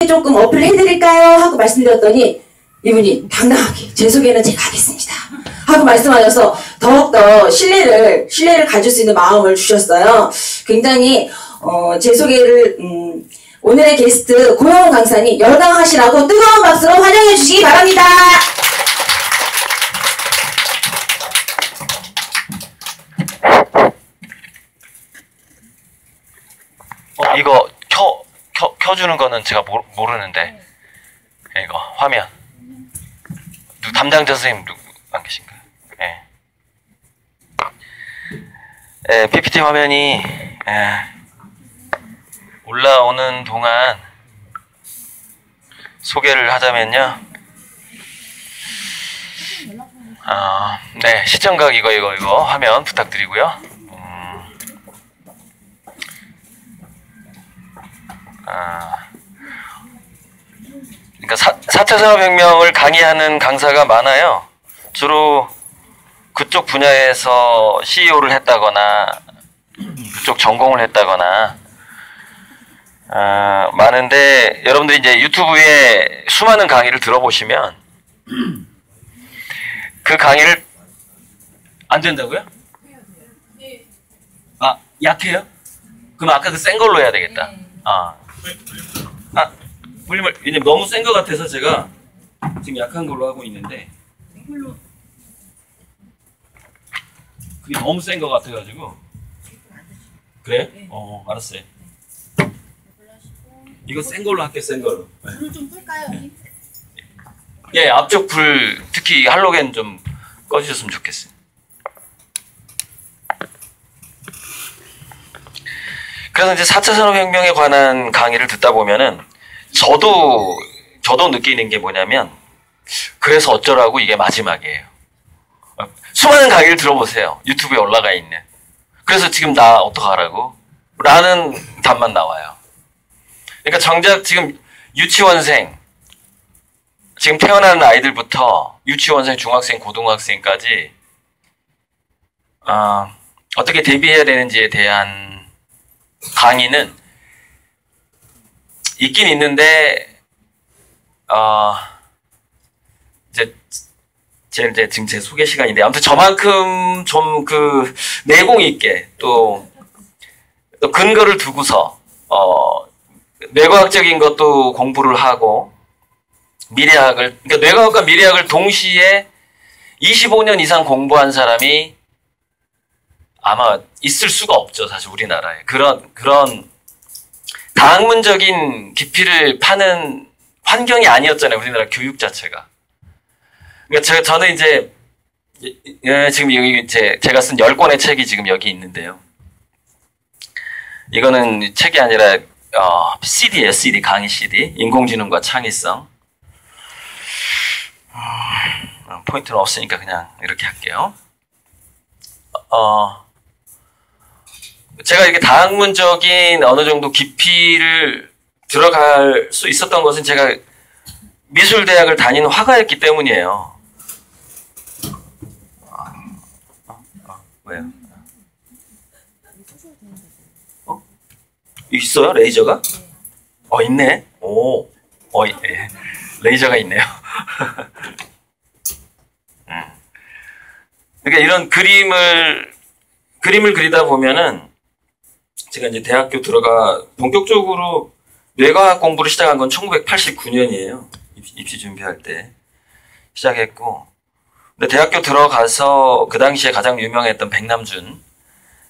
조금 어플 해드릴까요? 하고 말씀드렸더니 이분이 당당하게 제 소개는 제가 하겠습니다 하고 말씀하셔서 더욱더 신뢰를 가질 수 있는 마음을 주셨어요. 굉장히 제 소개를 오늘의 게스트 고영훈 강사님 열강하시라고 뜨거운 박수로 환영해 주시기 바랍니다. 이거 켜주는 거는 제가 모르는데 이거 화면 담당자 선생님 누구 안 계신가요? PPT 화면이 올라오는 동안 소개를 하자면요. 네, 시청각 이거 화면 부탁드리고요. 그러니까 4차 산업혁명을 강의하는 강사가 많아요. 주로 그쪽 분야에서 CEO를 했다거나 그쪽 전공을 했다거나 많은데 여러분들이 이제 유튜브에 수많은 강의를 들어보시면 그 강의를 안 된다고요? 아, 약해요? 그럼 아까 그 센 걸로 해야 되겠다. 볼륨을 이제 너무 센 것 같아서 제가 지금 약한 걸로 하고 있는데 그게 너무 센 것 같아가지고. 그래요? 알았어요. 이거 센 걸로 할게, 센 걸로. 불을 좀 끌까요? 예, 앞쪽 불 특히 할로겐 좀 꺼주셨으면 좋겠어요. 그래서 이제 4차 산업혁명에 관한 강의를 듣다 보면은 저도 느끼는 게 뭐냐면 그래서 어쩌라고 이게 마지막이에요. 수많은 강의를 들어보세요. 유튜브에 올라가 있는. 그래서 지금 나 어떡하라고? 라는 답만 나와요. 그러니까 정작 지금 유치원생, 지금 태어나는 아이들부터 유치원생, 중학생, 고등학생까지 어떻게 대비해야 되는지에 대한 강의는 있긴 있는데 이제 지금 제 소개 시간인데 아무튼 저만큼 좀 그 내공 있게 또 근거를 두고서 뇌과학적인 것도 공부를 하고 그러니까 뇌과학과 미래학을 동시에 25년 이상 공부한 사람이 아마 있을 수가 없죠. 사실 우리나라에 그런 다학문적인 깊이를 파는 환경이 아니었잖아요. 우리나라 교육 자체가. 그러니까 저는 이제 지금 여기 제가 쓴 10권의 책이 지금 여기 있는데요. 이거는 책이 아니라 CD예요. CD, 강의 CD. 인공지능과 창의성. 포인트는 없으니까 그냥 이렇게 할게요. 제가 이렇게 다학문적인 어느 정도 깊이를 들어갈 수 있었던 것은 제가 미술대학을 다니는 화가였기 때문이에요. 왜요? 있어요? 레이저가? 있네. 예. 레이저가 있네요. 그러니까 이런 그림을 그리다 보면은 제가 이제 대학교 본격적으로 뇌과학 공부를 시작한 건 1989년이에요. 입시 준비할 때 시작했고, 근데 대학교 들어가서 그 당시에 가장 유명했던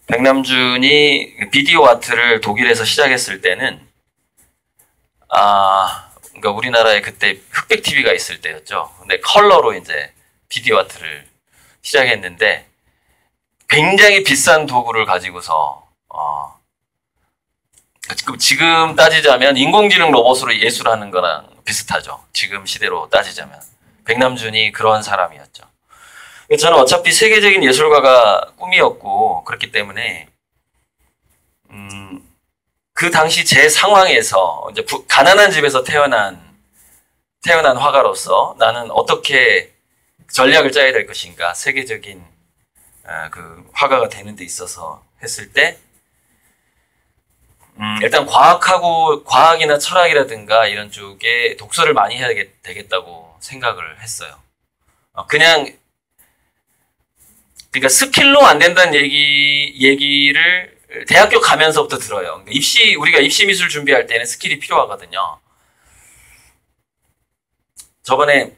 백남준이 비디오 아트를 독일에서 시작했을 때는 그러니까 우리나라에 그때 흑백 TV가 있을 때였죠. 근데 컬러로 이제 비디오 아트를 시작했는데 굉장히 비싼 도구를 가지고서 지금 따지자면 인공지능 로봇으로 예술하는 거랑 비슷하죠. 지금 시대로 따지자면. 백남준이 그런 사람이었죠. 저는 어차피 세계적인 예술가가 꿈이었고 그렇기 때문에 그 당시 제 상황에서 이제 가난한 집에서 태어난 화가로서 나는 어떻게 전략을 짜야 될 것인가, 세계적인 그 화가가 되는 데 있어서 했을 때 일단 과학이나 철학이라든가 이런 쪽에 독서를 많이 해야 되겠다고 생각을 했어요. 그러니까 스킬로 안 된다는 얘기를 대학교 가면서부터 들어요. 우리가 입시 미술 준비할 때는 스킬이 필요하거든요. 저번에,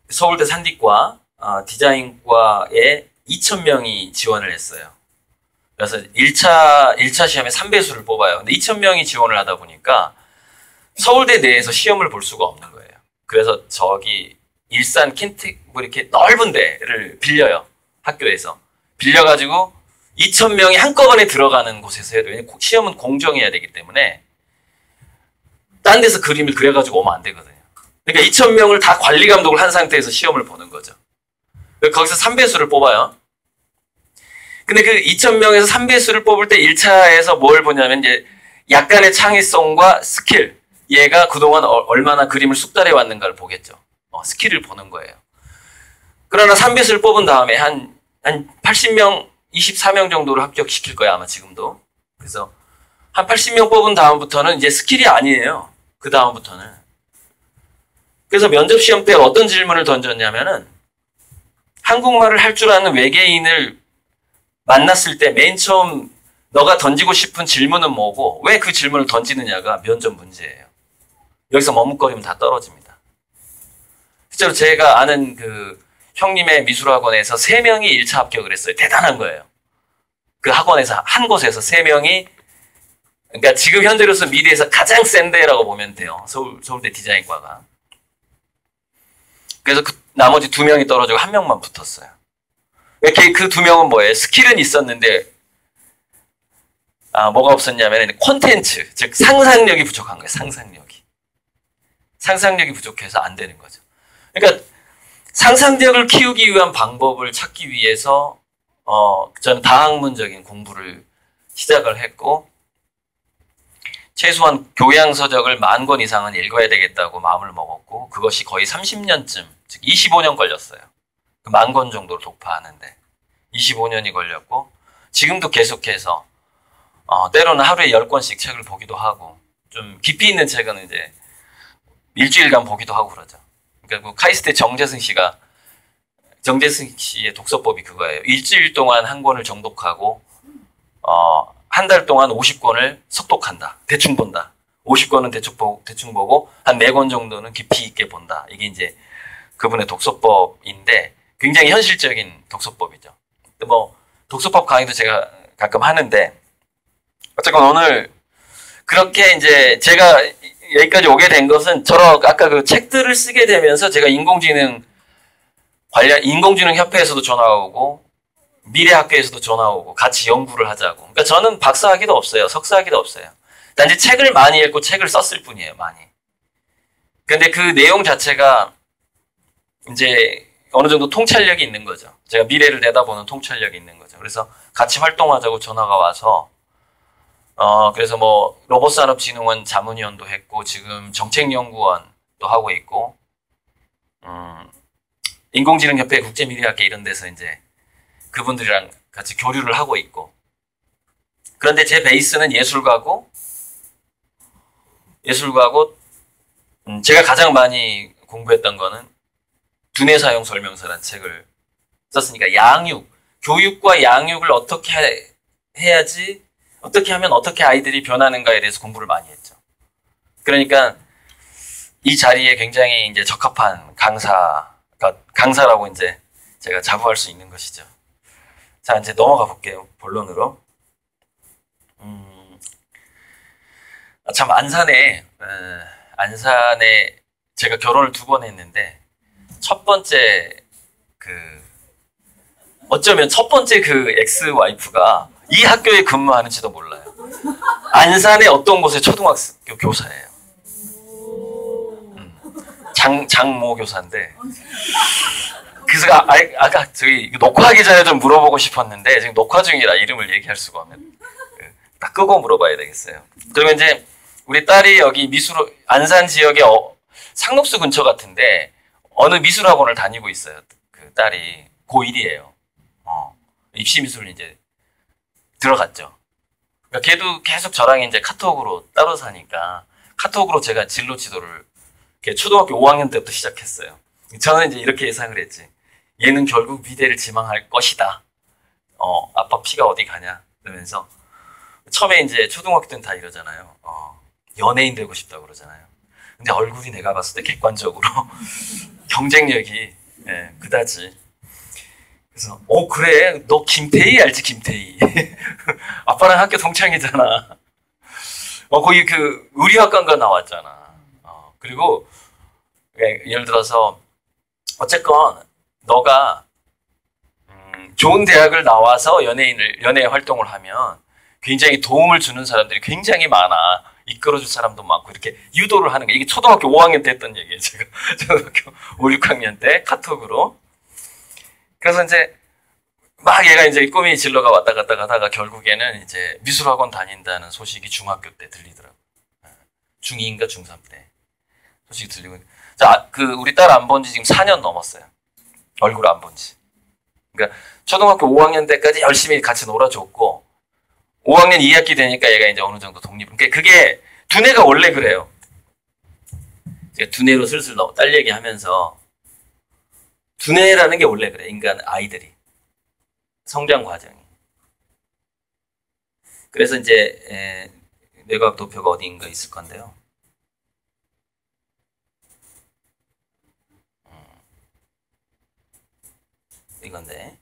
서울대 산디과, 디자인과에 2,000명이 지원을 했어요. 그래서 1차 시험에 3배수를 뽑아요. 근데 2,000명이 지원을 하다 보니까 서울대 내에서 시험을 볼 수가 없는 거예요. 그래서 일산, 킨텍, 이렇게 넓은 데를 빌려요. 학교에서. 빌려가지고 2,000명이 한꺼번에 들어가는 곳에서 해도, 왜냐면 시험은 공정해야 되기 때문에 딴 데서 그림을 그려가지고 오면 안 되거든요. 그러니까 2,000명을 다 관리 감독을 한 상태에서 시험을 보는 거죠. 거기서 3배수를 뽑아요. 근데 그 2,000명에서 3배수를 뽑을 때 1차에서 뭘 보냐면 이제 약간의 창의성과 스킬, 얘가 그동안 얼마나 그림을 숙달해 왔는가를 보겠죠. 스킬을 보는 거예요. 그러나 3배수를 뽑은 다음에 한 80명, 24명 정도를 합격시킬 거야, 아마 지금도. 그래서 한 80명 뽑은 다음부터는 이제 스킬이 아니에요. 그 다음부터는. 그래서 면접 시험 때 어떤 질문을 던졌냐면은 한국말을 할 줄 아는 외계인을 만났을 때 맨 처음 너가 던지고 싶은 질문은 뭐고 왜 그 질문을 던지느냐가 면접 문제예요. 여기서 머뭇거리면 다 떨어집니다. 실제로 제가 아는 그 형님의 미술학원에서 3명이 1차 합격을 했어요. 대단한 거예요. 그 학원에서 한 곳에서 3명이, 그러니까 지금 현재로서 미래에서 가장 센 데라고 보면 돼요. 서울대 디자인과가. 그래서 나머지 2명이 떨어지고 1명만 붙었어요. 그 2명은 뭐예요? 스킬은 있었는데 뭐가 없었냐면 콘텐츠, 즉 상상력이 부족한 거예요. 상상력이 부족해서 안 되는 거죠. 그러니까 상상력을 키우기 위한 방법을 찾기 위해서 저는 다학문적인 공부를 시작을 했고, 최소한 교양서적을 10,000권 이상은 읽어야 되겠다고 마음을 먹었고, 그것이 거의 30년쯤, 즉 25년 걸렸어요. 그 10,000권 정도를 독파하는데 25년이 걸렸고, 지금도 계속해서 때로는 하루에 10권씩 책을 보기도 하고, 좀 깊이 있는 책은 이제 일주일간 보기도 하고 그러죠. 그러니까 그 카이스트 정재승 씨의 독서법이 그거예요. 일주일 동안 한 권을 정독하고 한 달 동안 50권을 속독한다. 대충 본다. 50권은 대충 보고 한 4권 정도는 깊이 있게 본다. 이게 이제 그분의 독서법인데 굉장히 현실적인 독서법이죠. 뭐 독서법 강의도 제가 가끔 하는데, 어쨌건 오늘 그렇게 이제 제가 여기까지 오게 된 것은 아까 그 책들을 쓰게 되면서 제가 인공지능 협회에서도 전화 오고 미래학교에서도 전화 오고 같이 연구를 하자고. 그러니까 저는 박사학위도 없어요. 석사학위도 없어요. 단지 책을 많이 읽고 책을 썼을 뿐이에요. 많이. 근데 그 내용 자체가 이제 어느 정도 통찰력이 있는 거죠. 제가 미래를 내다보는 통찰력이 있는 거죠. 그래서 같이 활동하자고 전화가 와서 그래서 뭐 로봇산업진흥원 자문위원도 했고, 지금 정책연구원도 하고 있고, 인공지능협회 국제미래학회 이런 데서 이제 그분들이랑 같이 교류를 하고 있고. 그런데 제 베이스는 예술가고 제가 가장 많이 공부했던 거는 두뇌 사용 설명서라는 책을 썼으니까 교육과 양육을 어떻게 해야지, 어떻게 하면 어떻게 아이들이 변하는가에 대해서 공부를 많이 했죠. 그러니까 이 자리에 굉장히 이제 적합한 강사라고 이제 제가 자부할 수 있는 것이죠. 자, 이제 넘어가 볼게요. 본론으로. 참 안산에 제가 결혼을 2번 했는데, 어쩌면 첫 번째 그 엑스-와이프가 이 학교에 근무하는지도 몰라요. 안산의 어떤 곳의 초등학교 교사예요. 장모 교사인데. 그래서 아까 저기 녹화하기 전에 좀 물어보고 싶었는데 지금 녹화 중이라 이름을 얘기할 수가 없는. 딱 끄고 물어봐야 되겠어요. 그러면 이제 우리 딸이 여기 안산 지역의 상록수 근처 같은데 어느 미술학원을 다니고 있어요. 그 딸이 고1이에요. 입시 미술을 이제 들어갔죠. 그러니까 걔도 계속 저랑 이제 카톡으로 따로 사니까 카톡으로 제가 진로 지도를 초등학교 5학년 때부터 시작했어요. 저는 이제 이렇게 예상을 했지. 얘는 결국 미래를 지망할 것이다. 아빠 피가 어디 가냐. 그러면서 처음에 이제 초등학교 때는 다 이러잖아요. 연예인 되고 싶다고 그러잖아요. 근데 얼굴이 내가 봤을 때 객관적으로 경쟁력이 그다지. 그래서 그래 너 김태희 알지 김태희. 아빠랑 학교 동창이잖아. 거기 그 의류학과인가 나왔잖아. 그리고 예를 들어서 어쨌건 너가 좋은 대학을 나와서 연예 활동을 하면 굉장히 도움을 주는 사람들이 굉장히 많아. 이끌어줄 사람도 많고 이렇게 유도를 하는 거야. 이게 초등학교 5학년 때 했던 얘기예요. 제가 초등학교 5, 6학년 때 카톡으로. 그래서 이제 막 얘가 이제 꿈이 진로가 왔다 갔다 가다가 결국에는 이제 미술학원 다닌다는 소식이 중학교 때 들리더라고요. 중2인가 중3 때 소식이 들리고. 자, 우리 딸 안 본 지 지금 4년 넘었어요. 얼굴 안 본 지. 그러니까 초등학교 5학년 때까지 열심히 같이 놀아줬고 5학년 2학기 되니까 얘가 이제 어느 정도 독립. 그러니까 그게 두뇌가 원래 그래요. 제가 두뇌로 슬슬 딸 얘기하면서 두뇌라는 게 원래 그래. 인간 아이들이 성장 과정이. 그래서 이제 뇌과학 도표가 어디인가 있을 건데요. 이건데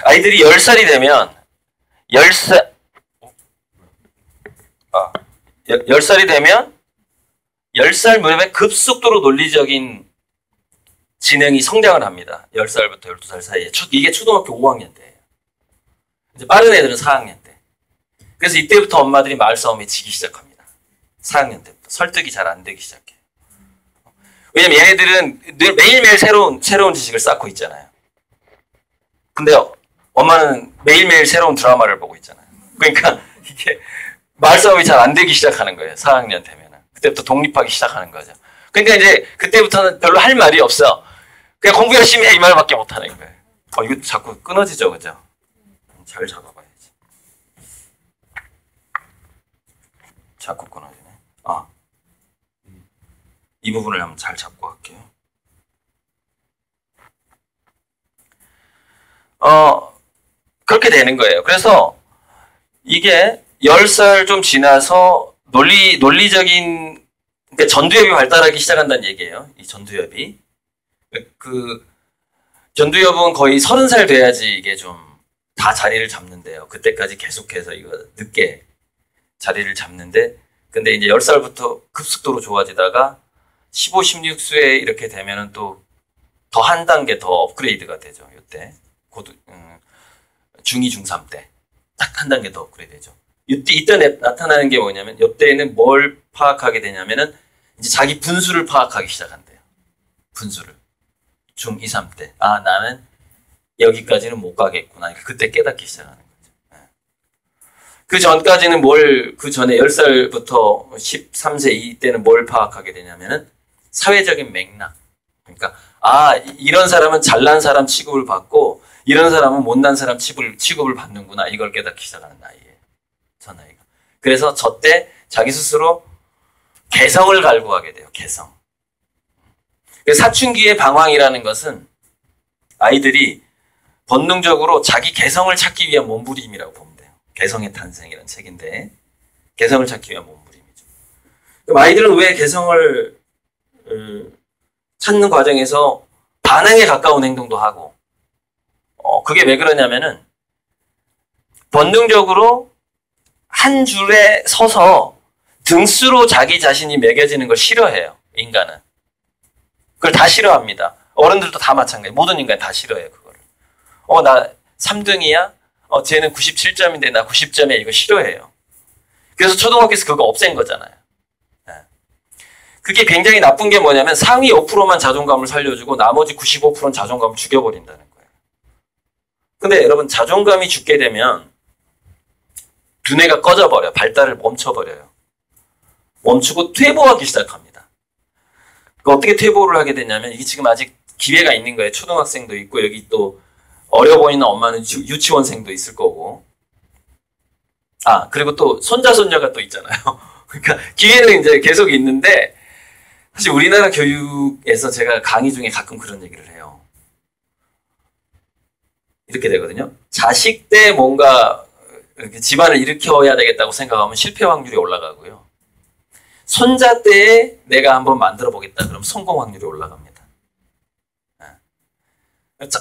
아이들이 10살이 되면 10살이 되면 10살 무렵에 급속도로 논리적인 지능이 성장을 합니다. 10살부터 12살 사이에. 이게 초등학교 5학년 때예요. 이제 빠른 애들은 4학년 때. 그래서 이때부터 엄마들이 말싸움에 지기 시작합니다. 4학년 때부터. 설득이 잘 안 되기 시작해요. 왜냐면 얘네들은 매일매일 새로운 지식을 쌓고 있잖아요. 근데 엄마는 매일매일 새로운 드라마를 보고 있잖아요. 그러니까 이게 말싸움이 잘 안 되기 시작하는 거예요. 4학년 되면은. 그때부터 독립하기 시작하는 거죠. 그러니까 이제 그때부터는 별로 할 말이 없어. 그냥 공부 열심히 해 이 말밖에 못 하는 거예요. 이거 자꾸 끊어지죠, 그죠? 잘 잡아봐야지. 자꾸 끊어지네. 이 부분을 한번 잘 잡고 할게요. 그렇게 되는 거예요. 그래서 이게 10살 좀 지나서 논리적인, 그러니까 전두엽이 발달하기 시작한다는 얘기예요. 이 전두엽이. 전두엽은 거의 30살 돼야지 이게 좀 다 자리를 잡는데요. 그때까지 계속해서 이거 늦게 자리를 잡는데, 근데 이제 10살부터 급속도로 좋아지다가 15, 16수에 이렇게 되면은 또 더 한 단계 더 업그레이드가 되죠. 이때. 중2, 중3 때. 딱 한 단계 더 업그레이드 되죠. 이때 나타나는 게 뭐냐면, 이때는 뭘 파악하게 되냐면은, 이제 자기 분수를 파악하기 시작한대요. 분수를. 중2, 3 때. 나는 여기까지는 못 가겠구나. 그때 깨닫기 시작하는 거죠. 그 전까지는 그 전에 10살부터 13세 이때는 뭘 파악하게 되냐면은, 사회적인 맥락. 그러니까, 이런 사람은 잘난 사람 취급을 받고, 이런 사람은 못난 사람 취급을 받는구나. 이걸 깨닫기 시작하는 나이예요. 저 나이가. 그래서 저 때 자기 스스로 개성을 갈구하게 돼요. 개성. 사춘기의 방황이라는 것은 아이들이 본능적으로 자기 개성을 찾기 위한 몸부림이라고 보면 돼요. 개성의 탄생이라는 책인데, 개성을 찾기 위한 몸부림이죠. 그럼 아이들은 왜 개성을 찾는 과정에서 반항에 가까운 행동도 하고, 그게 왜 그러냐면은, 본능적으로 한 줄에 서서 등수로 자기 자신이 매겨지는 걸 싫어해요, 인간은. 그걸 다 싫어합니다. 어른들도 다 마찬가지예요. 모든 인간이 다 싫어해요, 그거를. 나 3등이야? 쟤는 97점인데 나 90점이야. 이거 싫어해요. 그래서 초등학교에서 그거 없앤 거잖아요. 그게 굉장히 나쁜 게 뭐냐면 상위 5%만 자존감을 살려주고 나머지 95%는 자존감을 죽여버린다는 거예요. 근데 여러분, 자존감이 죽게 되면 두뇌가 꺼져버려요. 발달을 멈춰버려요. 멈추고 퇴보하기 시작합니다. 어떻게 퇴보를 하게 되냐면, 이게 지금 아직 기회가 있는 거예요. 초등학생도 있고 여기 또 어려 보이는 엄마는 유치원생도 있을 거고. 아, 그리고 또 손자 손녀가 또 있잖아요. 그러니까 기회는 이제 계속 있는데 사실 우리나라 교육에서 제가 강의 중에 가끔 그런 얘기를 해요. 이렇게 되거든요. 자식 때 뭔가 집안을 일으켜야 되겠다고 생각하면 실패 확률이 올라가고요. 손자 때에 내가 한번 만들어 보겠다 그럼 성공 확률이 올라갑니다.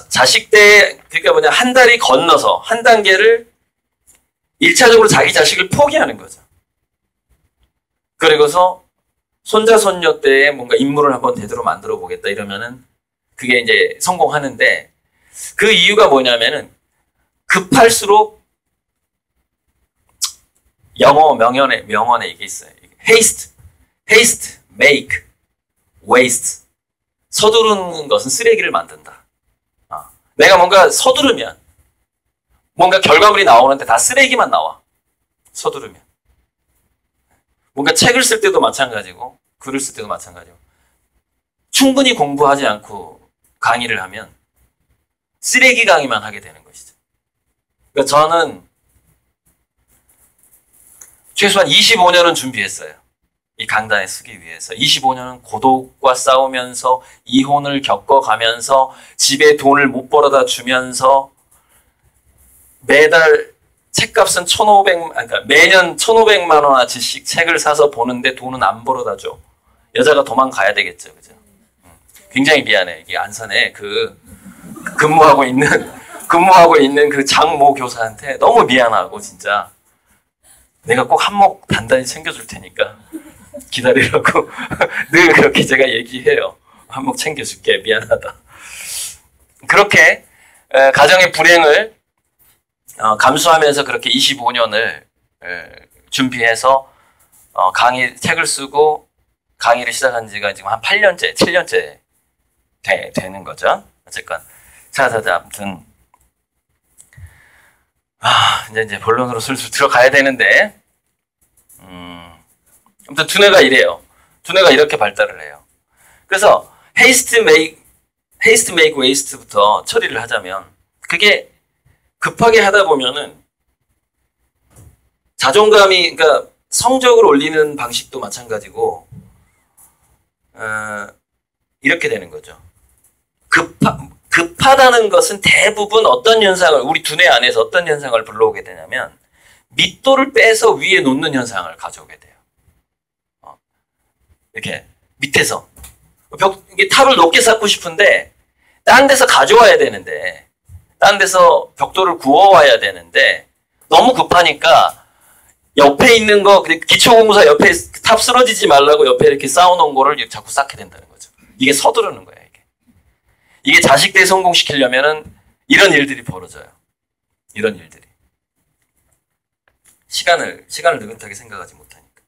자식 때 그러니까 뭐냐 한 달이 건너서 한 단계를 1차적으로 자기 자식을 포기하는 거죠. 그리고서 손자 손녀 때에 뭔가 인물을 한번 제대로 만들어 보겠다 이러면은 그게 이제 성공하는데 그 이유가 뭐냐면은 급할수록 영어 명언에 이게 있어요. haste, make, waste. 서두르는 것은 쓰레기를 만든다. 내가 뭔가 서두르면 뭔가 결과물이 나오는데 다 쓰레기만 나와. 서두르면. 뭔가 책을 쓸 때도 마찬가지고 글을 쓸 때도 마찬가지고 충분히 공부하지 않고 강의를 하면 쓰레기 강의만 하게 되는 것이죠. 그러니까 저는 최소한 25년은 준비했어요. 이 강단에 서기 위해서. 25년은 고독과 싸우면서 이혼을 겪어가면서 집에 돈을 못 벌어다 주면서 매달 책값은 그러니까 매년 1,500만 원어치씩 책을 사서 보는데 돈은 안 벌어다 줘. 여자가 도망가야 되겠죠. 그죠? 굉장히 미안해. 이게 안산에 근무하고 있는 그 장모 교사한테 너무 미안하고 진짜 내가 꼭 한몫 단단히 챙겨줄 테니까 기다리라고 늘 그렇게 제가 얘기해요. 한몫 챙겨줄게. 미안하다. 그렇게 가정의 불행을 감수하면서 그렇게 25년을 준비해서 책을 쓰고 강의를 시작한 지가 지금 한 8년째, 7년째 되는 거죠. 어쨌건 자, 아무튼 이제 본론으로 슬슬 들어가야 되는데 아무튼 두뇌가 이래요. 두뇌가 이렇게 발달을 해요. 그래서 haste, make, waste부터 처리를 하자면 그게 급하게 하다 보면은 자존감이 그러니까 성적을 올리는 방식도 마찬가지고 이렇게 되는 거죠. 급하다는 것은 대부분 어떤 현상을 우리 두뇌 안에서 어떤 현상을 불러오게 되냐면 밑도를 빼서 위에 놓는 현상을 가져오게 돼요. 이렇게 밑에서 이게 탑을 높게 쌓고 싶은데 딴 데서 가져와야 되는데 딴 데서 벽돌을 구워와야 되는데 너무 급하니까 옆에 있는 거 기초공사 옆에 탑 쓰러지지 말라고 옆에 이렇게 쌓아놓은 거를 자꾸 쌓게 된다는 거죠. 이게 서두르는 거예요. 이게 자식 때 성공시키려면은 이런 일들이 벌어져요. 이런 일들이. 시간을 느긋하게 생각하지 못하니까.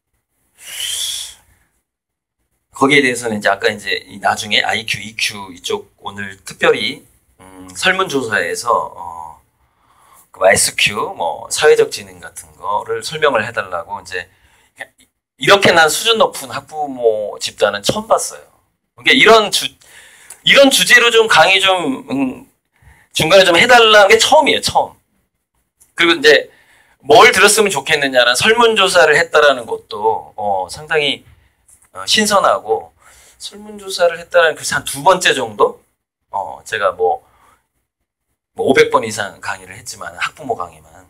거기에 대해서는 이제 아까 이제 나중에 IQ, EQ 이쪽 오늘 특별히 설문조사에서 SQ 사회적 지능 같은 거를 설명을 해달라고 이제 이렇게 난 수준 높은 학부모 집단은 처음 봤어요. 그러니까 이런 주제로 좀 강의 좀 중간에 좀 해달라는 게 처음이에요. 처음. 그리고 이제 뭘 들었으면 좋겠느냐는 설문조사를 했다라는 것도 상당히 신선하고 설문조사를 했다라는 글쎄 한 2번째 정도 제가 500번 이상 강의를 했지만 학부모 강의만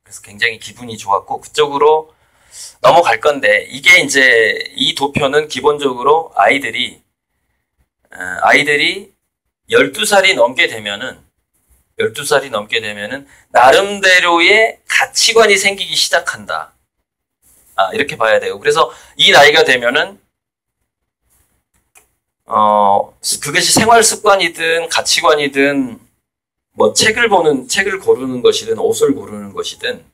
그래서 굉장히 기분이 좋았고 그쪽으로 넘어갈 건데 이게 이제 이 도표는 기본적으로 아이들이 12살이 넘게 되면은 나름대로의 가치관이 생기기 시작한다. 이렇게 봐야 돼요. 그래서 이 나이가 되면은 그것이 생활 습관이든 가치관이든 책을 고르는 것이든 옷을 고르는 것이든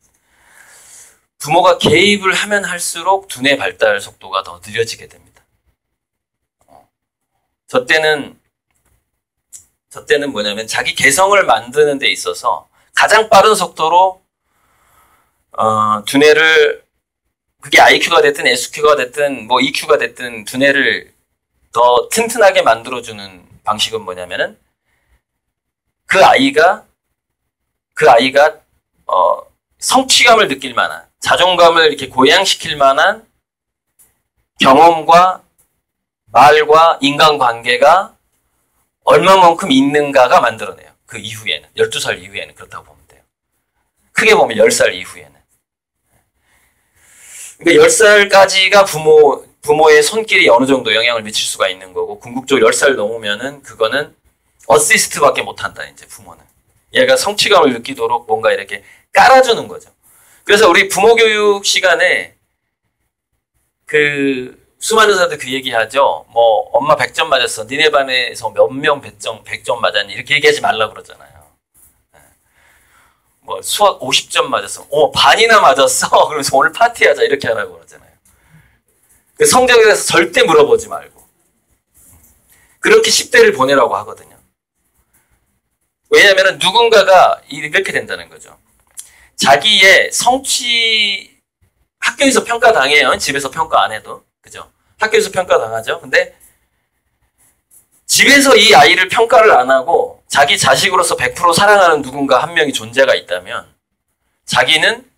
부모가 개입을 하면 할수록 두뇌 발달 속도가 더 느려지게 됩니다. 저 때는 뭐냐면 자기 개성을 만드는 데 있어서 가장 빠른 속도로 두뇌를 그게 IQ가 됐든 SQ가 됐든 EQ가 됐든 두뇌를 더 튼튼하게 만들어주는 방식은 뭐냐면은 그 아이가 성취감을 느낄 만한, 자존감을 이렇게 고양시킬 만한 경험과 말과 인간관계가 얼마만큼 있는가가 만들어내요. 그 이후에는, 12살 이후에는 그렇다고 보면 돼요. 크게 보면 10살 이후에는. 그러니까 10살까지가 부모의 손길이 어느 정도 영향을 미칠 수가 있는 거고, 궁극적으로 10살 넘으면은 그거는 어시스트밖에 못한다, 이제 부모는. 얘가 성취감을 느끼도록 뭔가 이렇게 깔아주는 거죠. 그래서 우리 부모 교육 시간에 수많은 사람들 그 얘기 하죠. 뭐, 엄마 100점 맞았어. 니네 반에서 몇 명 100점 맞았니? 이렇게 얘기하지 말라고 그러잖아요. 뭐, 수학 50점 맞았어. 반이나 맞았어. 그러면서 오늘 파티하자. 이렇게 하라고 그러잖아요. 성적에 대해서 절대 물어보지 말고. 그렇게 10대를 보내라고 하거든요. 왜냐하면 누군가가 이렇게 된다는 거죠. 자기의 성취, 학교에서 평가당해요. 집에서 평가 안 해도. 그죠? 학교에서 평가당하죠. 근데 집에서 이 아이를 평가를 안 하고 자기 자식으로서 100% 사랑하는 누군가 한 명이 존재가 있다면 자기는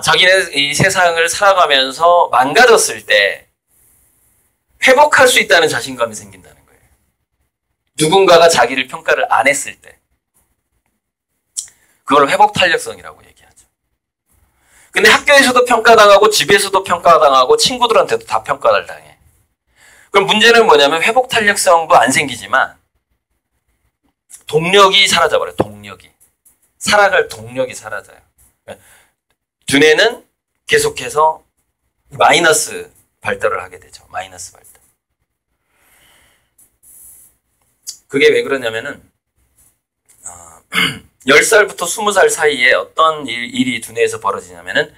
자기는 이 세상을 살아가면서 망가졌을 때 회복할 수 있다는 자신감이 생긴다는 거예요. 누군가가 자기를 평가를 안 했을 때. 그걸 회복 탄력성이라고 얘기하죠. 근데 학교에서도 평가당하고 집에서도 평가당하고 친구들한테도 다 평가를 당해. 그럼 문제는 뭐냐면 회복 탄력성도 안 생기지만 동력이 사라져버려요. 동력이. 살아갈 동력이 사라져요. 두뇌는 계속해서 마이너스 발달을 하게 되죠. 마이너스 발달. 그게 왜 그러냐면은 10살부터 20살 사이에 어떤 일이 두뇌에서 벌어지냐면은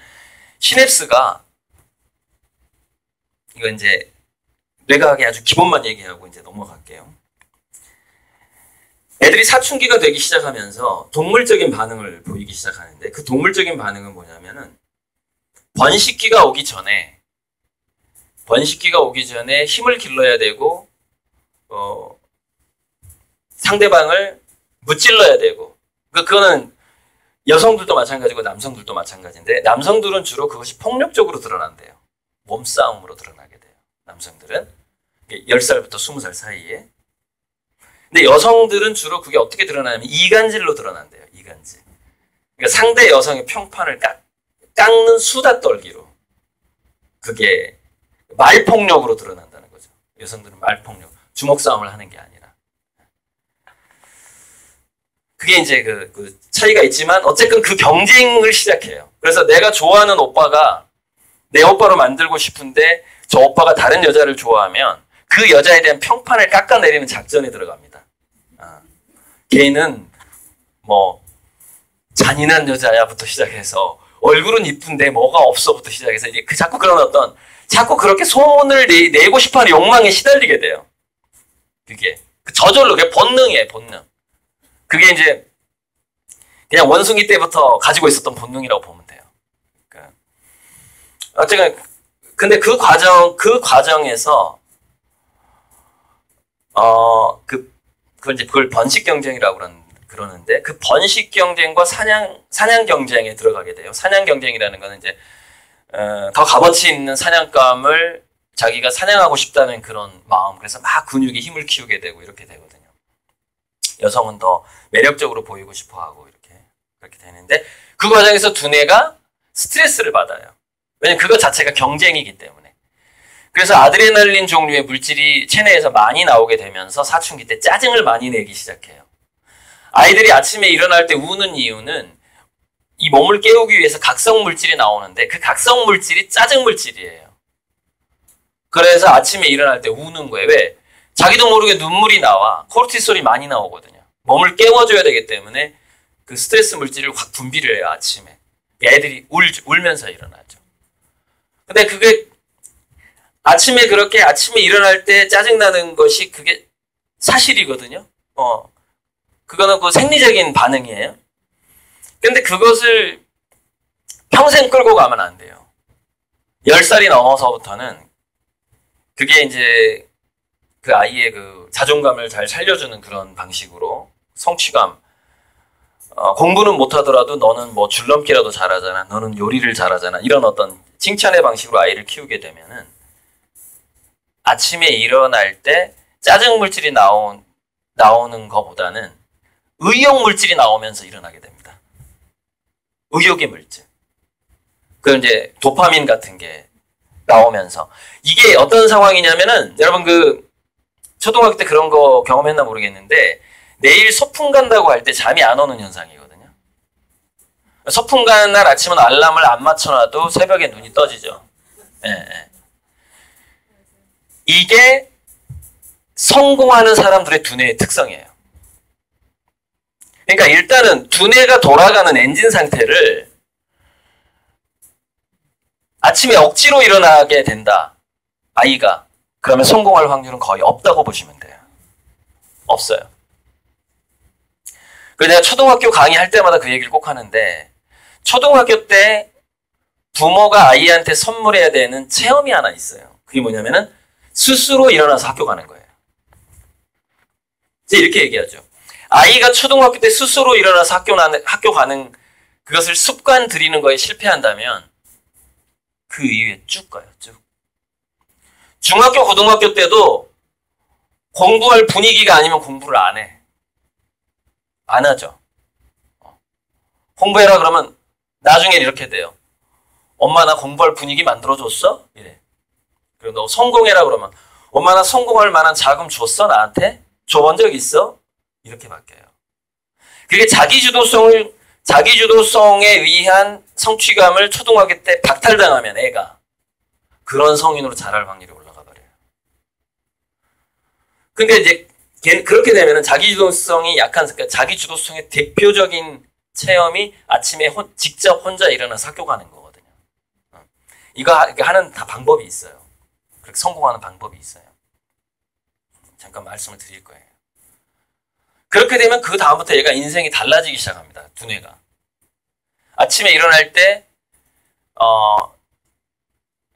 시냅스가, 이거 이제 뇌과학의 아주 기본만 얘기하고 이제 넘어갈게요. 애들이 사춘기가 되기 시작하면서 동물적인 반응을 보이기 시작하는데, 그 동물적인 반응은 뭐냐면은 번식기가 오기 전에 힘을 길러야 되고 상대방을 무찔러야 되고, 그거는 여성들도 마찬가지고 남성들도 마찬가지인데, 남성들은 주로 그것이 폭력적으로 드러난대요. 몸싸움으로 드러나게 돼요. 남성들은 10살부터 20살 사이에. 근데 여성들은 주로 그게 어떻게 드러나냐면 이간질로 드러난대요. 이간질. 그러니까 상대 여성의 평판을 깎는 수다 떨기로. 그게 말폭력으로 드러난다는 거죠. 여성들은 말폭력, 주먹 싸움을 하는 게 아니라. 그게 이제 그 차이가 있지만 어쨌든 그 경쟁을 시작해요. 그래서 내가 좋아하는 오빠가 내 오빠로 만들고 싶은데 저 오빠가 다른 여자를 좋아하면 그 여자에 대한 평판을 깎아내리는 작전에 들어갑니다. 걔는 뭐 잔인한 여자야부터 시작해서 얼굴은 이쁜데 뭐가 없어부터 시작해서 이제 자꾸 그렇게 소문을 내고 싶어하는 욕망에 시달리게 돼요. 그게 저절로 그게 본능이에요. 본능. 그게 이제 그냥 원숭이 때부터 가지고 있었던 본능이라고 보면 돼요. 그러니까 어쨌든 근데 그 과정에서 그걸 번식 경쟁이라고 그러는데, 그 번식 경쟁과 사냥 경쟁에 들어가게 돼요. 사냥 경쟁이라는 거는 이제 더 값어치 있는 사냥감을 자기가 사냥하고 싶다는 그런 마음, 그래서 막 근육에 힘을 키우게 되고 이렇게 되거든요. 여성은 더 매력적으로 보이고 싶어하고 그렇게 되는데, 그 과정에서 두뇌가 스트레스를 받아요. 왜냐면 그것 자체가 경쟁이기 때문에. 그래서 아드레날린 종류의 물질이 체내에서 많이 나오게 되면서 사춘기 때 짜증을 많이 내기 시작해요. 아이들이 아침에 일어날 때 우는 이유는 이 몸을 깨우기 위해서 각성 물질이 나오는데, 그 각성 물질이 짜증 물질이에요. 그래서 아침에 일어날 때 우는 거예요. 왜? 자기도 모르게 눈물이 나와. 코르티솔이 많이 나오거든요. 몸을 깨워줘야 되기 때문에 그 스트레스 물질을 확 분비를 해요, 아침에. 애들이 울면서 일어나죠. 근데 그게 아침에 일어날 때 짜증나는 것이 그게 사실이거든요. 그거는 그 생리적인 반응이에요. 근데 그것을 평생 끌고 가면 안 돼요. 10살이 넘어서부터는 그게 이제 그 아이의 그 자존감을 잘 살려주는 그런 방식으로 성취감, 공부는 못하더라도 너는 뭐 줄넘기라도 잘하잖아, 너는 요리를 잘하잖아, 이런 어떤 칭찬의 방식으로 아이를 키우게 되면은 아침에 일어날 때 짜증 물질이 나오는 것보다는 의욕 물질이 나오면서 일어나게 됩니다. 의욕의 물질. 그 이제 도파민 같은 게 나오면서 이게 어떤 상황이냐면은 여러분 그 초등학교 때 그런 거 경험했나 모르겠는데 내일 소풍 간다고 할 때 잠이 안 오는 현상이거든요. 소풍 가는 날 아침은 알람을 안 맞춰놔도 새벽에 눈이 떠지죠. 예, 예. 이게 성공하는 사람들의 두뇌의 특성이에요. 그러니까 일단은 두뇌가 돌아가는 엔진 상태를 아침에 억지로 일어나게 된다. 아이가. 그러면 성공할 확률은 거의 없다고 보시면 돼요. 없어요. 그래서 내가 초등학교 강의할 때마다 그 얘기를 꼭 하는데 초등학교 때 부모가 아이한테 선물해야 되는 체험이 하나 있어요. 그게 뭐냐면은 스스로 일어나서 학교 가는 거예요. 이제 이렇게 얘기하죠. 아이가 초등학교 때 스스로 일어나서 학교 가는 그것을 습관 들이는 거에 실패한다면 그 이후에 쭉 가요. 쭉. 중학교, 고등학교 때도 공부할 분위기가 아니면 공부를 안 해. 안 하죠. 공부해라 그러면 나중엔 이렇게 돼요. 엄마 나 공부할 분위기 만들어줬어? 이래. 그리고 너 성공해라 그러면 엄마 나 성공할 만한 자금 줬어 나한테? 줘본 적 있어? 이렇게 바뀌어요. 그게 자기주도성에 의한 성취감을 초등학교 때 박탈당하면 애가 그런 성인으로 자랄 확률이 올라가 버려요. 근데 이제 그렇게 되면은 자기주도성이 약한, 그러니까 자기주도성의 대표적인 체험이 아침에 직접 혼자 일어나서 학교 가는 거거든요. 이거 하는 다 방법이 있어요. 그렇게 성공하는 방법이 있어요. 잠깐 말씀을 드릴 거예요. 그렇게 되면 그 다음부터 얘가 인생이 달라지기 시작합니다. 두뇌가. 아침에 일어날 때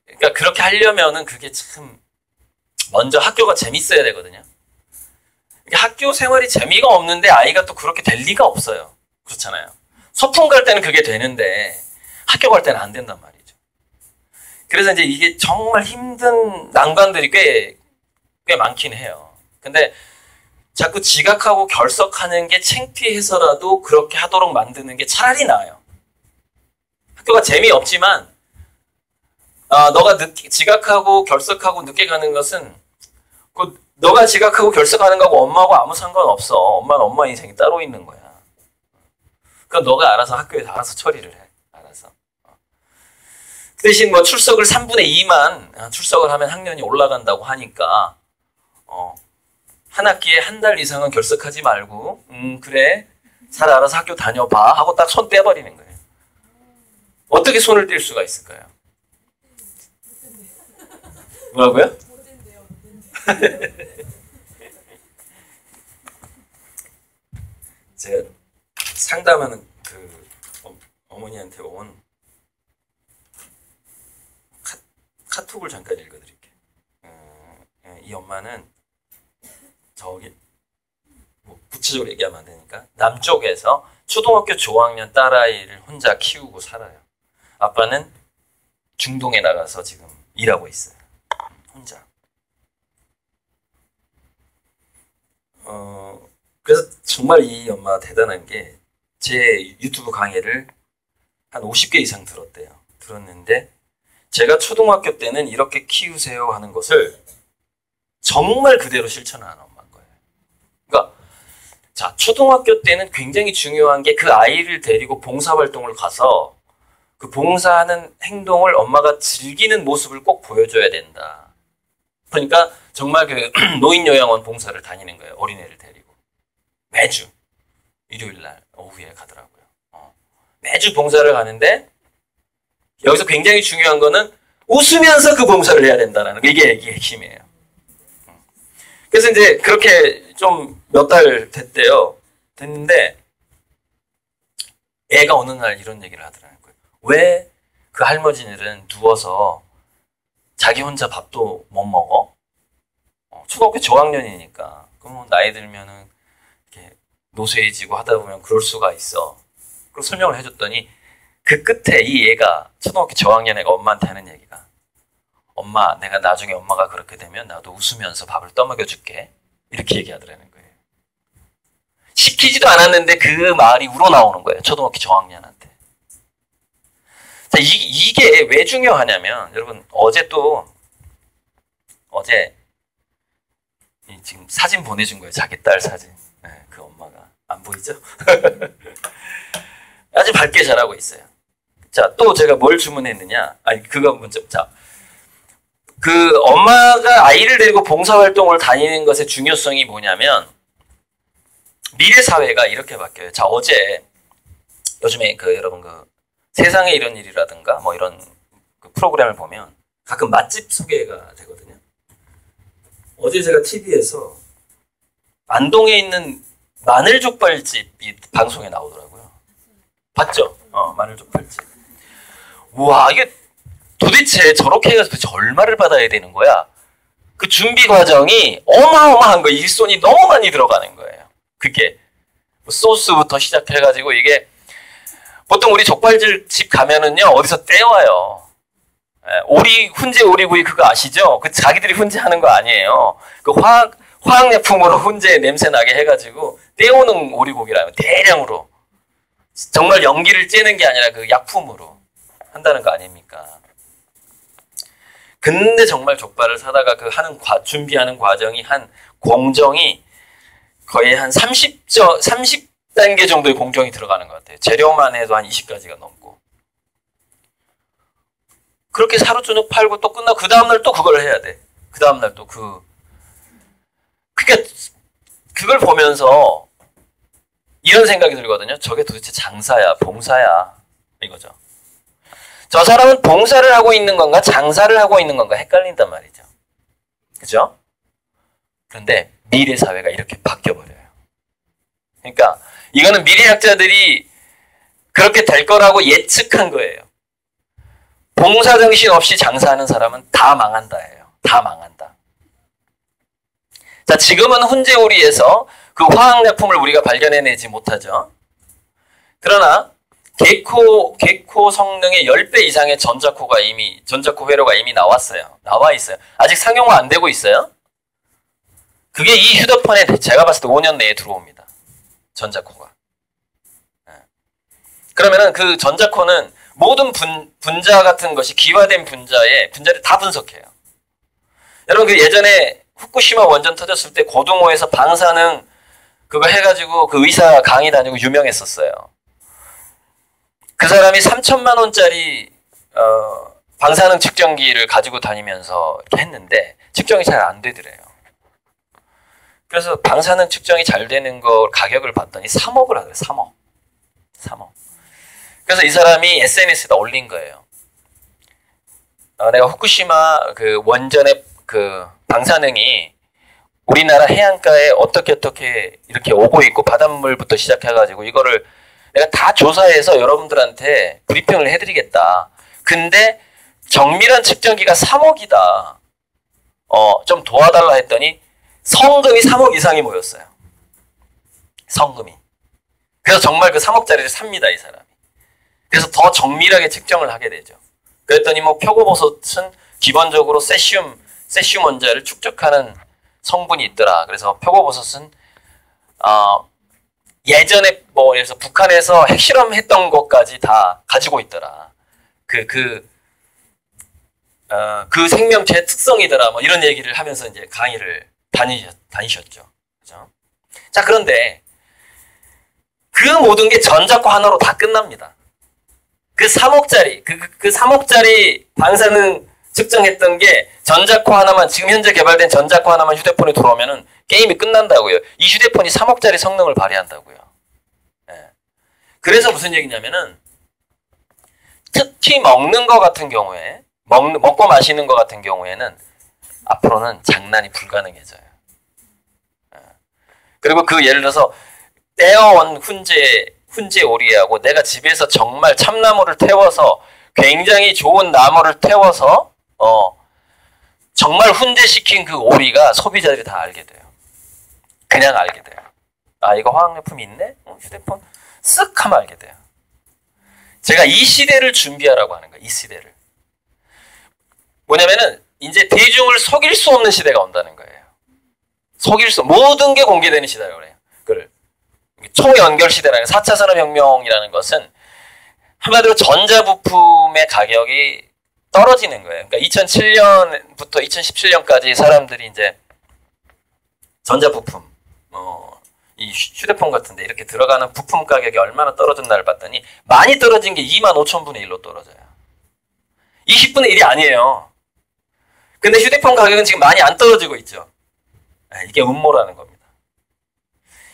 그러니까 그렇게 하려면은 그게 참 먼저 학교가 재밌어야 되거든요. 학교 생활이 재미가 없는데 아이가 또 그렇게 될 리가 없어요. 그렇잖아요. 소풍 갈 때는 그게 되는데 학교 갈 때는 안 된단 말이죠. 그래서 이제 이게 정말 힘든 난관들이 꽤 많긴 해요. 근데 자꾸 지각하고 결석하는 게 창피해서라도 그렇게 하도록 만드는 게 차라리 나아요. 학교가 재미없지만 너가 지각하고 결석하고 늦게 가는 것은 너가 지각하고 결석하는 거하고 엄마하고 아무 상관없어. 엄마는 엄마 인생이 따로 있는 거야. 그럼 너가 알아서 학교에서 알아서 처리를 해. 알아서. 그 대신 뭐 출석을 3분의 2만 출석을 하면 학년이 올라간다고 하니까 한 학기에 한 달 이상은 결석하지 말고 그래 잘 알아서 학교 다녀봐 하고 딱 손 떼버리는 거예요. 어떻게 손을 뗄 수가 있을까요? 뭐라고요? 제가 상담하는 그 어머니한테 온 카톡을 잠깐 읽어드릴게요. 이 엄마는 저기 뭐 구체적으로 얘기하면 안 되니까 남쪽에서 초등학교 저학년 딸아이를 혼자 키우고 살아요. 아빠는 중동에 나가서 지금 일하고 있어요. 혼자. 그래서 정말 이 엄마가 대단한 게 제 유튜브 강의를 한 50개 이상 들었대요. 들었는데 제가 초등학교 때는 이렇게 키우세요 하는 것을 정말 그대로 실천하는 엄마인 거예요. 그러니까 자, 초등학교 때는 굉장히 중요한 게 그 아이를 데리고 봉사활동을 가서 그 봉사하는 행동을 엄마가 즐기는 모습을 꼭 보여줘야 된다. 그러니까 정말 그 노인요양원 봉사를 다니는 거예요. 어린애를 데리고. 매주 일요일날 오후에 가더라고요. 매주 봉사를 가는데 여기서 굉장히 중요한 거는 웃으면서 그 봉사를 해야 된다는 거. 이게 핵심이에요. 그래서 이제 그렇게 좀 몇 달 됐대요. 됐는데 애가 어느 날 이런 얘기를 하더라고요. 왜 그 할머니들은 누워서 자기 혼자 밥도 못 먹어? 초등학교 저학년이니까. 그럼 나이 들면은 이렇게 노쇠해지고 하다 보면 그럴 수가 있어. 그리고 설명을 해줬더니 그 끝에 이 애가 초등학교 저학년 애가 엄마한테 하는 얘기가 엄마, 내가 나중에 엄마가 그렇게 되면 나도 웃으면서 밥을 떠먹여줄게. 이렇게 얘기하더라는 거예요. 시키지도 않았는데 그 말이 우러나오는 거예요. 초등학교 저학년한테. 자, 이게 왜 중요하냐면 여러분 어제 지금 사진 보내준 거예요. 자기 딸 사진. 네, 그 엄마가. 안 보이죠? 아주 밝게 잘하고 있어요. 자, 또 제가 뭘 주문했느냐? 아니, 그거 먼저. 자, 그 엄마가 아이를 데리고 봉사활동을 다니는 것의 중요성이 뭐냐면 미래 사회가 이렇게 바뀌어요. 자, 어제 요즘에 여러분 세상에 이런 일이라든가 뭐 이런 그 프로그램을 보면 가끔 맛집 소개가 되거든요. 어제 제가 TV에서 안동에 있는 마늘족발집이 방송에 나오더라고요. 봤죠? 마늘족발집. 우와, 이게 도대체 저렇게 해서 도대체 얼마를 받아야 되는 거야? 그 준비 과정이 어마어마한 거예요. 일손이 너무 많이 들어가는 거예요. 그게 소스부터 시작해가지고 이게 보통 우리 족발집 가면은요 어디서 떼와요. 훈제 오리구이 그거 아시죠? 그 자기들이 훈제하는 거 아니에요. 그 화학약품으로 훈제 냄새 나게 해가지고 떼오는 오리고기라면 대량으로 정말 연기를 째는 게 아니라 그 약품으로 한다는 거 아닙니까? 근데 정말 족발을 사다가 준비하는 과정이 한 공정이 거의 한 30단계 정도의 공정이 들어가는 것 같아요. 재료만 해도 한 20가지가 넘고. 그렇게 사루주눅 팔고 또 끝나고 그 다음날 또 그걸 해야 돼. 그 다음날 또 그러니까 그걸 보면서 이런 생각이 들거든요. 저게 도대체 장사야, 봉사야 이거죠. 저 사람은 봉사를 하고 있는 건가 장사를 하고 있는 건가 헷갈린단 말이죠. 그죠? 그런데 미래 사회가 이렇게 바뀌어버려요. 그러니까 이거는 미래학자들이 그렇게 될 거라고 예측한 거예요. 봉사정신 없이 장사하는 사람은 다 망한다예요. 다 망한다. 자, 지금은 훈제오리에서 그 화학약품을 우리가 발견해내지 못하죠. 그러나 개코 성능의 10배 이상의 전자코 회로가 이미 나와 있어요. 아직 상용화 안 되고 있어요. 그게 이 휴대폰에 제가 봤을 때 5년 내에 들어옵니다. 전자코가. 그러면은 그 전자코는 모든 분자 같은 것이 기화된 분자를 다 분석해요. 여러분 그 예전에 후쿠시마 원전 터졌을 때 고등어에서 방사능 그거 해가지고 그 의사 강의 다니고 유명했었어요. 그 사람이 3천만 원짜리 방사능 측정기를 가지고 다니면서 이렇게 했는데 측정이 잘 안 되더래요. 그래서 방사능 측정이 잘 되는 거 가격을 봤더니 3억을 하더래요. 3억. 그래서 이 사람이 SNS에다 올린 거예요. 내가 후쿠시마 그 원전의 그 방사능이 우리나라 해안가에 어떻게 이렇게 오고 있고 바닷물부터 시작해가지고 이거를 내가 다 조사해서 여러분들한테 브리핑을 해드리겠다. 근데 정밀한 측정기가 3억이다. 좀 도와달라 했더니 성금이 3억 이상이 모였어요. 성금이. 그래서 정말 그 3억짜리를 삽니다, 이 사람이. 그래서 더 정밀하게 측정을 하게 되죠. 그랬더니 뭐 표고버섯은 기본적으로 세슘 원자를 축적하는 성분이 있더라. 그래서 표고버섯은 예전에 뭐 예를 들어서 북한에서 핵실험했던 것까지 다 가지고 있더라. 그 생명체의 특성이더라. 뭐 이런 얘기를 하면서 이제 강의를 다니셨죠. 그죠? 자, 그런데 그 모든 게 전자코 하나로 다 끝납니다. 그 3억짜리, 그 3억짜리 방사능 측정했던 게 전자코 하나만, 지금 현재 개발된 전자코 하나만 휴대폰에 들어오면은 게임이 끝난다고요. 이 휴대폰이 3억짜리 성능을 발휘한다고요. 예. 그래서 무슨 얘기냐면은, 특히 먹는 거 같은 경우에, 먹고 마시는 거 같은 경우에는 앞으로는 장난이 불가능해져요. 예. 그리고 그 예를 들어서 떼어온 훈제 오리하고 내가 집에서 정말 참나무를 태워서 굉장히 좋은 나무를 태워서 정말 훈제시킨 그 오리가 소비자들이 다 알게 돼요. 그냥 알게 돼요. 아, 이거 화학약품이 있네? 휴대폰 쓱 하면 알게 돼요. 제가 이 시대를 준비하라고 하는 거예요. 이 시대를. 뭐냐면은 이제 대중을 속일 수 없는 시대가 온다는 거예요. 모든 게 공개되는 시대라고 그래요. 그걸 초연결 시대라는 4차 산업혁명이라는 것은 한마디로 전자부품의 가격이 떨어지는 거예요. 그러니까 2007년부터 2017년까지 사람들이 이제 전자부품, 이 휴대폰 같은데 이렇게 들어가는 부품 가격이 얼마나 떨어졌나를 봤더니 많이 떨어진 게 25,000분의 1로 떨어져요. 20분의 1이 아니에요. 근데 휴대폰 가격은 지금 많이 안 떨어지고 있죠. 이게 음모라는 겁니다.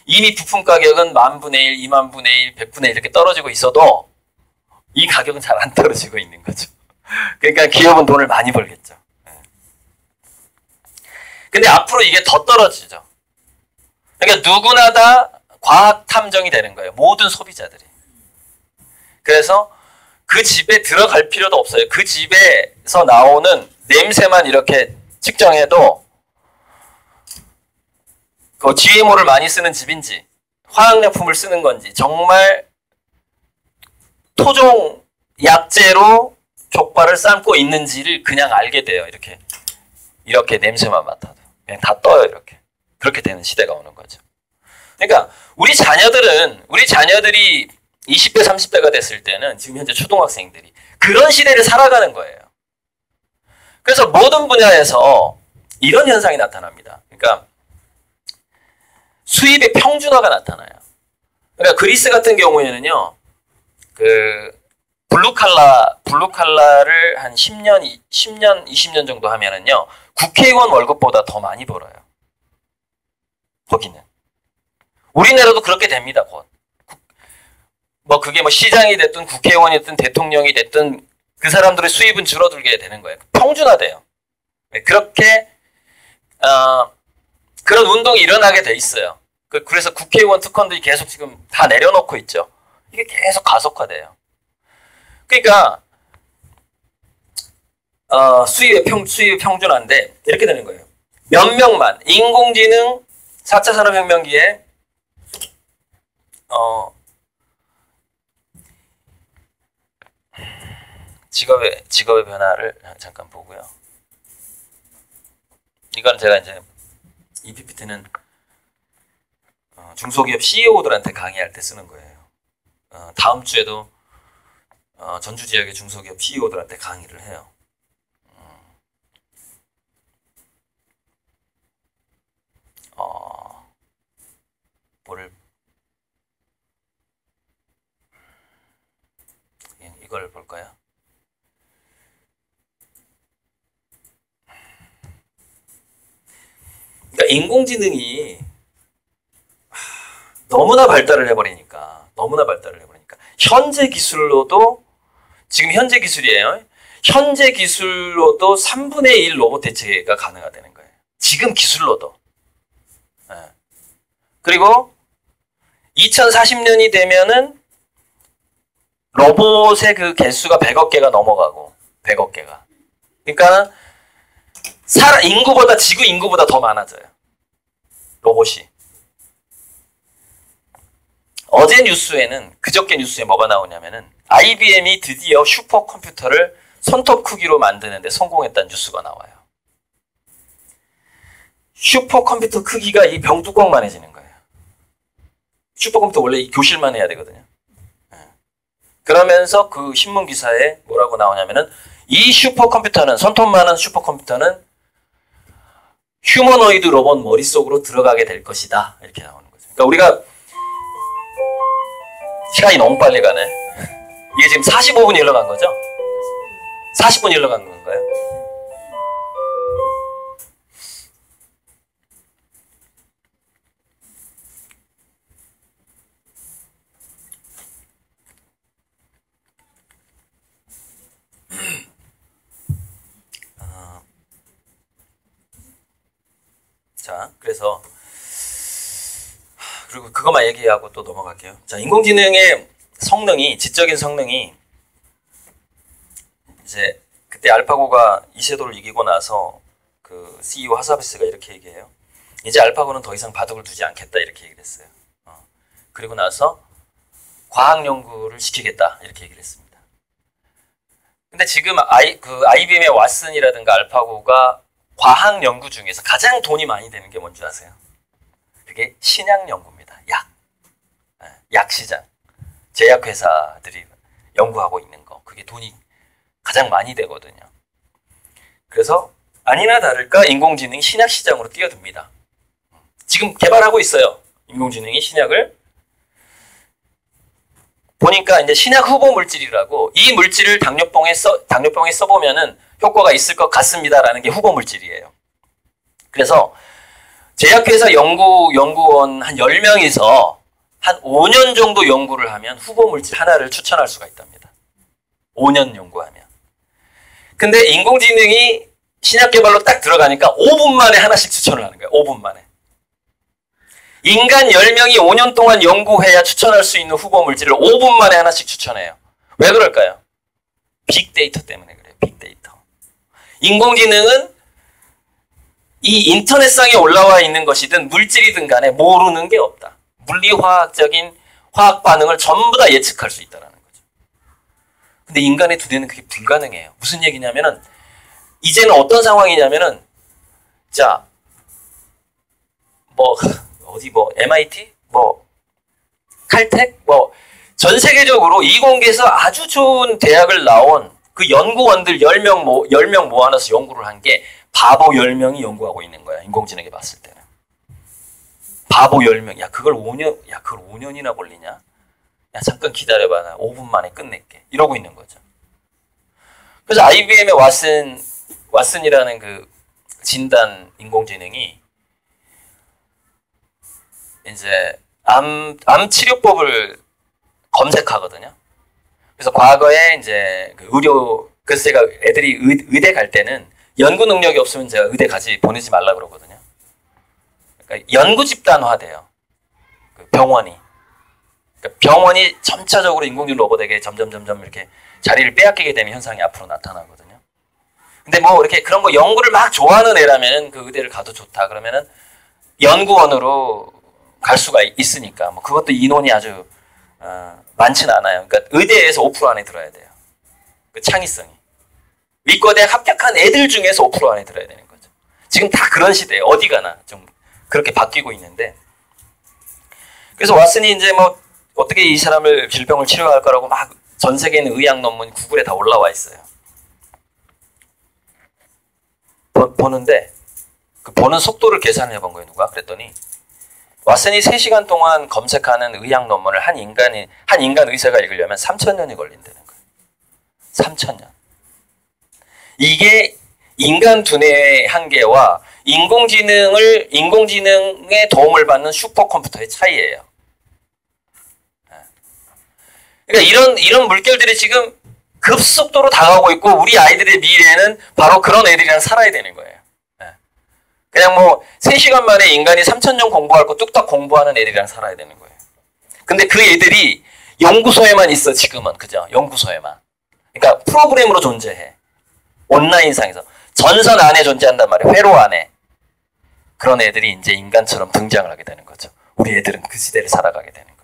이미 부품 가격은 10,000분의 1, 20,000분의 1, 100분의 1 이렇게 떨어지고 있어도 이 가격은 잘 안 떨어지고 있는 거죠. 그러니까 기업은 돈을 많이 벌겠죠. 근데 앞으로 이게 더 떨어지죠. 그러니까 누구나 다 과학 탐정이 되는 거예요. 모든 소비자들이. 그래서 그 집에 들어갈 필요도 없어요. 그 집에서 나오는 냄새만 이렇게 측정해도 그 GMO를 많이 쓰는 집인지 화학약품을 쓰는 건지 정말 토종 약재로 족발을 삶고 있는지를 그냥 알게 돼요. 이렇게 냄새만 맡아도 그냥 다 떠요. 이렇게. 그렇게 되는 시대가 오는 거죠. 그러니까 우리 자녀들이 20대 30대가 됐을 때는 지금 현재 초등학생들이 그런 시대를 살아가는 거예요. 그래서 모든 분야에서 이런 현상이 나타납니다. 그러니까 수입의 평준화가 나타나요. 그러니까 그리스 같은 경우에는요, 블루칼라를 한 10년, 20년 정도 하면은요, 국회의원 월급보다 더 많이 벌어요. 거기는. 우리나라도 그렇게 됩니다, 곧. 그게 시장이 됐든 국회의원이 됐든 대통령이 됐든 그 사람들의 수입은 줄어들게 되는 거예요. 평준화돼요. 그렇게, 그런 운동이 일어나게 돼 있어요. 그래서 국회의원 특권들이 계속 지금 다 내려놓고 있죠. 이게 계속 가속화돼요. 그러니까 수입의 평준화인데 이렇게 되는 거예요. 몇 명만 인공지능 4차 산업혁명기에 직업의 변화를 잠깐 보고요. 이거는 제가 이제 이 PPT는 중소기업 CEO들한테 강의할 때 쓰는 거예요. 다음 주에도 전주 지역의 중소기업 CEO들한테 강의를 해요. 이걸 볼까요? 그러니까 인공지능이 너무나 발달을 해버리니까 현재 기술로도 지금 현재 기술이에요. 현재 기술로도 3분의 1 로봇 대체가 가능하다는 거예요. 지금 기술로도. 그리고 2040년이 되면은 로봇의 그 개수가 100억 개가 넘어가고 100억 개가. 그러니까 지구 인구보다 더 많아져요. 로봇이. 그저께 뉴스에 뭐가 나오냐면은 IBM이 드디어 슈퍼컴퓨터를 손톱 크기로 만드는데 성공했다는 뉴스가 나와요. 슈퍼컴퓨터 크기가 이 병뚜껑만 해지는 거예요. 슈퍼컴퓨터 원래 이 교실만 해야 되거든요. 그러면서 그 신문 기사에 뭐라고 나오냐면은 이 슈퍼컴퓨터는 손톱만한 슈퍼컴퓨터는 휴머노이드 로봇 머릿속으로 들어가게 될 것이다. 이렇게 나오는 거죠. 그러니까 우리가 시간이 너무 빨리 가네. 이게 지금 45분이 흘러간 거죠? 40분이 흘러간 건가요? 자, 그래서 그리고 그것만 얘기하고 또 넘어갈게요. 자, 인공지능의 지적인 성능이 이제 그때 알파고가 이세돌을 이기고 나서 그 CEO 하사베스가 이렇게 얘기해요. 이제 알파고는 더 이상 바둑을 두지 않겠다 이렇게 얘기를 했어요. 그리고 나서 과학 연구를 시키겠다 이렇게 얘기를 했습니다. 근데 지금 IBM의 왓슨이라든가 알파고가 과학 연구 중에서 가장 돈이 많이 되는 게 뭔지 아세요? 그게 신약 연구입니다. 약 시장. 제약회사들이 연구하고 있는 거. 그게 돈이 가장 많이 되거든요. 그래서 아니나 다를까 인공지능이 신약 시장으로 뛰어듭니다. 지금 개발하고 있어요. 인공지능이 신약을. 보니까 이제 신약 후보 물질이라고 이 물질을 당뇨병에 써보면은 효과가 있을 것 같습니다라는 게 후보 물질이에요. 그래서 제약회사 연구원 한 10명이서 한 5년 정도 연구를 하면 후보 물질 하나를 추천할 수가 있답니다. 5년 연구하면. 근데 인공지능이 신약 개발로 딱 들어가니까 5분 만에 하나씩 추천을 하는 거예요. 5분 만에. 인간 10명이 5년 동안 연구해야 추천할 수 있는 후보 물질을 5분 만에 하나씩 추천해요. 왜 그럴까요? 빅데이터 때문에 그래요. 빅데이터. 인공지능은 이 인터넷상에 올라와 있는 것이든 물질이든 간에 모르는 게 없다. 물리화학적인 화학 반응을 전부 다 예측할 수 있다는 거죠. 근데 인간의 두뇌는 그게 불가능해요. 무슨 얘기냐면은 이제는 어떤 상황이냐면은 자, MIT? 칼텍? 전 세계적으로 이공계에서 아주 좋은 대학을 나온 그 연구원들 10명 모아놔서 연구를 한 게 바보 10명이 연구하고 있는 거야. 인공지능에 봤을 때는. 바보 10명. 그걸 5년이나 걸리냐? 잠깐 기다려봐. 나 5분 만에 끝낼게. 이러고 있는 거죠. 그래서 IBM의 왓슨이라는 그 진단 인공지능이 이제 암 치료법을 검색하거든요. 그래서 과거에 이제 그래서 제가 애들이 의대 갈 때는 연구 능력이 없으면 제가 의대 보내지 말라 그러거든요. 그러니까 연구 집단화돼요. 그 병원이. 그러니까 병원이 점차적으로 인공지능 로봇에게 점점 이렇게 자리를 빼앗기게 되는 현상이 앞으로 나타나거든요. 근데 이렇게 그런 거 연구를 막 좋아하는 애라면 그 의대를 가도 좋다. 그러면은 연구원으로 갈 수가 있으니까 그것도 인원이 아주 많지는 않아요. 그러니까 의대에서 5% 안에 들어야 돼요. 그 창의성이. 의과대학 합격한 애들 중에서 5% 안에 들어야 되는 거죠. 지금 다 그런 시대에 어디 가나 좀 그렇게 바뀌고 있는데 그래서 왓슨이 이제 어떻게 이 사람을 질병을 치료할 거라고 막 전 세계에 있는 의학 논문 구글에 다 올라와 있어요. 보는데 그 보는 속도를 계산해 본 거예요. 누가? 그랬더니 왓슨이 3시간 동안 검색하는 의학 논문을 한 인간 의사가 읽으려면 3,000년이 걸린다는 거예요. 3,000년. 이게 인간 두뇌의 한계와 인공지능의 도움을 받는 슈퍼컴퓨터의 차이예요. 그러니까 이런 물결들이 지금 급속도로 다가오고 있고 우리 아이들의 미래는 바로 그런 애들이랑 살아야 되는 거예요. 그냥 3시간 만에 인간이 3,000년 공부할 거 뚝딱 공부하는 애들이랑 살아야 되는 거예요. 근데 그 애들이 연구소에만 있어, 지금은. 그죠? 연구소에만. 그러니까 프로그램으로 존재해. 온라인상에서. 전선 안에 존재한단 말이에요. 회로 안에. 그런 애들이 이제 인간처럼 등장을 하게 되는 거죠. 우리 애들은 그 시대를 살아가게 되는 거예요.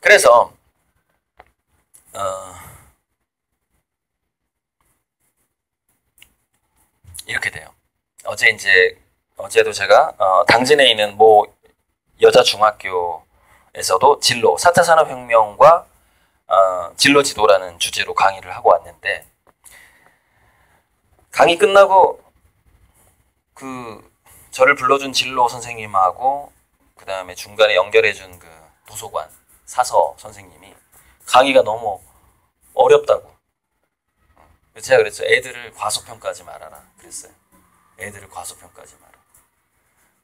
그래서 이렇게 돼요. 어제도 제가 당진에 있는 여자 중학교에서도 진로 4차 산업혁명과 진로 지도라는 주제로 강의를 하고 왔는데 강의 끝나고 저를 불러준 진로 선생님하고 그 다음에 중간에 연결해준 그 도서관 사서 선생님이 강의가 너무 어렵다고. 제가 그랬죠. 애들을 과소평가하지 말아라. 그랬어요. 애들을 과소평가하지 마라.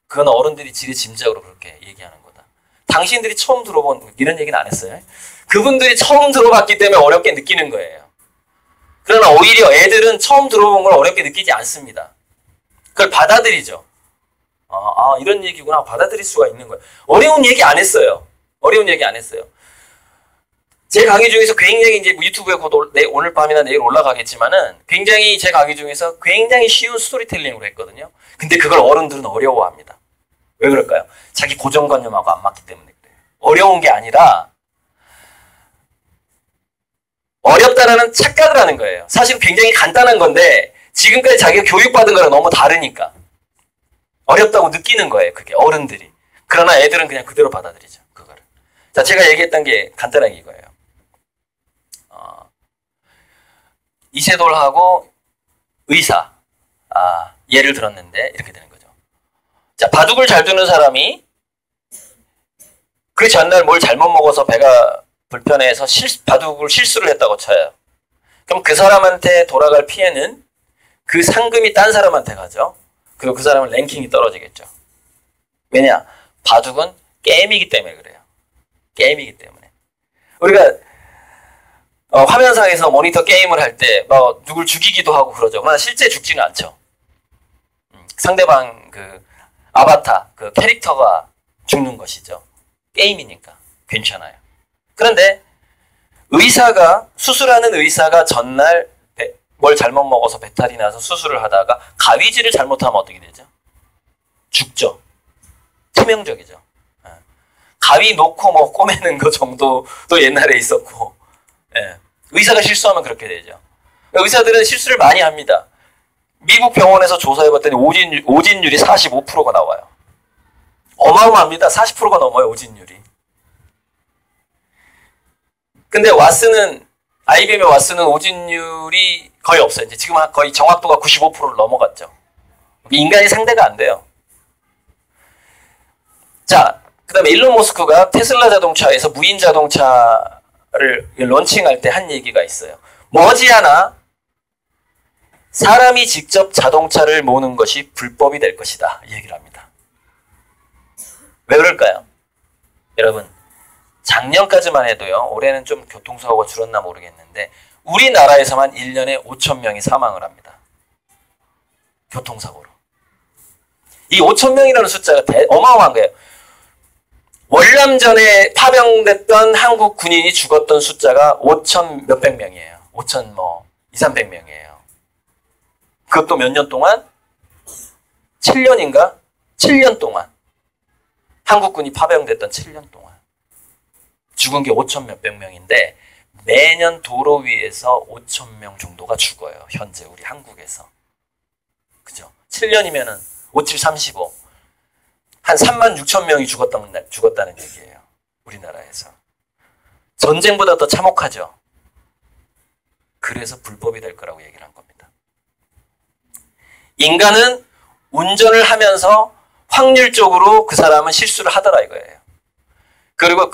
그건 어른들이 지레짐작으로 그렇게 얘기하는 거다. 당신들이 처음 들어본 이런 얘기는 안 했어요. 그분들이 처음 들어봤기 때문에 어렵게 느끼는 거예요. 그러나 오히려 애들은 처음 들어본 걸 어렵게 느끼지 않습니다. 그걸 받아들이죠. 이런 얘기구나. 받아들일 수가 있는 거예요. 어려운 얘기 안 했어요. 제 강의 중에서 굉장히 이제 유튜브에 곧 오늘 밤이나 내일 올라가겠지만은 굉장히 제 강의 중에서 굉장히 쉬운 스토리텔링으로 했거든요. 근데 그걸 어른들은 어려워합니다. 왜 그럴까요? 자기 고정관념하고 안 맞기 때문에 그래요. 어려운 게 아니라 어렵다라는 착각을 하는 거예요. 사실 굉장히 간단한 건데 지금까지 자기가 교육받은 거랑 너무 다르니까 어렵다고 느끼는 거예요. 그게 어른들이. 그러나 애들은 그냥 그대로 받아들이죠. 그거를. 자, 제가 얘기했던 게 간단하게 이거예요. 이세돌하고 의사 예를 들었는데 이렇게 되는 거죠. 자, 바둑을 잘 두는 사람이 그 전날 뭘 잘못 먹어서 배가 불편해서 바둑을 실수를 했다고 쳐요. 그럼 그 사람한테 돌아갈 피해는 그 상금이 딴 사람한테 가죠. 그리고 그 사람은 랭킹이 떨어지겠죠. 왜냐? 바둑은 게임이기 때문에 그래요. 게임이기 때문에. 우리가 화면상에서 모니터 게임을 할 때 뭐 누굴 죽이기도 하고 그러죠. 그러나 실제 죽지는 않죠. 상대방 그 아바타, 그 캐릭터가 죽는 것이죠. 게임이니까 괜찮아요. 그런데 수술하는 의사가 전날 뭘 잘못 먹어서 배탈이 나서 수술을 하다가 가위질을 잘못하면 어떻게 되죠? 죽죠. 치명적이죠. 가위 놓고 뭐 꼬매는 거 정도도 옛날에 있었고, 의사가 실수하면 그렇게 되죠. 의사들은 실수를 많이 합니다. 미국 병원에서 조사해봤더니 오진율이 45%가 나와요. 어마어마합니다. 40%가 넘어요, 오진율이. 근데 IBM의 왓슨은 오진율이 거의 없어요. 이제 지금 거의 정확도가 95%를 넘어갔죠. 인간이 상대가 안 돼요. 자, 그 다음에 일론 머스크가 테슬라 자동차에서 무인 자동차를 런칭할 때 한 얘기가 있어요. 머지않아 사람이 직접 자동차를 모는 것이 불법이 될 것이다. 이 얘기를 합니다. 왜 그럴까요? 여러분, 작년까지만 해도요. 올해는 좀 교통사고가 줄었나 모르겠는데 우리나라에서만 1년에 5,000명이 사망을 합니다. 교통사고로. 이 5,000명이라는 숫자가 어마어마한 거예요. 월남전에 파병됐던 한국 군인이 죽었던 숫자가 5,000 몇백 명이에요. 5,000 2, 300명이에요. 그것도 몇 년 동안? 7년인가? 7년 동안. 한국군이 파병됐던 7년 동안. 죽은 게 5,000 몇백 명인데 매년 도로 위에서 5,000명 정도가 죽어요. 현재 우리 한국에서. 그죠? 7년이면은 5, 7, 35. 한 36,000명이 죽었다는 얘기예요. 우리나라에서. 전쟁보다 더 참혹하죠. 그래서 불법이 될 거라고 얘기를 한 겁니다. 인간은 운전을 하면서 확률적으로 그 사람은 실수를 하더라 이거예요. 그리고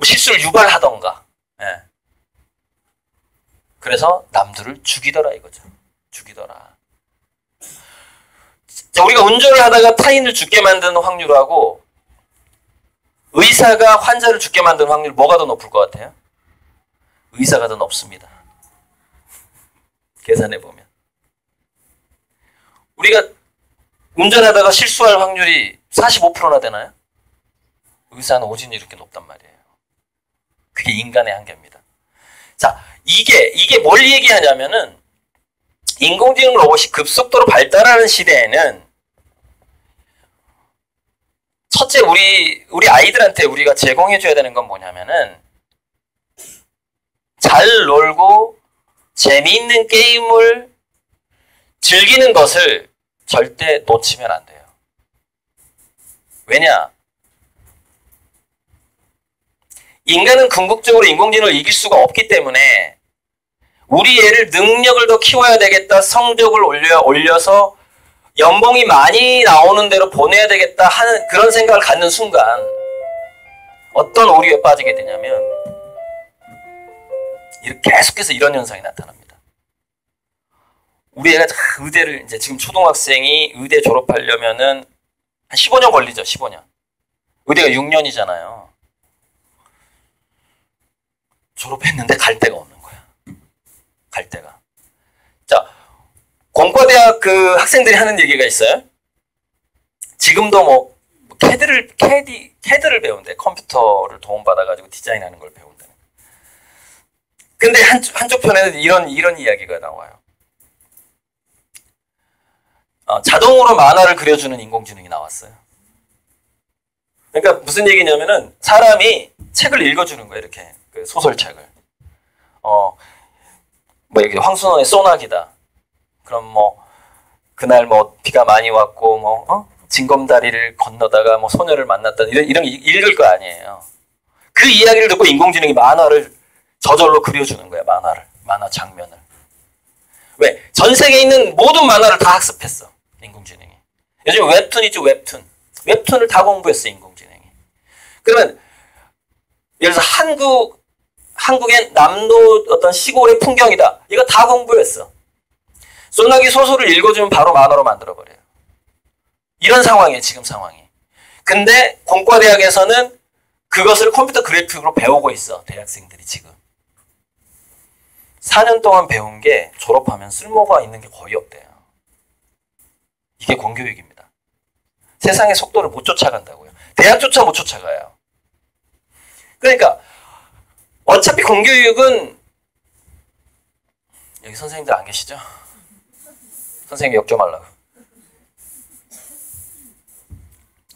실수를 유발하던가. 그래서 남들을 죽이더라 이거죠. 죽이더라. 자, 우리가 운전을 하다가 타인을 죽게 만드는 확률하고 의사가 환자를 죽게 만드는 확률 뭐가 더 높을 것 같아요? 의사가 더 높습니다. 계산해보면. 우리가 운전하다가 실수할 확률이 45%나 되나요? 의사는 오진이 이렇게 높단 말이에요. 그게 인간의 한계입니다. 자, 이게 뭘 얘기하냐면은 인공지능 로봇이 급속도로 발달하는 시대에는 첫째 우리 아이들한테 우리가 제공해줘야 되는 건 뭐냐면은 잘 놀고 재미있는 게임을 즐기는 것을 절대 놓치면 안 돼요. 왜냐? 인간은 궁극적으로 인공지능을 이길 수가 없기 때문에 우리 애를 능력을 더 키워야 되겠다, 성적을 올려서 연봉이 많이 나오는 대로 보내야 되겠다 하는 그런 생각을 갖는 순간 어떤 오류에 빠지게 되냐면 계속해서 이런 현상이 나타납니다. 우리 애가 의대를 이제 지금 초등학생이 의대 졸업하려면은 한 15년 걸리죠. 15년. 의대가 6년이잖아요. 졸업했는데 갈 데가 없는 거야. 갈 데가. 자, 공과대학 그 학생들이 하는 얘기가 있어요. 지금도 캐드를 배운대. 컴퓨터를 도움받아가지고 디자인하는 걸 배운다는 거야. 근데 한쪽 편에는 이런 이야기가 나와요. 자동으로 만화를 그려주는 인공지능이 나왔어요. 그러니까 무슨 얘기냐면은 사람이 책을 읽어주는 거예요. 이렇게 그 소설책을. 뭐 이렇게 황순원의 소나기다. 그럼 뭐 그날 뭐 비가 많이 왔고 뭐 징검다리를 건너다가 뭐 소녀를 만났다 이런 읽을 거 아니에요. 그 이야기를 듣고 인공지능이 만화를 저절로 그려주는 거야. 만화 장면을. 왜? 전 세계에 있는 모든 만화를 다 학습했어. 인공지능이. 요즘 웹툰 있죠. 웹툰을 다 공부했어. 인공지능이. 그러면 예를 들어서 한국의 남도 어떤 시골의 풍경이다. 이거 다 공부했어. 소나기 소설을 읽어주면 바로 만화로 만들어버려요. 이런 상황이에요. 지금 상황이. 근데 공과대학에서는 그것을 컴퓨터 그래픽으로 배우고 있어. 대학생들이 지금. 4년 동안 배운 게 졸업하면 쓸모가 있는 게 거의 없대요. 이게 공교육입니다. 세상의 속도를 못 쫓아간다고요. 대학조차 못 쫓아가요. 그러니까 어차피 공교육은 여기 선생님들 안 계시죠? 선생님 욕 좀 하려고.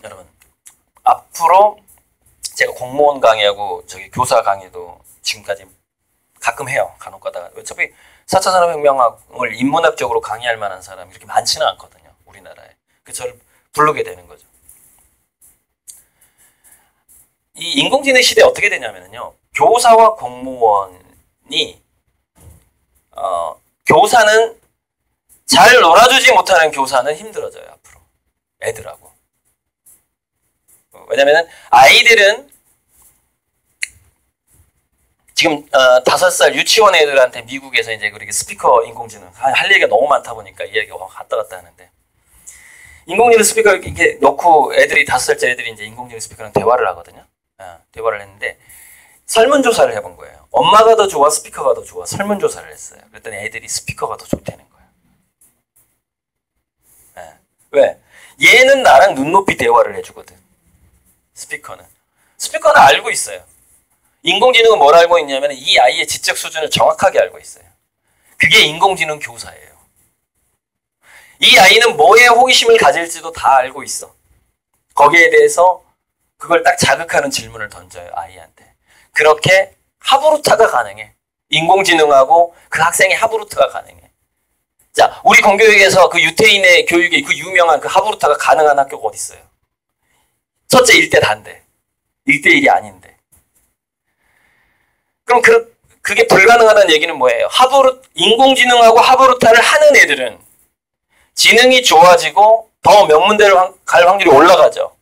여러분 앞으로 제가 공무원 강의하고 저기 교사 강의도 지금까지 가끔 해요. 간혹 가다가. 어차피 4차 산업혁명을 인문학적으로 강의할 만한 사람이 이렇게 많지는 않거든요. 우리나라에. 그래서 저를 부르게 되는 거죠. 이 인공지능 시대에 어떻게 되냐면요. 교사와 공무원이 교사는 잘 놀아주지 못하는 교사는 힘들어져요. 앞으로. 애들하고. 왜냐면은 아이들은 지금 5살 유치원 애들한테 미국에서 이제 그렇게 스피커 인공지능 할 얘기가 너무 많다 보니까 이야기가 갔다 갔다 하는데 인공지능 스피커 이렇게 놓고 애들이 5살짜리 애들이 이제 인공지능 스피커랑 대화를 하거든요. 대화를 했는데 설문조사를 해본 거예요. 엄마가 더 좋아, 스피커가 더 좋아. 설문조사를 했어요. 그랬더니 애들이 스피커가 더 좋다는 거예요. 왜? 얘는 나랑 눈높이 대화를 해주거든. 스피커는 알고 있어요. 인공지능은 뭘 알고 있냐면 이 아이의 지적 수준을 정확하게 알고 있어요. 그게 인공지능 교사예요. 이 아이는 뭐에 호기심을 가질지도 다 알고 있어. 거기에 대해서 그걸 딱 자극하는 질문을 던져요. 아이한테. 그렇게 하브루타가 가능해. 인공지능하고 그 학생의 하브루타가 가능해. 자, 우리 공교육에서 그 유태인의 교육에 그 유명한 그 하브루타가 가능한 학교가 어디 있어요? 첫째 1대 단데. 1대 1이 아닌데. 그럼 그게 불가능하다는 얘기는 뭐예요? 인공지능하고 하브루타를 하는 애들은 지능이 좋아지고 더 명문대를 갈 확률이 올라가죠.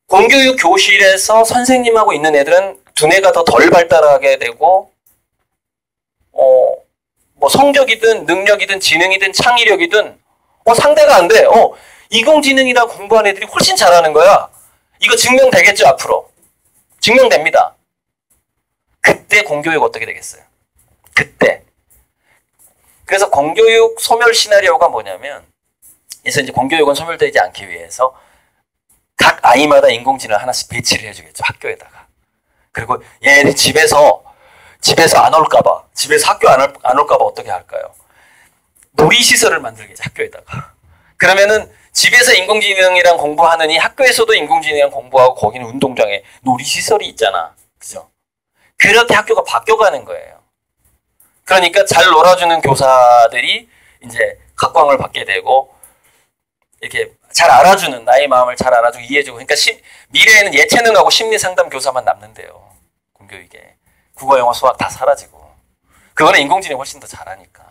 공교육 교실에서 선생님하고 있는 애들은 두뇌가 더 덜 발달하게 되고 뭐 성적이든 능력이든 지능이든 창의력이든 상대가 안 돼. 인공지능이랑 공부한 애들이 훨씬 잘하는 거야. 이거 증명되겠죠, 앞으로. 증명됩니다. 그때 공교육 어떻게 되겠어요? 그때. 그래서 공교육 소멸 시나리오가 뭐냐면, 그래서 이제 공교육은 소멸되지 않기 위해서 각 아이마다 인공지능을 하나씩 배치를 해주겠죠, 학교에다가. 그리고 얘네들이 집에서 안 올까봐, 집에서 학교 안 올까봐 어떻게 할까요? 놀이시설을 만들겠죠, 학교에다가. 그러면은 집에서 인공지능이랑 공부하느니 학교에서도 인공지능이랑 공부하고 거기는 운동장에 놀이시설이 있잖아. 그죠? 그렇게 학교가 바뀌어가는 거예요. 그러니까 잘 놀아주는 교사들이 이제 각광을 받게 되고 이렇게 잘 알아주는, 나의 마음을 잘 알아주고 이해해주고, 그러니까 미래에는 예체능하고 심리상담 교사만 남는데요. 공교육에. 국어, 영어, 수학 다 사라지고. 그거는 인공지능이 훨씬 더 잘하니까.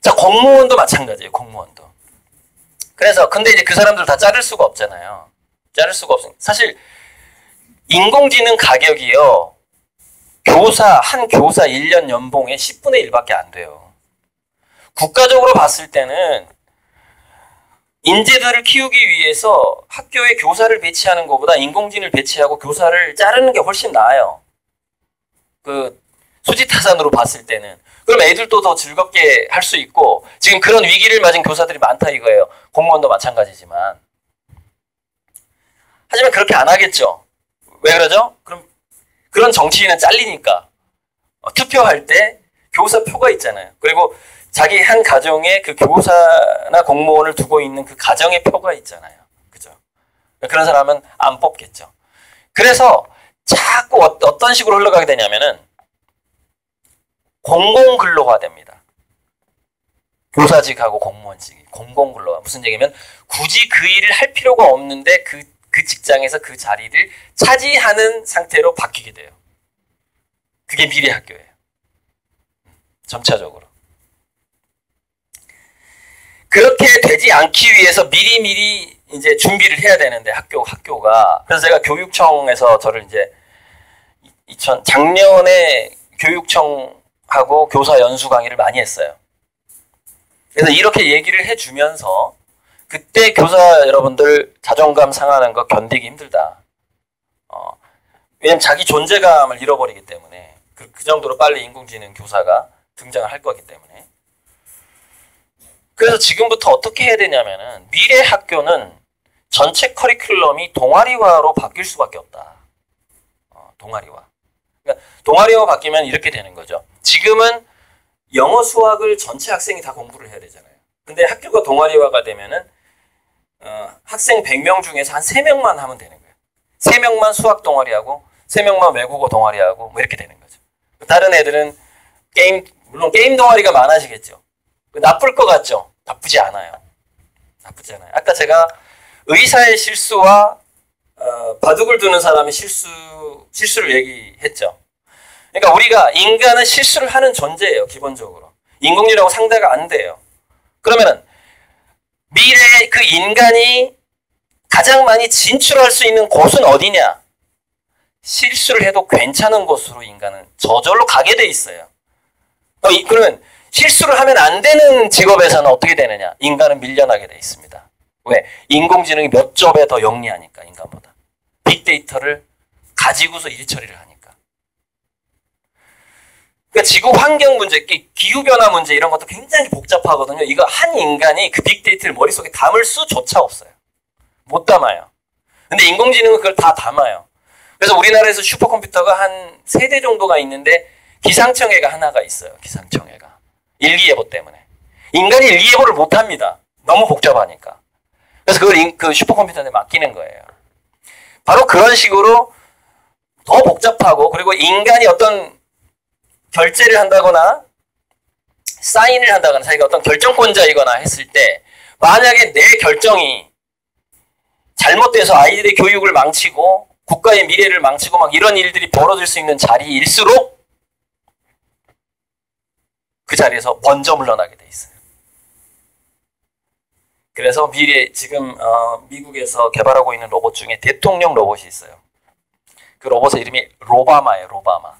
자, 공무원도 마찬가지예요. 공무원도. 그래서 근데 이제 그 사람들 다 자를 수가 없잖아요. 자를 수가 없으니까. 사실 인공지능 가격이요. 한 교사 1년 연봉의 10분의 1밖에 안 돼요. 국가적으로 봤을 때는 인재들을 키우기 위해서 학교에 교사를 배치하는 것보다 인공지능을 배치하고 교사를 자르는 게 훨씬 나아요. 그 수지타산으로 봤을 때는. 그럼 애들도 더 즐겁게 할 수 있고, 지금 그런 위기를 맞은 교사들이 많다 이거예요. 공무원도 마찬가지지만. 하지만 그렇게 안 하겠죠. 왜 그러죠? 그럼 그런 정치인은 잘리니까 투표할 때 교사 표가 있잖아요. 그리고 자기 한 가정에 그 교사나 공무원을 두고 있는 그 가정의 표가 있잖아요. 그죠? 그런 사람은 안 뽑겠죠. 그래서 자꾸 어떤 식으로 흘러가게 되냐면은 공공근로화 됩니다. 교사직하고 공무원직이 공공근로화. 무슨 얘기냐면 굳이 그 일을 할 필요가 없는데 그 직장에서 그 자리를 차지하는 상태로 바뀌게 돼요. 그게 미래 학교예요. 점차적으로. 그렇게 되지 않기 위해서 미리미리 이제 준비를 해야 되는데 학교가. 그래서 제가 교육청에서 저를 이제 작년에 교육청하고 교사 연수 강의를 많이 했어요. 그래서 이렇게 얘기를 해주면서 그때 교사 여러분들 자존감 상하는 거 견디기 힘들다. 왜냐면 자기 존재감을 잃어버리기 때문에 그 정도로 빨리 인공지능 교사가 등장을 할 거기 때문에. 그래서 지금부터 어떻게 해야 되냐면은 미래 학교는 전체 커리큘럼이 동아리화로 바뀔 수밖에 없다. 동아리화. 그러니까 동아리화 바뀌면 이렇게 되는 거죠. 지금은 영어 수학을 전체 학생이 다 공부를 해야 되잖아요. 근데 학교가 동아리화가 되면은 학생 100명 중에서 한 3명만 하면 되는 거예요. 3명만 수학 동아리하고 3명만 외국어 동아리하고 뭐 이렇게 되는 거죠. 다른 애들은 물론 게임 동아리가 많아지겠죠. 나쁠 것 같죠? 나쁘지 않아요. 나쁘지 않아요. 아까 제가 의사의 실수와 바둑을 두는 사람의 실수를 얘기했죠. 그러니까 우리가 인간은 실수를 하는 존재예요. 기본적으로. 인공지능하고 상대가 안 돼요. 그러면은 미래의 그 인간이 가장 많이 진출할 수 있는 곳은 어디냐? 실수를 해도 괜찮은 곳으로 인간은 저절로 가게 돼 있어요. 그러면 실수를 하면 안 되는 직업에서는 어떻게 되느냐? 인간은 밀려나게 돼 있습니다. 왜? 인공지능이 몇 조 배 더 영리하니까, 인간보다. 빅데이터를 가지고서 일 처리를 하니까. 그러니까 지구 환경 문제, 기후변화 문제 이런 것도 굉장히 복잡하거든요. 이거 한 인간이 그 빅데이터를 머릿속에 담을 수조차 없어요. 못 담아요. 근데 인공지능은 그걸 다 담아요. 그래서 우리나라에서 슈퍼컴퓨터가 한 3대 정도가 있는데 기상청회가 하나가 있어요. 기상청회가. 일기예보 때문에. 인간이 일기예보를 못합니다. 너무 복잡하니까. 그래서 그걸 그 슈퍼컴퓨터한테 맡기는 거예요. 바로 그런 식으로 더 복잡하고 그리고 인간이 어떤 결제를 한다거나 사인을 한다거나 자기가 어떤 결정권자이거나 했을 때 만약에 내 결정이 잘못돼서 아이들의 교육을 망치고 국가의 미래를 망치고 막 이런 일들이 벌어질 수 있는 자리일수록 그 자리에서 먼저 물러나게 돼 있어요. 그래서 지금 미국에서 개발하고 있는 로봇 중에 대통령 로봇이 있어요. 그 로봇의 이름이 로바마예요. 로바마.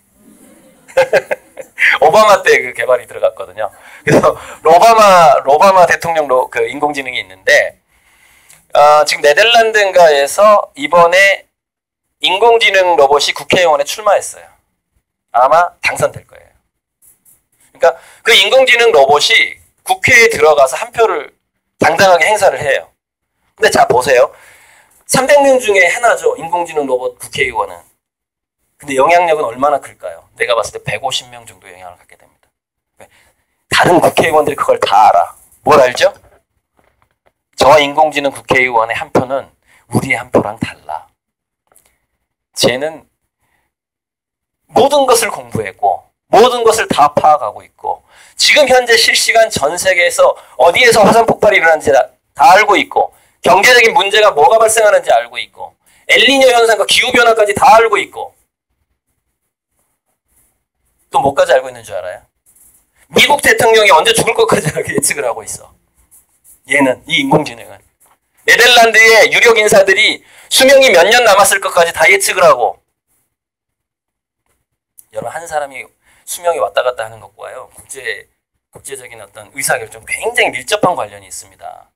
오바마 때 그 개발이 들어갔거든요. 그래서 로바마 대통령 그 인공지능이 있는데 지금 네덜란드인가에서 이번에 인공지능 로봇이 국회의원에 출마했어요. 아마 당선될 거예요. 그러니까 그 인공지능 로봇이 국회에 들어가서 한 표를 당당하게 행사를 해요. 근데 자 보세요. 300명 중에 하나죠. 인공지능 로봇 국회의원은. 근데 영향력은 얼마나 클까요? 내가 봤을 때 150명 정도 영향을 갖게 됩니다. 다른 국회의원들이 그걸 다 알아. 뭘 알죠? 저 인공지능 국회의원의 한 표는 우리의 한 표랑 달라. 쟤는 모든 것을 공부했고 모든 것을 다 파악하고 있고 지금 현재 실시간 전 세계에서 어디에서 화산 폭발이 일어나는지 다 알고 있고 경제적인 문제가 뭐가 발생하는지 알고 있고 엘니뇨 현상과 기후변화까지 다 알고 있고 또 뭐까지 알고 있는 줄 알아요? 미국 대통령이 언제 죽을 것까지 예측을 하고 있어. 얘는, 이 인공지능은. 네덜란드의 유력 인사들이 수명이 몇 년 남았을 것까지 다 예측을 하고 여러분 한 사람이 수명이 왔다 갔다 하는 것과요 국제적인 어떤 의사결정 굉장히 밀접한 관련이 있습니다.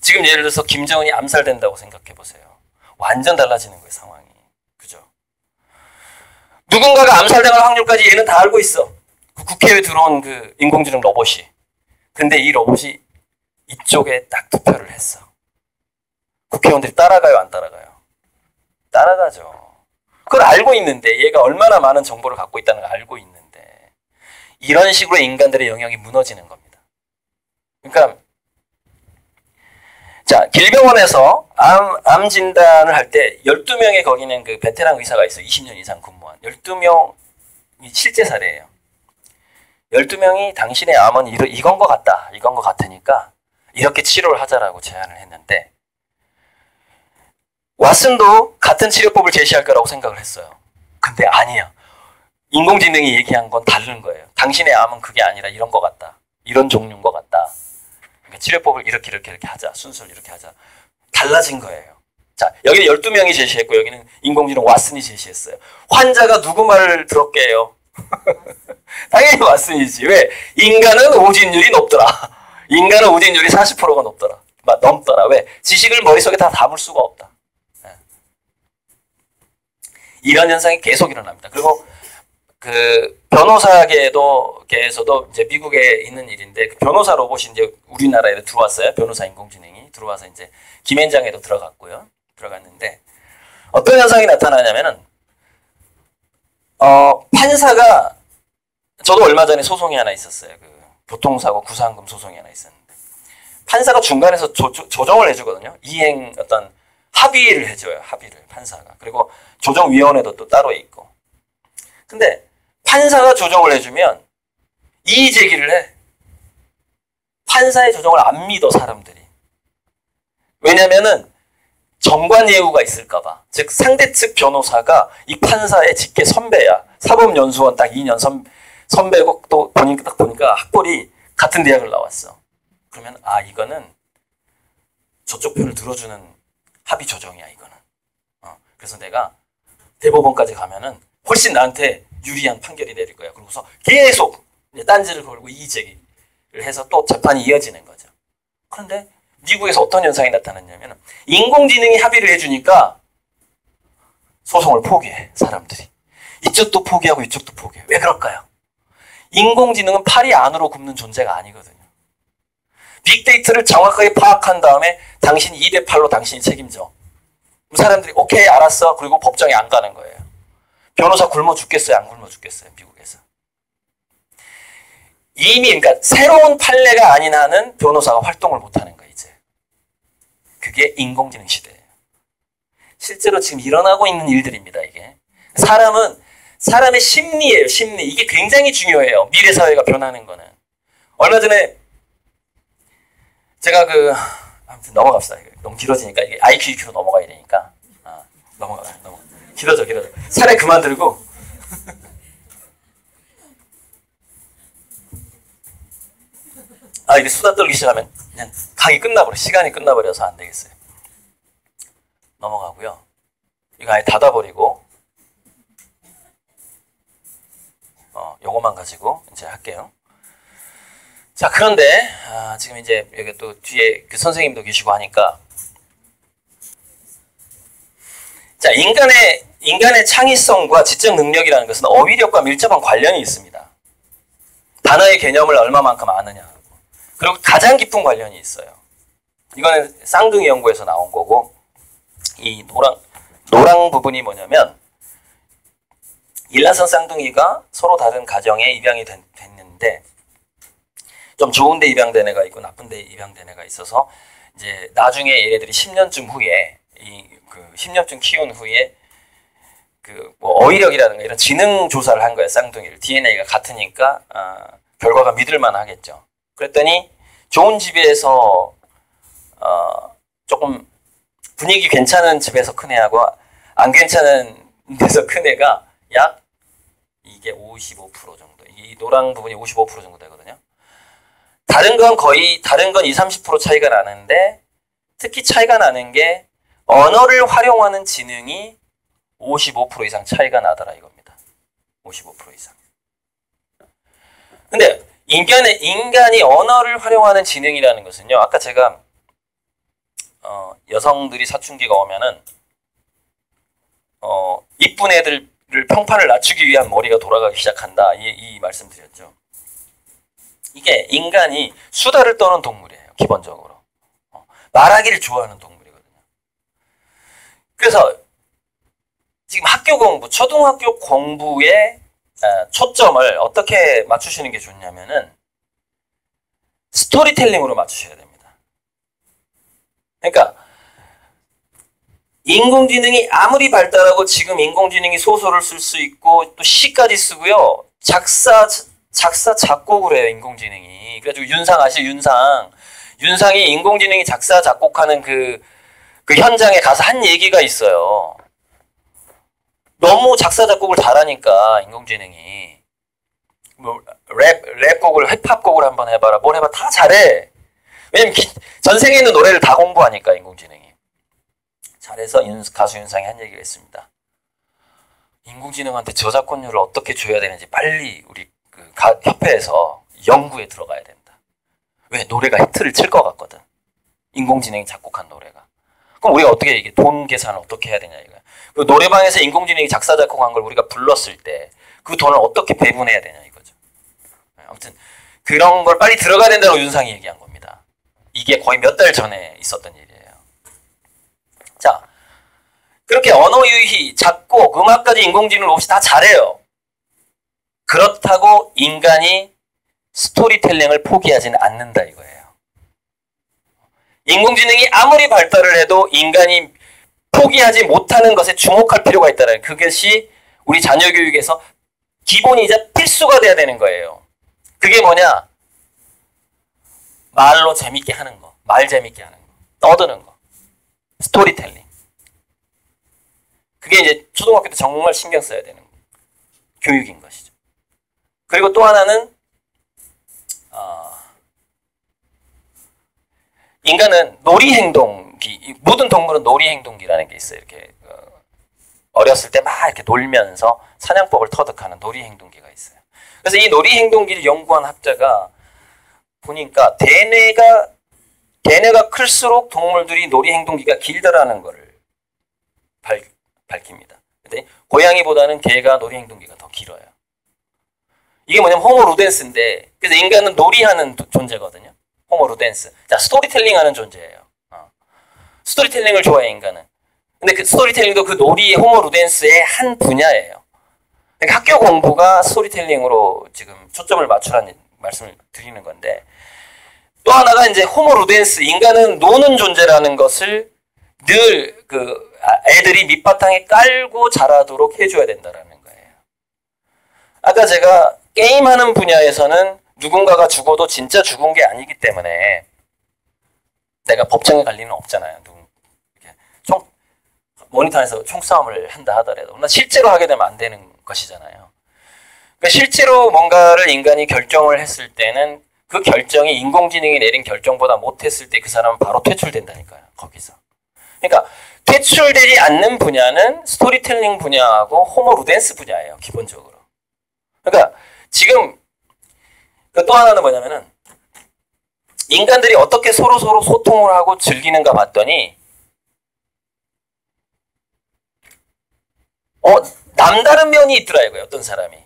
지금 예를 들어서 김정은이 암살된다고 생각해 보세요. 완전 달라지는 거예요 상황이. 그죠? 누군가가 암살당할 확률까지 얘는 다 알고 있어. 국회에 들어온 그 인공지능 로봇이. 근데 이 로봇이 이쪽에 딱 투표를 했어. 국회의원들이 따라가요 안 따라가요? 따라가죠. 그걸 알고 있는데, 얘가 얼마나 많은 정보를 갖고 있다는 걸 알고 있는데, 이런 식으로 인간들의 영역이 무너지는 겁니다. 그러니까 자, 길병원에서 암 진단을 할 때 12명의 거기는 그 베테랑 의사가 있어요. 20년 이상 근무한. 12명이 실제 사례예요. 12명이 당신의 암은 이건 것 같다. 이건 것 같으니까 이렇게 치료를 하자라고 제안을 했는데, 왓슨도 같은 치료법을 제시할 거라고 생각을 했어요. 근데 아니야. 인공지능이 얘기한 건 다른 거예요. 당신의 암은 그게 아니라 이런 것 같다. 이런 종류인 것 같다. 그러니까 치료법을 이렇게 하자. 순서를 이렇게 하자. 달라진 거예요. 자, 여기는 12명이 제시했고, 여기는 인공지능 왓슨이 제시했어요. 환자가 누구 말을 들었게요? 당연히 왓슨이지. 왜? 인간은 오진율이 높더라. 인간은 오진율이 40%가 높더라. 넘더라. 왜? 지식을 머릿속에 다 담을 수가 없다. 이런 현상이 계속 일어납니다. 그리고 그 변호사계에서도 이제 미국에 있는 일인데, 그 변호사 로봇이 이제 우리나라에 들어왔어요. 변호사 인공지능이 들어와서 이제 김앤장에도 들어갔고요. 들어갔는데 어떤 현상이 나타나냐면은 판사가, 저도 얼마 전에 소송이 하나 있었어요. 그 교통사고 구상금 소송이 하나 있었는데, 판사가 중간에서 조정을 해주거든요. 이행 어떤 합의를 해줘요. 합의를 판사가. 그리고 조정위원회도 또 따로 있고. 근데 판사가 조정을 해주면 이의 제기를 해. 판사의 조정을 안 믿어, 사람들이. 왜냐면은 정관 예우가 있을까봐. 즉 상대 측 변호사가 이 판사의 직계 선배야. 사법연수원 딱 2년 선배고, 또 딱 보니까 학벌이 같은 대학을 나왔어. 그러면 이거는 저쪽 편을 들어주는 합의 조정이야, 이거는. 그래서 내가 대법원까지 가면은 훨씬 나한테 유리한 판결이 내릴 거야. 그러고서 계속 딴지를 걸고 이의제기를 해서 또 재판이 이어지는 거죠. 그런데 미국에서 어떤 현상이 나타났냐면, 인공지능이 합의를 해주니까 소송을 포기해, 사람들이. 이쪽도 포기하고 이쪽도 포기해. 왜 그럴까요? 인공지능은 팔이 안으로 굽는 존재가 아니거든요. 빅데이터를 정확하게 파악한 다음에 당신이 2대8로 당신이 책임져. 사람들이 오케이 알았어. 그리고 법정에 안 가는 거예요. 변호사 굶어 죽겠어요? 안 굶어 죽겠어요? 미국에서. 이미 그러니까 새로운 판례가 아닌 한은 변호사가 활동을 못하는 거예요. 이제. 그게 인공지능 시대예요. 실제로 지금 일어나고 있는 일들입니다. 이게. 사람의 심리예요. 심리. 이게 굉장히 중요해요. 미래 사회가 변하는 거는. 얼마 전에 제가 아무튼 넘어갑시다. 너무 길어지니까 이게 IQ, EQ로 넘어가야 되니까. 넘어가. 길어져. 차라리 그만 들고. 이게 수다 떨기 시작하면 그냥 강의 끝나버려. 시간이 끝나버려서 안 되겠어요. 넘어가고요. 이거 아예 닫아버리고, 요거만 가지고 이제 할게요. 자, 그런데 지금 이제 여기 또 뒤에 그 선생님도 계시고 하니까, 자, 인간의 창의성과 지적 능력이라는 것은 어휘력과 밀접한 관련이 있습니다. 단어의 개념을 얼마만큼 아느냐, 그리고 가장 깊은 관련이 있어요. 이거는 쌍둥이 연구에서 나온 거고, 이 노랑 부분이 뭐냐면, 일란성 쌍둥이가 서로 다른 가정에 입양이 됐는데, 좀 좋은 데 입양된 애가 있고 나쁜 데 입양된 애가 있어서, 이제 나중에 얘네들이 10년쯤 후에 10년쯤 키운 후에 어휘력이라든가 이런 지능 조사를 한 거예요. 쌍둥이를. DNA가 같으니까 결과가 믿을만 하겠죠. 그랬더니 좋은 집에서 조금 분위기 괜찮은 집에서 큰 애하고 안 괜찮은 데서 큰 애가 약 이게 55% 정도. 이 노랑 부분이 55% 정도 되거든요. 다른 건 20, 30% 차이가 나는데, 특히 차이가 나는 게 언어를 활용하는 지능이 55% 이상 차이가 나더라 이겁니다. 55% 이상. 근데 인간이 언어를 활용하는 지능이라는 것은요, 아까 제가 여성들이 사춘기가 오면은 이쁜 애들을 평판을 낮추기 위한 머리가 돌아가기 시작한다, 이 말씀드렸죠. 이게 인간이 수다를 떠는 동물이에요. 기본적으로. 말하기를 좋아하는 동물이거든요. 그래서 지금 학교 공부, 초등학교 공부에 초점을 어떻게 맞추시는 게 좋냐면은 스토리텔링으로 맞추셔야 됩니다. 그러니까 인공지능이 아무리 발달하고 지금 인공지능이 소설을 쓸 수 있고 또 시까지 쓰고요. 작곡을 해요, 인공지능이. 그래가지고 윤상 아시죠? 윤상이 인공지능이 작사 작곡하는 그 현장에 가서 한 얘기가 있어요. 너무 작사 작곡을 잘하니까 인공지능이 뭐 랩곡을 힙합곡을 한번 해봐라, 뭘 해봐, 다 잘해. 왜냐면 전생에 있는 노래를 다 공부하니까 인공지능이. 잘해서 가수 윤상이 한 얘기가 있습니다. 인공지능한테 저작권료를 어떻게 줘야 되는지 빨리 우리 협회에서 연구에 들어가야 된다. 왜? 노래가 히트를 칠 것 같거든. 인공지능이 작곡한 노래가. 그럼 우리가 어떻게 이게 돈 계산을 어떻게 해야 되냐 이거야. 그 노래방에서 인공지능이 작사 작곡한 걸 우리가 불렀을 때 그 돈을 어떻게 배분해야 되냐 이거죠. 아무튼 그런 걸 빨리 들어가야 된다고 윤상이 얘기한 겁니다. 이게 거의 몇 달 전에 있었던 일이에요. 자, 그렇게 언어 유희, 작곡, 음악까지 인공지능 없이 다 잘해요. 그렇다고 인간이 스토리텔링을 포기하지는 않는다 이거예요. 인공지능이 아무리 발달을 해도 인간이 포기하지 못하는 것에 주목할 필요가 있다는, 그것이 우리 자녀 교육에서 기본이자 필수가 돼야 되는 거예요. 그게 뭐냐? 말로 재밌게 하는 거, 말 재밌게 하는 거, 떠드는 거, 스토리텔링. 그게 이제 초등학교 때 정말 신경 써야 되는 교육인 것이죠. 그리고 또 하나는 인간은 놀이행동기, 모든 동물은 놀이행동기라는 게 있어요. 이렇게 어렸을 때 막 이렇게 놀면서 사냥법을 터득하는 놀이행동기가 있어요. 그래서 이 놀이행동기를 연구한 학자가 보니까 대뇌가 클수록 동물들이 놀이행동기가 길다라는 것을 밝힙니다. 근데 고양이보다는 개가 놀이행동기가 더 길어요. 이게 뭐냐면 호모 루덴스인데, 그래서 인간은 놀이하는 존재거든요. 호모 루덴스. 자, 스토리텔링 하는 존재예요. 스토리텔링을 좋아해, 인간은. 근데 그 스토리텔링도 그 놀이의 호모 루덴스의 한 분야예요. 그러니까 학교 공부가 스토리텔링으로 지금 초점을 맞추라는 말씀을 드리는 건데, 또 하나가 이제 호모 루덴스, 인간은 노는 존재라는 것을 늘 애들이 밑바탕에 깔고 자라도록 해줘야 된다라는 거예요. 아까 제가 게임하는 분야에서는 누군가가 죽어도 진짜 죽은 게 아니기 때문에 내가 법정에 갈 리는 없잖아요. 모니터에서 총싸움을 한다 하더라도 나 실제로 하게 되면 안 되는 것이잖아요. 그러니까 실제로 뭔가를 인간이 결정을 했을 때는 그 결정이 인공지능이 내린 결정보다 못했을 때 그 사람은 바로 퇴출된다니까요. 거기서. 그러니까 퇴출되지 않는 분야는 스토리텔링 분야하고 호모 루덴스 분야예요. 기본적으로. 그러니까 지금 또 하나는 뭐냐면은 인간들이 어떻게 서로 소통을 하고 즐기는가 봤더니 남다른 면이 있더라 이거예요. 어떤 사람이.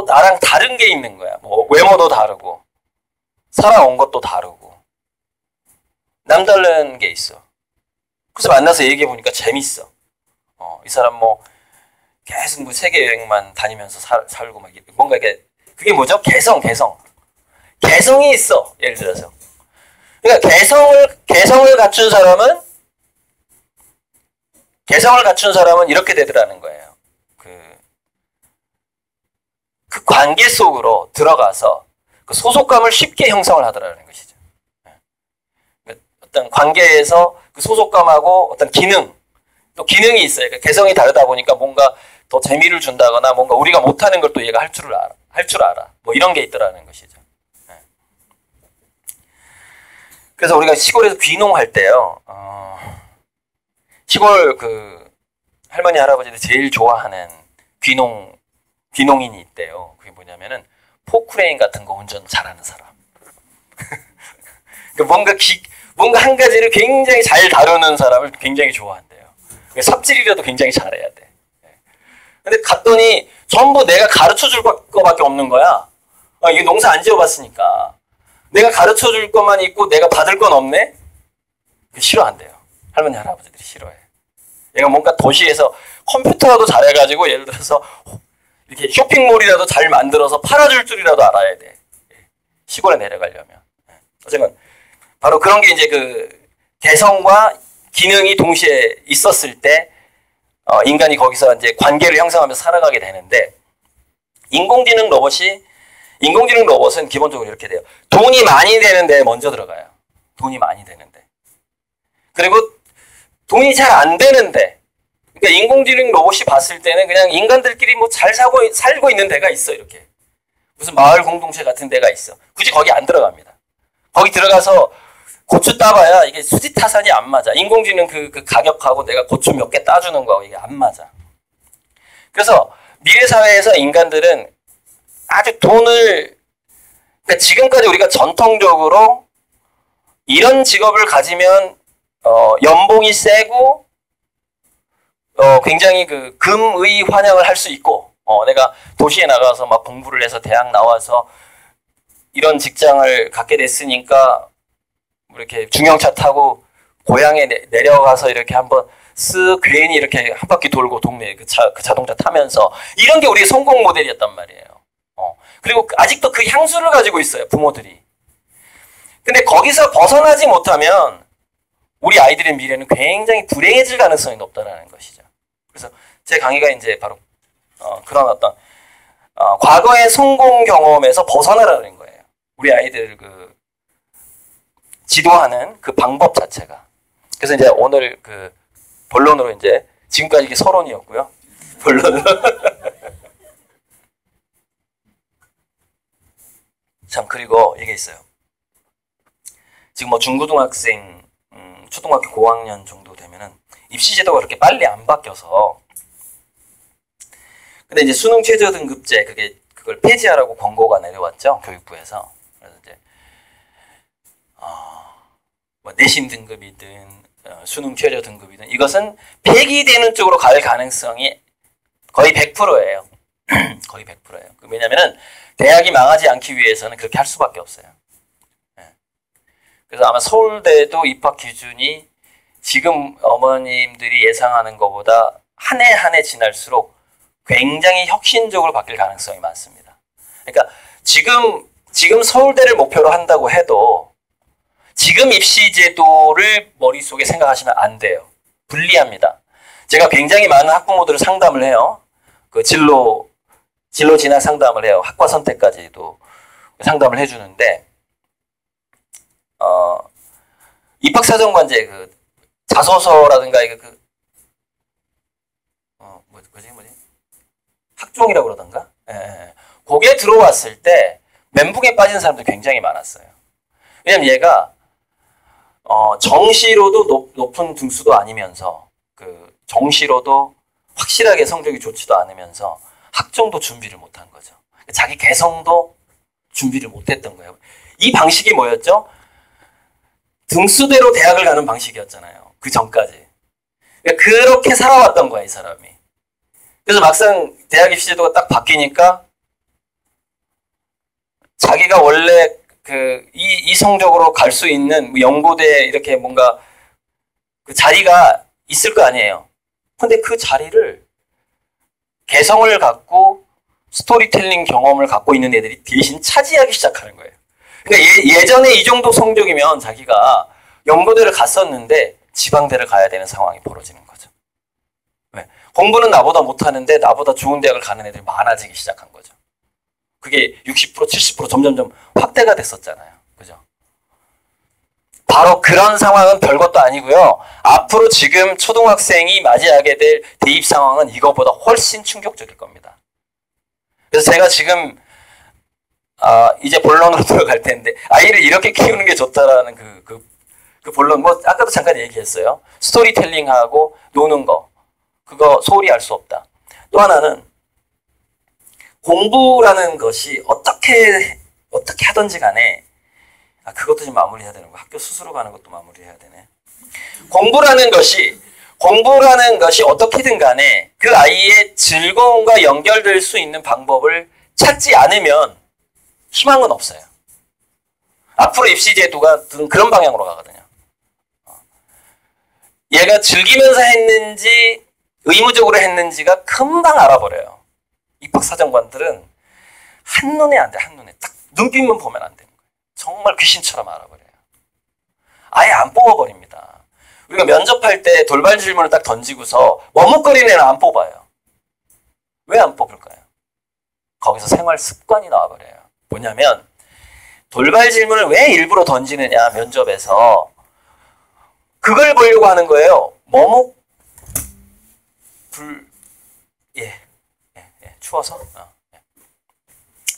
나랑 다른 게 있는 거야. 뭐 외모도 다르고 살아온 것도 다르고 남다른 게 있어. 그래서 만나서 얘기해 보니까 재밌어. 이 사람 뭐 계속 뭐 세계 여행만 다니면서 살고 막 뭔가 이게 그게 뭐죠? 개성이 있어. 예를 들어서. 그러니까 개성을 갖춘 사람은 이렇게 되더라는 거예요. 그 관계 속으로 들어가서 그 소속감을 쉽게 형성을 하더라는 것이죠. 어떤 관계에서 그 소속감하고 어떤 또 기능이 있어요. 그러니까 개성이 다르다 보니까 뭔가 더 재미를 준다거나 뭔가 우리가 못하는 걸 또 얘가 할 줄 알아. 뭐 이런 게 있더라는 것이죠. 그래서 우리가 시골에서 귀농할 때요, 시골 할머니 할아버지들이 제일 좋아하는 귀농인이 있대요. 그게 뭐냐면은 포크레인 같은 거 운전 잘하는 사람. 뭔가 한 가지를 굉장히 잘 다루는 사람을 굉장히 좋아한대요. 삽질이라도 굉장히 잘해야 돼. 근데 갔더니 전부 내가 가르쳐 줄 거밖에 없는 거야. 이게 농사 안 지어봤으니까. 내가 가르쳐 줄 것만 있고 내가 받을 건 없네? 싫어한대요. 할머니 할아버지들이 싫어해. 얘가 뭔가 도시에서 컴퓨터라도 잘해가지고 예를 들어서 이렇게 쇼핑몰이라도 잘 만들어서 팔아줄 줄이라도 알아야 돼. 시골에 내려가려면. 어쨌든 바로 그런 게 이제 그 개성과 기능이 동시에 있었을 때 인간이 거기서 이제 관계를 형성하면서 살아가게 되는데 인공지능 로봇은 기본적으로 이렇게 돼요. 돈이 많이 되는데 먼저 들어가요. 돈이 많이 되는데. 그리고 돈이 잘 안 되는데 그러니까 인공지능 로봇이 봤을 때는 그냥 인간들끼리 뭐 잘 살고 있는 데가 있어. 이렇게 무슨 마을 공동체 같은 데가 있어. 굳이 거기 안 들어갑니다. 거기 들어가서 고추 따봐야 이게 수지타산이 안 맞아. 인공지능 그 가격하고 내가 고추 몇 개 따주는 거하고 이게 안 맞아. 그래서 미래 사회에서 인간들은 아주 그러니까 지금까지 우리가 전통적으로 이런 직업을 가지면 연봉이 세고 굉장히 그 금의 환영을 할 수 있고 내가 도시에 나가서 막 공부를 해서 대학 나와서 이런 직장을 갖게 됐으니까 이렇게 중형차 타고 고향에 내려가서 이렇게 한번 쓱 괜히 이렇게 한 바퀴 돌고 동네에 그 자동차 타면서 이런 게 우리의 성공 모델이었단 말이에요. 그리고 아직도 그 향수를 가지고 있어요, 부모들이. 근데 거기서 벗어나지 못하면 우리 아이들의 미래는 굉장히 불행해질 가능성이 높다는 것이죠. 그래서 제 강의가 이제 바로 그런 어떤 과거의 성공 경험에서 벗어나라는 거예요. 우리 아이들 그 지도하는 그 방법 자체가. 그래서 이제 오늘 그 본론으로 이제 지금까지 이게 서론이었고요. 본론으로. 참 그리고 이게 있어요. 지금 뭐 중고등학생, 초등학교 고학년 정도 되면은 입시 제도가 그렇게 빨리 안 바뀌어서 근데 이제 수능 최저 등급제 그걸 폐지하라고 권고가 내려왔죠, 교육부에서. 그래서 이제 뭐 내신 등급이든 수능 최저 등급이든 이것은 폐기되는 쪽으로 갈 가능성이 거의 100%예요. 거의 100%예요. 왜냐면은 대학이 망하지 않기 위해서는 그렇게 할 수밖에 없어요. 그래서 아마 서울대도 입학 기준이 지금 어머님들이 예상하는 것보다 한 해 한 해 지날수록 굉장히 혁신적으로 바뀔 가능성이 많습니다. 그러니까 지금 서울대를 목표로 한다고 해도 지금 입시 제도를 머릿속에 생각하시면 안 돼요. 불리합니다. 제가 굉장히 많은 학부모들을 상담을 해요. 그 진로 진학 상담을 해요. 학과 선택까지도 상담을 해주는데 입학사정관제 그 자소서라든가 이거 뭐지 학종이라고 그러던가? 예. 그게 들어왔을 때 멘붕에 빠진 사람들 굉장히 많았어요. 왜냐면 얘가 정시로도 높은 등수도 아니면서 그 정시로도 확실하게 성적이 좋지도 않으면서 학종도 준비를 못한 거죠. 자기 개성도 준비를 못했던 거예요. 이 방식이 뭐였죠? 등수대로 대학을 가는 방식이었잖아요. 그 전까지. 그러니까 그렇게 살아왔던 거야, 이 사람이. 그래서 막상 대학 입시 제도가 딱 바뀌니까 자기가 원래 그 이성적으로 갈 수 있는 연고대 이렇게 뭔가 그 자리가 있을 거 아니에요. 근데 그 자리를 개성을 갖고 스토리텔링 경험을 갖고 있는 애들이 대신 차지하기 시작하는 거예요. 그러니까 예전에 이 정도 성적이면 자기가 연고대를 갔었는데 지방대를 가야 되는 상황이 벌어지는 거죠. 왜? 공부는 나보다 못하는데 나보다 좋은 대학을 가는 애들이 많아지기 시작한 거죠. 그게 60%, 70% 점점점 확대가 됐었잖아요. 그죠? 바로 그런 상황은 별것도 아니고요. 앞으로 지금 초등학생이 맞이하게 될 대입 상황은 이거보다 훨씬 충격적일 겁니다. 그래서 제가 지금 이제 본론으로 들어갈 텐데 아이를 이렇게 키우는 게 좋다라는 그 본론 뭐 아까도 잠깐 얘기했어요. 스토리텔링하고 노는 거 그거 소홀히 할 수 없다. 또 하나는 공부라는 것이 어떻게 하든지 간에 그것도 좀 마무리해야 되는 거. 학교 스스로 가는 것도 마무리해야 되네. 공부라는 것이 어떻게든 간에 그 아이의 즐거움과 연결될 수 있는 방법을 찾지 않으면 희망은 없어요. 앞으로 입시 제도가 그런 방향으로 가거든요. 얘가 즐기면서 했는지 의무적으로 했는지가 금방 알아버려요. 입학사정관들은 한눈에 안 돼, 한눈에. 딱 눈빛만 보면 안 되는 거예요. 정말 귀신처럼 알아버려요. 아예 안 뽑아버립니다. 우리가 면접할 때 돌발 질문을 딱 던지고서 머뭇거리는 애는 안 뽑아요. 왜 안 뽑을까요? 거기서 생활 습관이 나와버려요. 뭐냐면 돌발 질문을 왜 일부러 던지느냐, 면접에서. 그걸 보려고 하는 거예요. 추워서?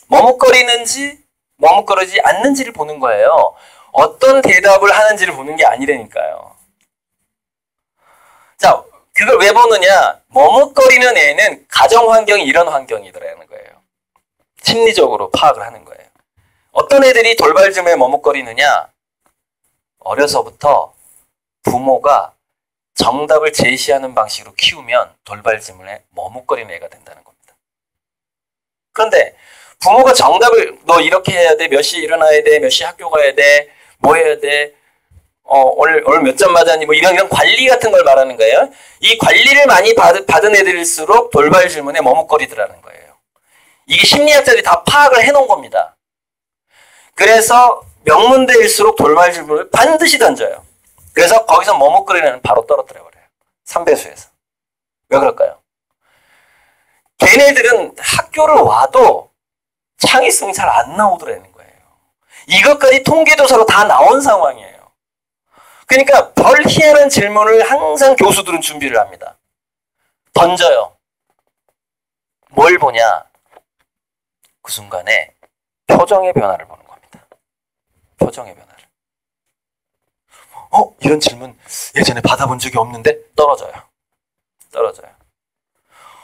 머뭇거리는지 머뭇거리지 않는지를 보는 거예요. 어떤 대답을 하는지를 보는 게 아니라니까요. 자, 그걸 왜 보느냐? 머뭇거리는 애는 가정 환경이 이런 환경이더라는 거예요. 심리적으로 파악을 하는 거예요. 어떤 애들이 돌발 질문에 머뭇거리느냐? 어려서부터 부모가 정답을 제시하는 방식으로 키우면 돌발 질문에 머뭇거리는 애가 된다는 겁니다. 그런데 부모가 정답을 너 이렇게 해야 돼, 몇 시에 일어나야 돼, 몇 시에 학교 가야 돼, 뭐 해야 돼, 오늘 몇 점 맞았니, 뭐 이런 관리 같은 걸 말하는 거예요. 이 관리를 많이 받은 애들일수록 돌발 질문에 머뭇거리더라는 거예요. 이게 심리학자들이 다 파악을 해놓은 겁니다. 그래서 명문대일수록 돌발 질문을 반드시 던져요. 그래서 거기서 머뭇거리는 애는 바로 떨어뜨려 버려요. 3배수에서. 왜 그럴까요? 걔네들은 학교를 와도 창의성이 잘 안 나오더라는 거예요. 이것까지 통계조사로 다 나온 상황이에요. 그러니까 별 희한한 질문을 항상 교수들은 준비를 합니다. 던져요. 뭘 보냐? 그 순간에 표정의 변화를 보는 겁니다. 표정의 변화를. 이런 질문 예전에 받아본 적이 없는데? 떨어져요. 떨어져요.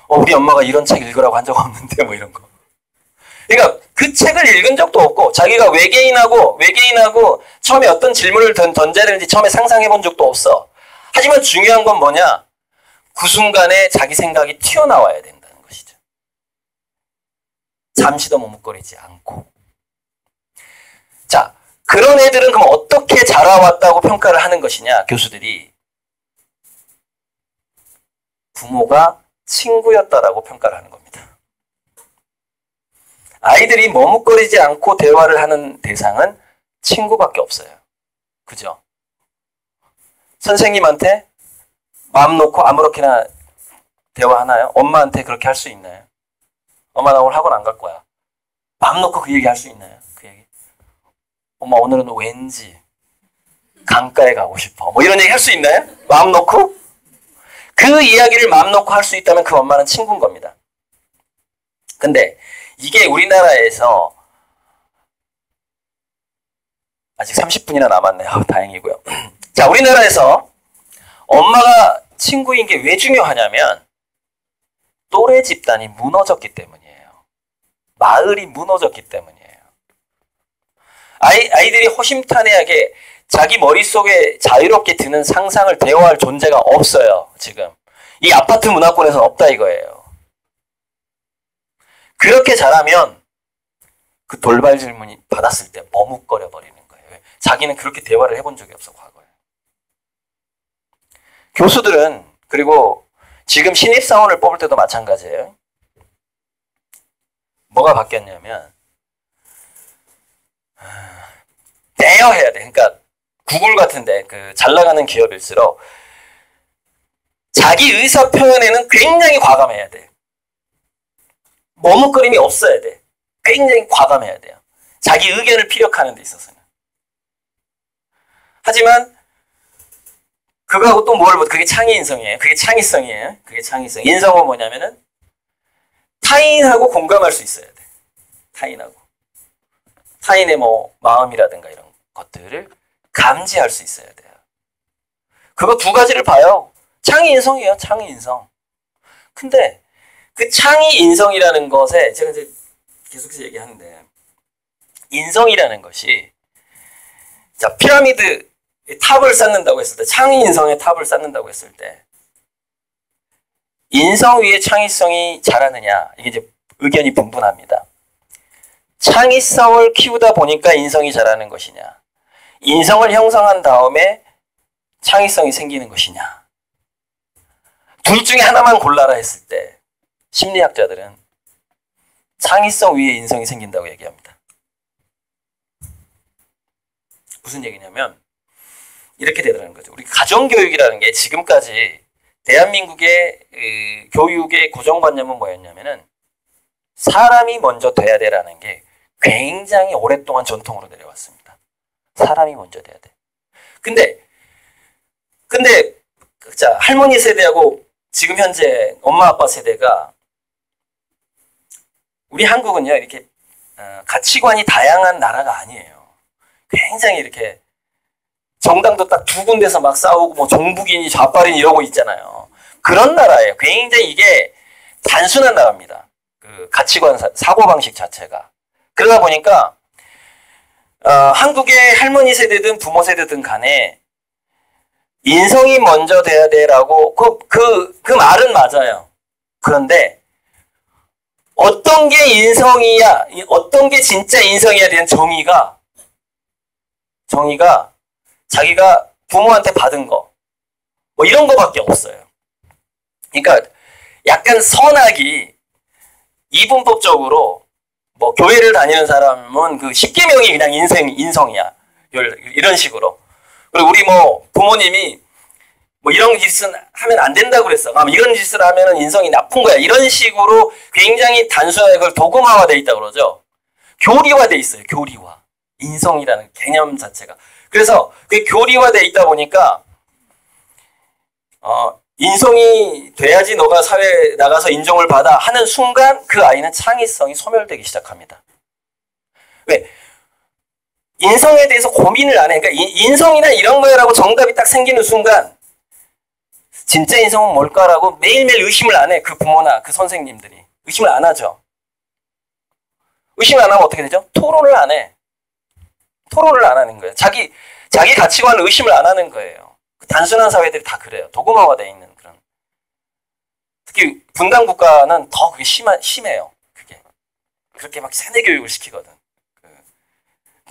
우리 엄마가 이런 책 읽으라고 한 적 없는데, 뭐 이런 거. 그러니까 그 책을 읽은 적도 없고 자기가 외계인하고 처음에 어떤 질문을 던져야 되는지 처음에 상상해 본 적도 없어. 하지만 중요한 건 뭐냐? 그 순간에 자기 생각이 튀어나와야 된다는 것이죠. 잠시도 머뭇거리지 않고. 자, 그런 애들은 그럼 어떻게 자라왔다고 평가를 하는 것이냐? 교수들이 부모가 친구였다라고 평가를 하는 겁니다. 아이들이 머뭇거리지 않고 대화를 하는 대상은 친구밖에 없어요. 그죠? 선생님한테 마음 놓고 아무렇게나 대화하나요? 엄마한테 그렇게 할 수 있나요? 엄마 나 오늘 학원 안 갈 거야. 마음 놓고 그 얘기 할 수 있나요? 그 얘기. 엄마 오늘은 왠지 강가에 가고 싶어. 뭐 이런 얘기 할 수 있나요? 마음 놓고? 그 이야기를 마음 놓고 할 수 있다면 그 엄마는 친구인 겁니다. 근데 이게 우리나라에서 아직 30분이나 남았네요. 다행이고요. 자, 우리나라에서 엄마가 친구인 게 왜 중요하냐면 또래 집단이 무너졌기 때문이에요. 마을이 무너졌기 때문이에요. 아이들이 허심탄회하게 자기 머릿속에 자유롭게 드는 상상을 대화할 존재가 없어요. 지금 이 아파트 문화권에서는 없다 이거예요. 그렇게 자라면 그 돌발 질문이 받았을 때 머뭇거려 버리는 거예요. 자기는 그렇게 대화를 해본 적이 없어, 과거에. 교수들은, 그리고 지금 신입사원을 뽑을 때도 마찬가지예요. 뭐가 바뀌었냐면 대여해야 돼. 그러니까 구글 같은데 그 잘 나가는 기업일수록 자기 의사 표현에는 굉장히 과감해야 돼. 머뭇거림이 없어야 돼. 굉장히 과감해야 돼요. 자기 의견을 피력하는 데 있어서는. 하지만 그거하고 또 그게 창의인성이에요. 그게 창의성이에요. 그게 창의성. 인성은 뭐냐면은 타인하고 공감할 수 있어야 돼. 타인하고. 타인의 마음이라든가 이런 것들을 감지할 수 있어야 돼요. 그거 두 가지를 봐요. 창의인성이에요. 창의인성. 근데 그 창의인성이라는 것에 제가 이제 계속해서 얘기하는데 인성이라는 것이 자 피라미드 탑을 쌓는다고 했을 때 창의인성의 탑을 쌓는다고 했을 때 인성 위에 창의성이 자라느냐 이게 이제 의견이 분분합니다. 창의성을 키우다 보니까 인성이 자라는 것이냐 인성을 형성한 다음에 창의성이 생기는 것이냐 둘 중에 하나만 골라라 했을 때 심리학자들은 창의성 위에 인성이 생긴다고 얘기합니다. 무슨 얘기냐면 이렇게 되더라는 거죠. 우리 가정교육이라는 게 지금까지 대한민국의 교육의 고정관념은 뭐였냐면은 사람이 먼저 돼야 돼라는 게 굉장히 오랫동안 전통으로 내려왔습니다. 사람이 먼저 돼야 돼. 근데 자, 할머니 세대하고 지금 현재 엄마 아빠 세대가 우리 한국은요 이렇게 가치관이 다양한 나라가 아니에요. 굉장히 이렇게 정당도 딱 두 군데서 막 싸우고 뭐 종북이니 좌빨이니 이러고 있잖아요. 그런 나라예요. 굉장히 이게 단순한 나라입니다. 그 가치관 사고방식 자체가. 그러다 보니까 한국의 할머니 세대든 부모 세대든 간에 인성이 먼저 돼야 돼라고 그 말은 맞아요. 그런데 어떤 게 인성이야, 어떤 게 진짜 인성이야 대한 정의가 자기가 부모한테 받은 거 뭐 이런 거밖에 없어요. 그러니까 약간 선악이 이분법적으로 뭐 교회를 다니는 사람은 그 10계명이 그냥 인성이야. 이런 식으로. 그리고 우리 뭐 부모님이 뭐 이런 짓은 하면 안 된다고 그랬어. 이런 짓을 하면은 인성이 나쁜 거야. 이런 식으로 굉장히 단순하게 그걸 도구화되어 있다고 그러죠. 교리화되어 있어요. 교리화. 인성이라는 개념 자체가. 그래서 그게 교리화되어 있다 보니까 인성이 돼야지 너가 사회에 나가서 인정을 받아 하는 순간 그 아이는 창의성이 소멸되기 시작합니다. 왜? 인성에 대해서 고민을 안 해. 그러니까 인성이나 이런 거라고 정답이 딱 생기는 순간 진짜 인성은 뭘까라고 매일매일 의심을 안 해. 그 부모나 그 선생님들이. 의심을 안 하죠. 의심을 안 하면 어떻게 되죠? 토론을 안 해. 토론을 안 하는 거예요. 자기 가치관을 의심을 안 하는 거예요. 단순한 사회들이 다 그래요. 도구화되어 있는 그런. 특히 분단 국가는 더 그게 심해요. 그게. 그렇게 막 세뇌 교육을 시키거든.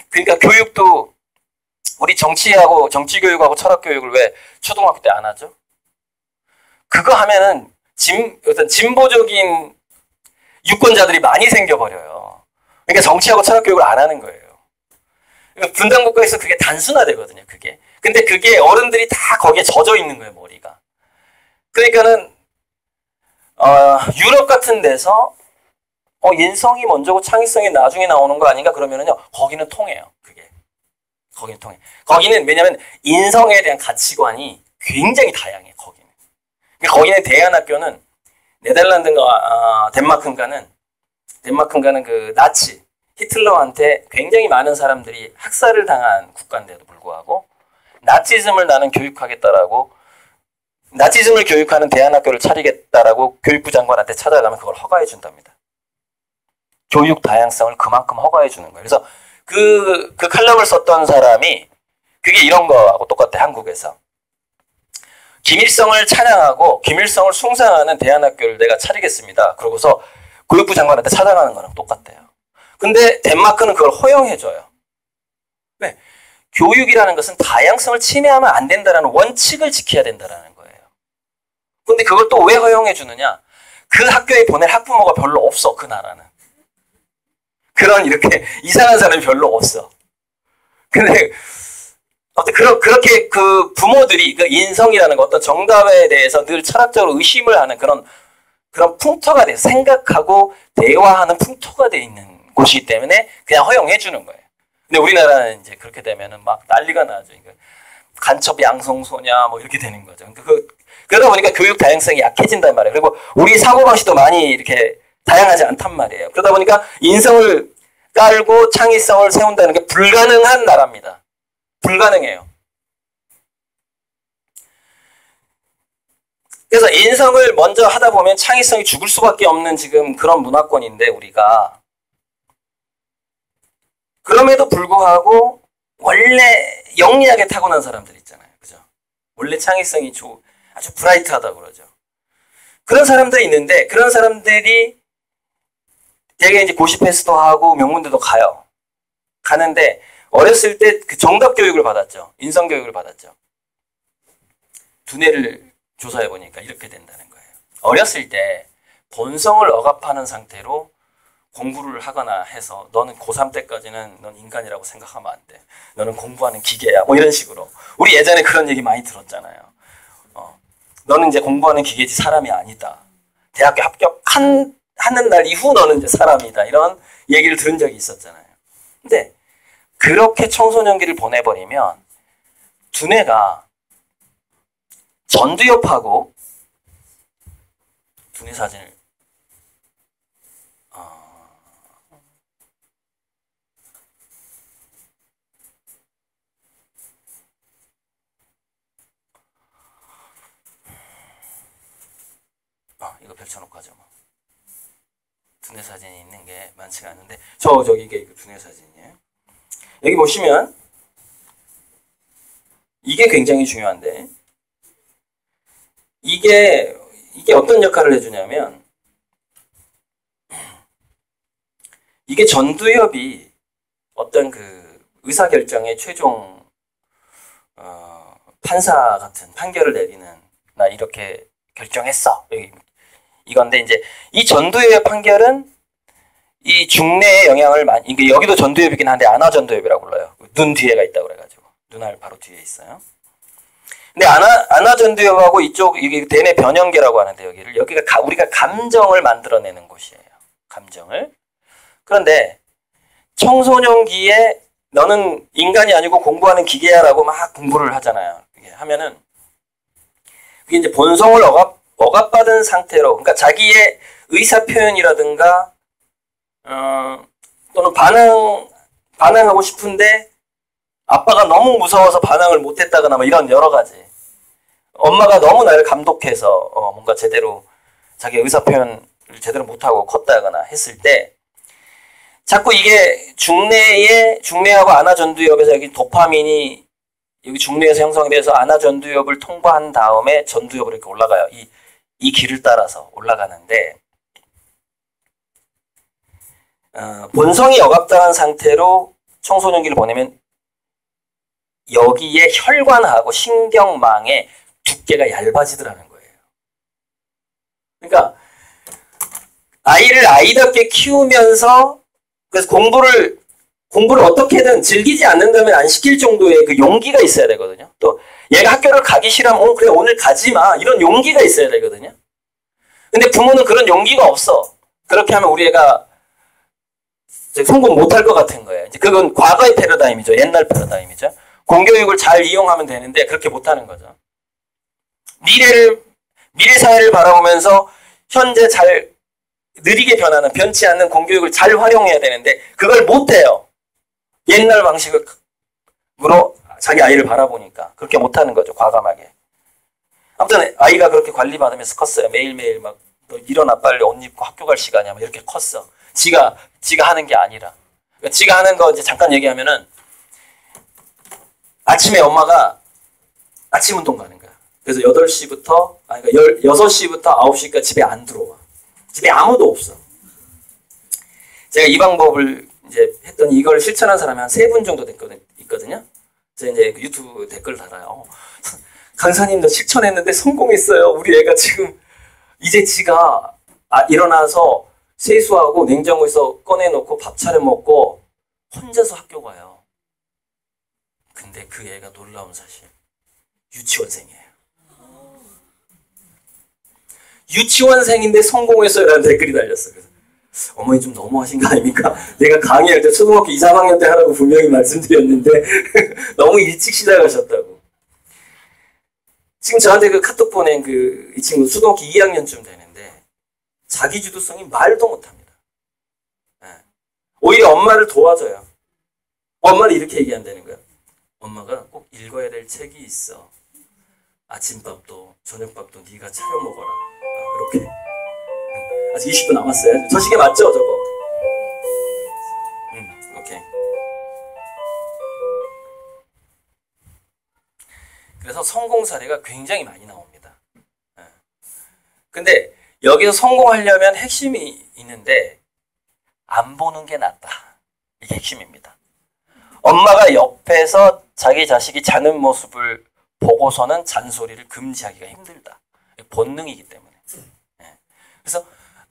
그러니까 교육도 우리 정치 교육하고 철학 교육을 왜 초등학교 때 안 하죠? 그거 하면은 어떤 진보적인 유권자들이 많이 생겨버려요. 그러니까 정치하고 철학 교육을 안 하는 거예요. 그러니까 분단 국가에서 그게 단순화되거든요. 그게. 근데 그게 어른들이 다 거기에 젖어 있는 거예요. 머리가. 그러니까는 유럽 같은 데서 인성이 먼저고 창의성이 나중에 나오는 거 아닌가 그러면은요. 거기는 통해요. 그게. 거기는 통해. 거기는 왜냐면 인성에 대한 가치관이 굉장히 다양해. 거기는. 거기는 대안학교는 네덜란드인가 덴마크인가는 그 나치 히틀러한테 굉장히 많은 사람들이 학살을 당한 국가인데도 불구하고 나치즘을 나는 교육하겠다라고 나치즘을 교육하는 대안학교를 차리겠다라고 교육부 장관한테 찾아가면 그걸 허가해 준답니다. 교육 다양성을 그만큼 허가해 주는 거예요. 그래서 그 칼럼을 썼던 사람이 그게 이런 거하고 똑같아. 한국에서 김일성을 찬양하고 김일성을 숭상하는 대안학교를 내가 차리겠습니다. 그러고서 교육부 장관한테 찾아가는 거랑 똑같대요. 근데 덴마크는 그걸 허용해줘요. 왜? 교육이라는 것은 다양성을 침해하면 안 된다는 원칙을 지켜야 된다는 거예요. 근데 그걸 또 왜 허용해주느냐? 그 학교에 보낼 학부모가 별로 없어. 그 나라는. 그런 이렇게 이상한 사람이 별로 없어. 근데 그렇게 그 부모들이 그 인성이라는 것, 어떤 정답에 대해서 늘 철학적으로 의심을 하는 그런 풍토가 돼 생각하고 대화하는 풍토가 돼 있는 곳이기 때문에 그냥 허용해 주는 거예요. 근데 우리나라는 이제 그렇게 되면은 막 난리가 나죠. 간첩 양성소냐 뭐 이렇게 되는 거죠. 그러다 보니까 교육 다양성이 약해진단 말이에요. 그리고 우리 사고방식도 많이 이렇게 다양하지 않단 말이에요. 그러다 보니까 인성을 깔고 창의성을 세운다는 게 불가능한 나라입니다. 불가능해요. 그래서 인성을 먼저 하다 보면 창의성이 죽을 수밖에 없는 지금 그런 문화권인데 우리가 그럼에도 불구하고 원래 영리하게 타고난 사람들 있잖아요. 그죠? 원래 창의성이 아주 브라이트하다고 그러죠. 그런 사람들이 있는데 그런 사람들이 되게 이제 고시 패스도 하고 명문대도 가요. 가는데 어렸을 때 그 정답 교육을 받았죠. 인성 교육을 받았죠. 두뇌를 조사해보니까 이렇게 된다는 거예요. 어렸을 때 본성을 억압하는 상태로 공부를 하거나 해서 너는 고3 때까지는 넌 인간이라고 생각하면 안 돼. 너는 공부하는 기계야. 뭐 이런 식으로. 우리 예전에 그런 얘기 많이 들었잖아요. 너는 이제 공부하는 기계지 사람이 아니다. 대학교 합격하는 날 이후 너는 이제 사람이다. 이런 얘기를 들은 적이 있었잖아요. 근데 그렇게 청소년기를 보내버리면 두뇌가 전두엽하고 두뇌 사진을 이거 펼쳐놓고 하죠. 뭐. 두뇌 사진이 있는 게 많지가 않은데 저기 이게 두뇌 사진이에요. 여기 보시면 이게 굉장히 중요한데 이게 어떤 역할을 해주냐면 이게 전두엽이 어떤 그 의사결정의 최종 판사 같은 판결을 내리는 나 이렇게 결정했어. 이건데 이제 이 전두엽의 판결은 이 중뇌에 영향을 많이 이게 여기도 전두엽이긴 한데 안화전두엽이라고 불러요. 눈 뒤에가 있다고 그래가지고 눈알 바로 뒤에 있어요. 근데 안화전두엽하고 이쪽 이게 대뇌 변형계라고 하는데 여기가 우리가 감정을 만들어내는 곳이에요. 감정을. 그런데 청소년기에 너는 인간이 아니고 공부하는 기계야라고 막 공부를 하잖아요. 이게 하면은 그게 이제 본성을 억압받은 상태로, 그러니까 자기의 의사 표현이라든가 또는 반응하고 싶은데 아빠가 너무 무서워서 반응을 못했다거나 뭐 이런 여러 가지. 엄마가 너무 나를 감독해서 뭔가 제대로 자기 의사 표현을 제대로 못하고 컸다거나 했을 때 자꾸 이게 중뇌하고 안화전두엽에서 여기 도파민이 여기 중뇌에서 형성이 돼서 안화전두엽을 통과한 다음에 전두엽으로 이렇게 올라가요. 이 길을 따라서 올라가는데 본성이 억압당한 상태로 청소년기를 보내면 여기에 혈관하고 신경망의 두께가 얇아지더라는 거예요. 그러니까 아이를 아이답게 키우면서 그래서 공부를 어떻게든 즐기지 않는다면 안 시킬 정도의 그 용기가 있어야 되거든요. 또 얘가 학교를 가기 싫으면 그래 오늘 가지 마 이런 용기가 있어야 되거든요. 근데 부모는 그런 용기가 없어. 그렇게 하면 우리 애가 성공 못할 것 같은 거예요. 이제 그건 과거의 패러다임이죠. 옛날 패러다임이죠. 공교육을 잘 이용하면 되는데 그렇게 못하는 거죠. 미래 사회를 바라보면서 현재 잘 느리게 변하는 변치 않는 공교육을 잘 활용해야 되는데 그걸 못해요. 옛날 방식으로 자기 아이를 바라보니까 그렇게 못하는 거죠. 과감하게. 아무튼 아이가 그렇게 관리받으면서 컸어요. 매일매일 막 너 일어나 빨리 옷 입고 학교 갈 시간이야. 막 이렇게 컸어. 지가 하는 게 아니라. 그러니까 지가 하는 거 이제 잠깐 얘기하면은 아침에 엄마가 아침 운동 가는 거야. 그래서 8시부터 그러니까 6시부터 9시까지 집에 안 들어와. 집에 아무도 없어. 제가 이 방법을 이제 했더니 이걸 실천한 사람이 한 3분 정도 있거든요. 제가 이제 유튜브 댓글 달아요. 강사님도 실천했는데 성공했어요. 우리 애가 지금 이제 지가 일어나서 세수하고 냉장고에서 꺼내놓고 밥 차려 먹고 혼자서 학교 가요. 근데 그 애가 놀라운 사실 유치원생이에요. 유치원생인데 성공했어요 라는 댓글이 달렸어요. 그래서 어머니 좀 너무하신 거 아닙니까? 내가 강의할 때 초등학교 2, 3학년 때 하라고 분명히 말씀드렸는데 너무 일찍 시작하셨다고. 지금 저한테 그 카톡 보낸 이 친구 초등학교 2학년쯤 되는데 자기 주도성이 말도 못합니다. 오히려 엄마를 도와줘요. 엄마는 이렇게 얘기한다는 거야. 엄마가 꼭 읽어야 될 책이 있어. 아침밥도 저녁밥도 네가 차려 먹어라. 이렇게. 아직 20분 남았어요. 저 시계 맞죠, 저거? 오케이. 그래서 성공 사례가 굉장히 많이 나옵니다. 근데 여기서 성공하려면 핵심이 있는데 안 보는 게 낫다. 이게 핵심입니다. 엄마가 옆에서 자기 자식이 자는 모습을 보고서는 잔소리를 금지하기가 힘들다. 본능이기 때문에. 예. 그래서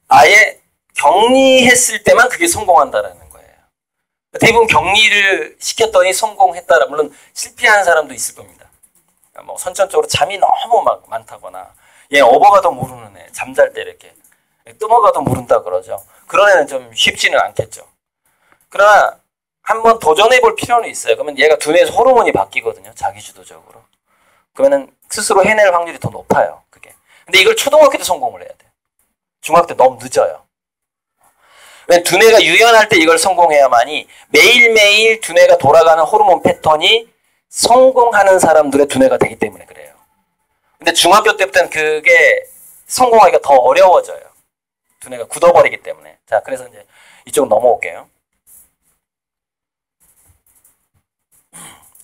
아예 격리했을 때만 그게 성공한다라는 거예요. 대부분 격리를 시켰더니 성공했다라, 물론 실패한 사람도 있을 겁니다. 뭐 선천적으로 잠이 너무 많다거나, 얘 업어가도 모르는 애, 잠잘 때 이렇게 뜸어가도 모른다 그러죠. 그런 애는 좀 쉽지는 않겠죠. 그러나 한번 도전해 볼 필요는 있어요. 그러면 얘가 두뇌에서 호르몬이 바뀌거든요. 자기주도적으로. 그러면은 스스로 해낼 확률이 더 높아요. 그게. 근데 이걸 초등학교 때 성공을 해야 돼요. 중학교 때 너무 늦어요. 왜 두뇌가 유연할 때 이걸 성공해야만이 매일매일 두뇌가 돌아가는 호르몬 패턴이 성공하는 사람들의 두뇌가 되기 때문에 그래요. 근데 중학교 때부터는 그게 성공하기가 더 어려워져요. 두뇌가 굳어버리기 때문에. 자, 그래서 이제 이쪽 넘어올게요.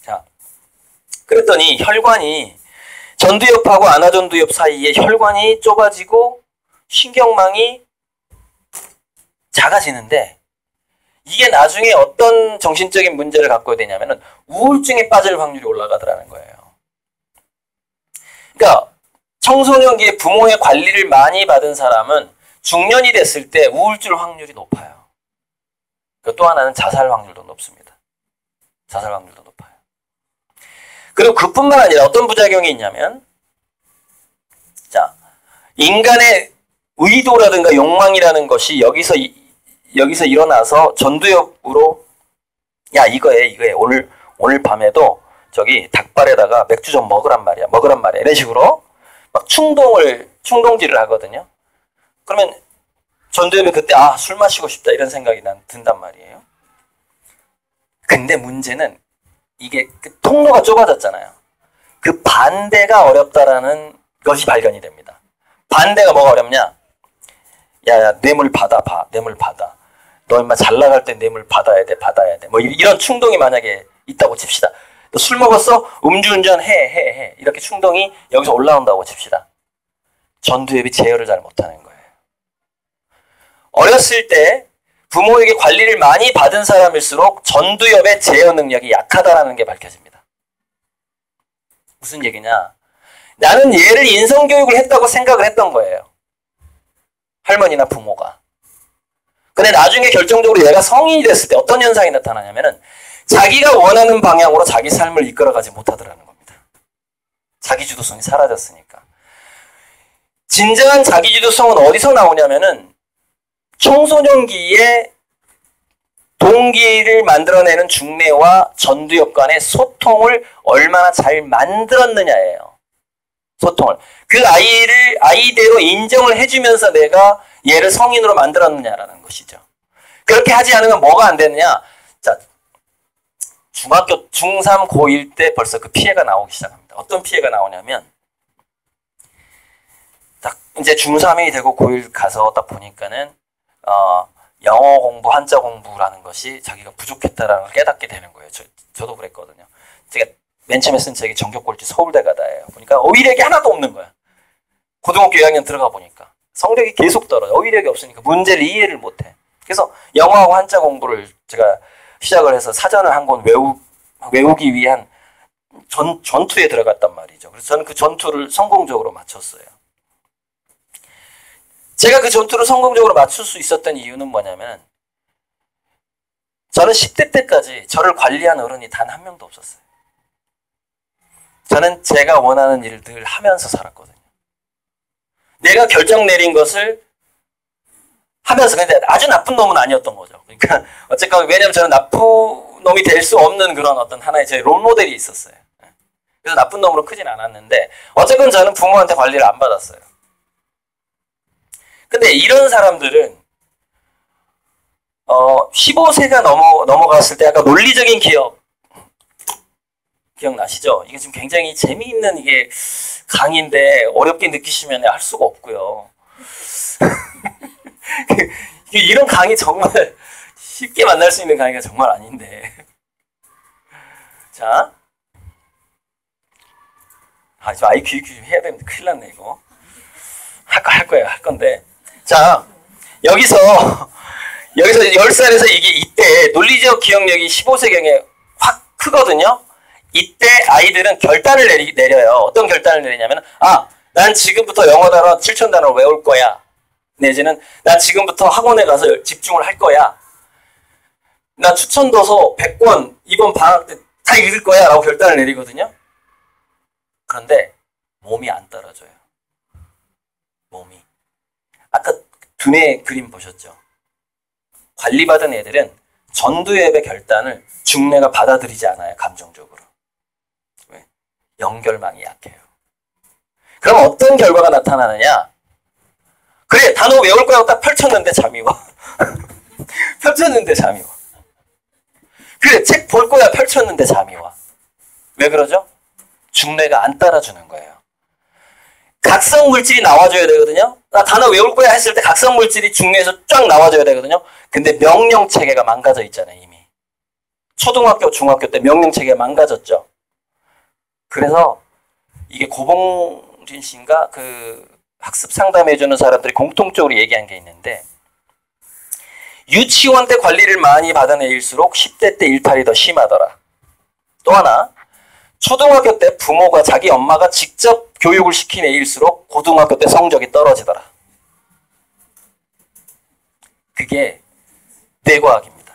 자, 그랬더니 혈관이 전두엽하고 아나전두엽 사이에 혈관이 좁아지고 신경망이 작아지는데, 이게 나중에 어떤 정신적인 문제를 갖고 되냐면은 우울증에 빠질 확률이 올라가더라는 거예요. 그러니까 청소년기에 부모의 관리를 많이 받은 사람은 중년이 됐을 때 우울증 확률이 높아요. 또 하나는 자살 확률도 높습니다. 자살 확률도 높아요. 그리고 그뿐만 아니라 어떤 부작용이 있냐면, 자, 인간의 의도라든가 욕망이라는 것이 여기서 일어나서 전두엽으로, 야, 이거에 오늘 밤에도 저기 닭발에다가 맥주 좀 먹으란 말이야. 이런 식으로 막 충동질을 하거든요. 그러면 전두엽이 그때 술 마시고 싶다 이런 생각이 든단 말이에요. 근데 문제는 이게 그 통로가 좁아졌잖아요. 그 반대가 어렵다라는 것이 발견이 됩니다. 반대가 뭐가 어렵냐? 야, 뇌물 받아. 너 인마 잘 나갈 때 뇌물 받아야 돼. 뭐 이런 충동이 만약에 있다고 칩시다. 너 술 먹었어? 음주운전 해. 이렇게 충동이 여기서 올라온다고 칩시다. 전두엽이 제어를 잘 못하는 거예요. 어렸을 때 부모에게 관리를 많이 받은 사람일수록 전두엽의 제어 능력이 약하다라는 게 밝혀집니다. 무슨 얘기냐? 나는 얘를 인성교육을 했다고 생각을 했던 거예요. 할머니나 부모가. 근데 나중에 결정적으로 얘가 성인이 됐을 때 어떤 현상이 나타나냐면은 자기가 원하는 방향으로 자기 삶을 이끌어가지 못하더라는 겁니다. 자기주도성이 사라졌으니까. 진정한 자기주도성은 어디서 나오냐면은 청소년기에 동기를 만들어내는 중뇌와 전두엽 간의 소통을 얼마나 잘 만들었느냐예요. 소통을. 그 아이를 아이대로 인정을 해주면서 내가 얘를 성인으로 만들었느냐라는 것이죠. 그렇게 하지 않으면 뭐가 안 되느냐? 자, 중학교 중3, 고1 때 벌써 그 피해가 나오기 시작합니다. 어떤 피해가 나오냐면, 딱 이제 중3이 되고 고1 가서 딱 보니까는 영어 공부, 한자 공부라는 것이 자기가 부족했다라는 걸 깨닫게 되는 거예요. 저도 그랬거든요. 제가 맨 처음에 쓴 책이 정교꼴찌 서울대가다예요. 보니까 어휘력이 하나도 없는 거야. 고등학교 2학년 들어가 보니까 성적이 계속 떨어져. 어휘력이 없으니까 문제를 이해를 못해. 그래서 영어하고 한자 공부를 제가 시작을 해서 사전을 한 권 외우기 위한 전투에 들어갔단 말이죠. 그래서 저는 그 전투를 성공적으로 마쳤어요. 제가 그 전투를 성공적으로 맞출 수 있었던 이유는 뭐냐면, 저는 10대 때까지 저를 관리한 어른이 단 한 명도 없었어요. 저는 제가 원하는 일들 하면서 살았거든요. 내가 결정 내린 것을 하면서, 근데 아주 나쁜 놈은 아니었던 거죠. 그러니까 어쨌건 왜냐면 저는 나쁜 놈이 될 수 없는 그런 어떤 하나의 제 롤모델이 있었어요. 그래서 나쁜 놈으로 크진 않았는데 어쨌건 저는 부모한테 관리를 안 받았어요. 근데 이런 사람들은 15세가 넘어갔을 때 약간 논리적인 기억나시죠? 이게 지금 굉장히 재미있는 이게 강의인데 어렵게 느끼시면 할 수가 없고요. 이런 강의 정말 쉽게 만날 수 있는 강의가 정말 아닌데. 자, 저 IQ 좀 해야 되는데 큰일 났네 이거. 할 건데. 자, 여기서 10살에서 이때 논리적 기억력이 15세경에 확 크거든요. 이때 아이들은 결단을 내려요. 어떤 결단을 내리냐면, 난 지금부터 영어 단어 7천 단어 외울 거야. 내지는 난 지금부터 학원에 가서 집중을 할 거야. 나 추천도서 100권 이번 방학 때 다 읽을 거야 라고 결단을 내리거든요. 그런데 몸이 안 따라줘요. 몸이. 아까 두뇌 그림 보셨죠? 관리받은 애들은 전두엽의 결단을 중뇌가 받아들이지 않아요. 감정적으로. 왜? 연결망이 약해요. 그럼 어떤 결과가 나타나느냐? 그래, 단어 외울 거라고 딱 펼쳤는데 잠이 와. 펼쳤는데 잠이 와. 그래, 책 볼 거야 펼쳤는데 잠이 와. 왜 그러죠? 중뇌가 안 따라주는 거예요. 각성 물질이 나와줘야 되거든요. 나 단어 외울 거야 했을 때 각성 물질이 중뇌에서 쫙 나와줘야 되거든요. 근데 명령 체계가 망가져 있잖아요, 이미. 초등학교, 중학교 때 명령 체계가 망가졌죠. 그래서 이게 고봉진 씨인가 그 학습 상담해주는 사람들이 공통적으로 얘기한 게 있는데, 유치원 때 관리를 많이 받은 애일수록 10대 때 일탈이 더 심하더라. 또 하나, 초등학교 때 부모가 자기 엄마가 직접 교육을 시킨 애일수록 고등학교 때 성적이 떨어지더라. 그게 뇌과학입니다.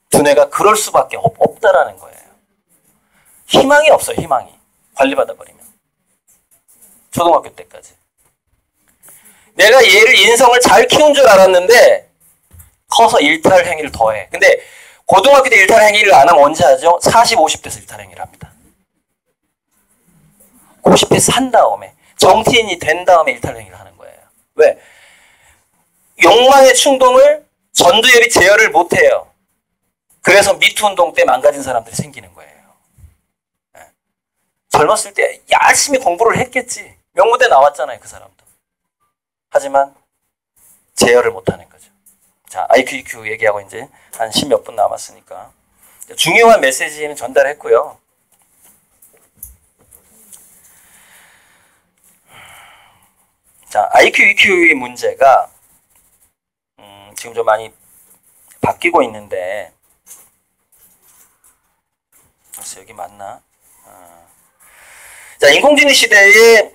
두뇌가 그럴 수밖에 없다라는 거예요. 희망이 없어요, 희망이. 관리받아버리면. 초등학교 때까지. 내가 얘를 인성을 잘 키운 줄 알았는데 커서 일탈 행위를 더해. 근데 고등학교 때 일탈 행위를 안 하면 언제 하죠? 40, 50대에서 일탈 행위를 합니다. 50대에서 한 다음에 정티인이 된 다음에 일탈 행위를 하는 거예요. 왜? 욕망의 충동을 전두엽이 제어를 못해요. 그래서 미투 운동 때 망가진 사람들이 생기는 거예요. 네. 젊었을 때 열심히 공부를 했겠지. 명문대 나왔잖아요, 그 사람도. 하지만 제어를 못하는 거죠. 자, IQ, EQ 얘기하고 이제 한 10몇 분 남았으니까 중요한 메시지는 전달했고요. 자, IQ, EQ의 문제가 지금 좀 많이 바뀌고 있는데, 글쎄 여기 맞나? 자, 인공지능 시대에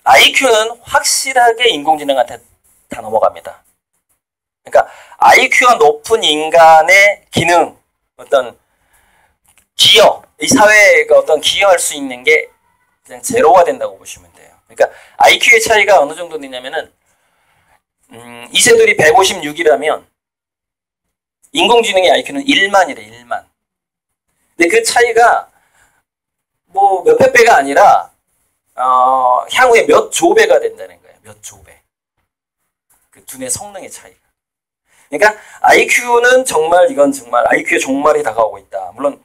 IQ는 확실하게 인공지능한테 다 넘어갑니다. 그러니까 IQ가 높은 인간의 기능, 어떤 기여, 이 사회가 어떤 기여할 수 있는 게 그냥 제로가 된다고 보시면 돼요. 그러니까 IQ의 차이가 어느 정도 되냐면은 이세돌이 156이라면 인공지능의 IQ는 1만이래, 1만. 근데 그 차이가 뭐 몇백 배가 아니라 향후에 몇 조배가 된다는 거예요. 몇 조배. 그 두뇌 성능의 차이가. 그러니까 IQ는 정말, 이건 정말 IQ의 종말이 다가오고 있다. 물론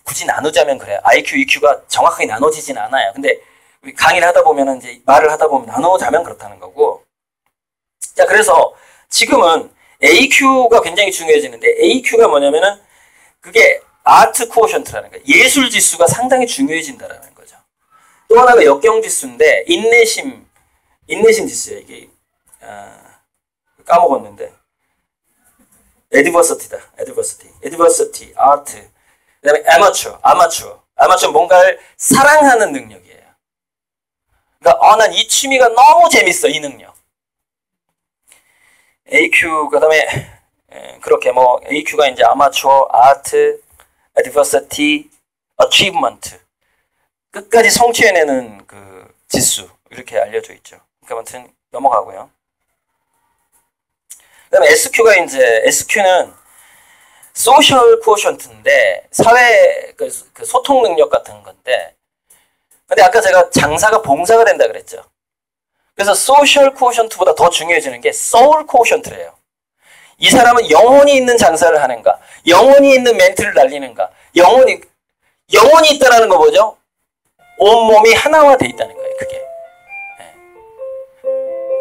굳이 나누자면 그래요. IQ, EQ가 정확하게 나눠지진 않아요. 근데 강의를 하다 보면은 이제 말을 하다 보면 나누자면 그렇다는 거고. 자, 그래서 지금은 AQ가 굉장히 중요해지는데, AQ가 뭐냐면은 그게 아트 코어션트라는 거예요. 예술 지수가 상당히 중요해진다라는 거죠. 또 하나가 역경 지수인데 인내심 지수예요. 이게 까먹었는데 애드버시티, 아트, 그다음에 아마추어 뭔가를 사랑하는 능력이에요. 그러니까 난 이 취미가 너무 재밌어, 이 능력. AQ, 그다음에 그렇게 뭐 AQ가 이제 아마추어, 아트, 애드버시티, 어치브먼트, 끝까지 성취해내는 그 지수, 이렇게 알려져 있죠. 그러니까 아무튼 넘어가고요. 그다음에 SQ는 소셜 코어션트인데 사회 그 소통 능력 같은 건데, 근데 아까 제가 장사가 봉사가 된다 그랬죠. 그래서 소셜 코어션트보다 더 중요해지는 게 소울 코어션트래요. 이 사람은 영혼이 있는 장사를 하는가, 영혼이 있는 멘트를 날리는가, 영혼이 있다라는 거 뭐죠? 온몸이 하나화돼 있다는 거예요, 그게. 네.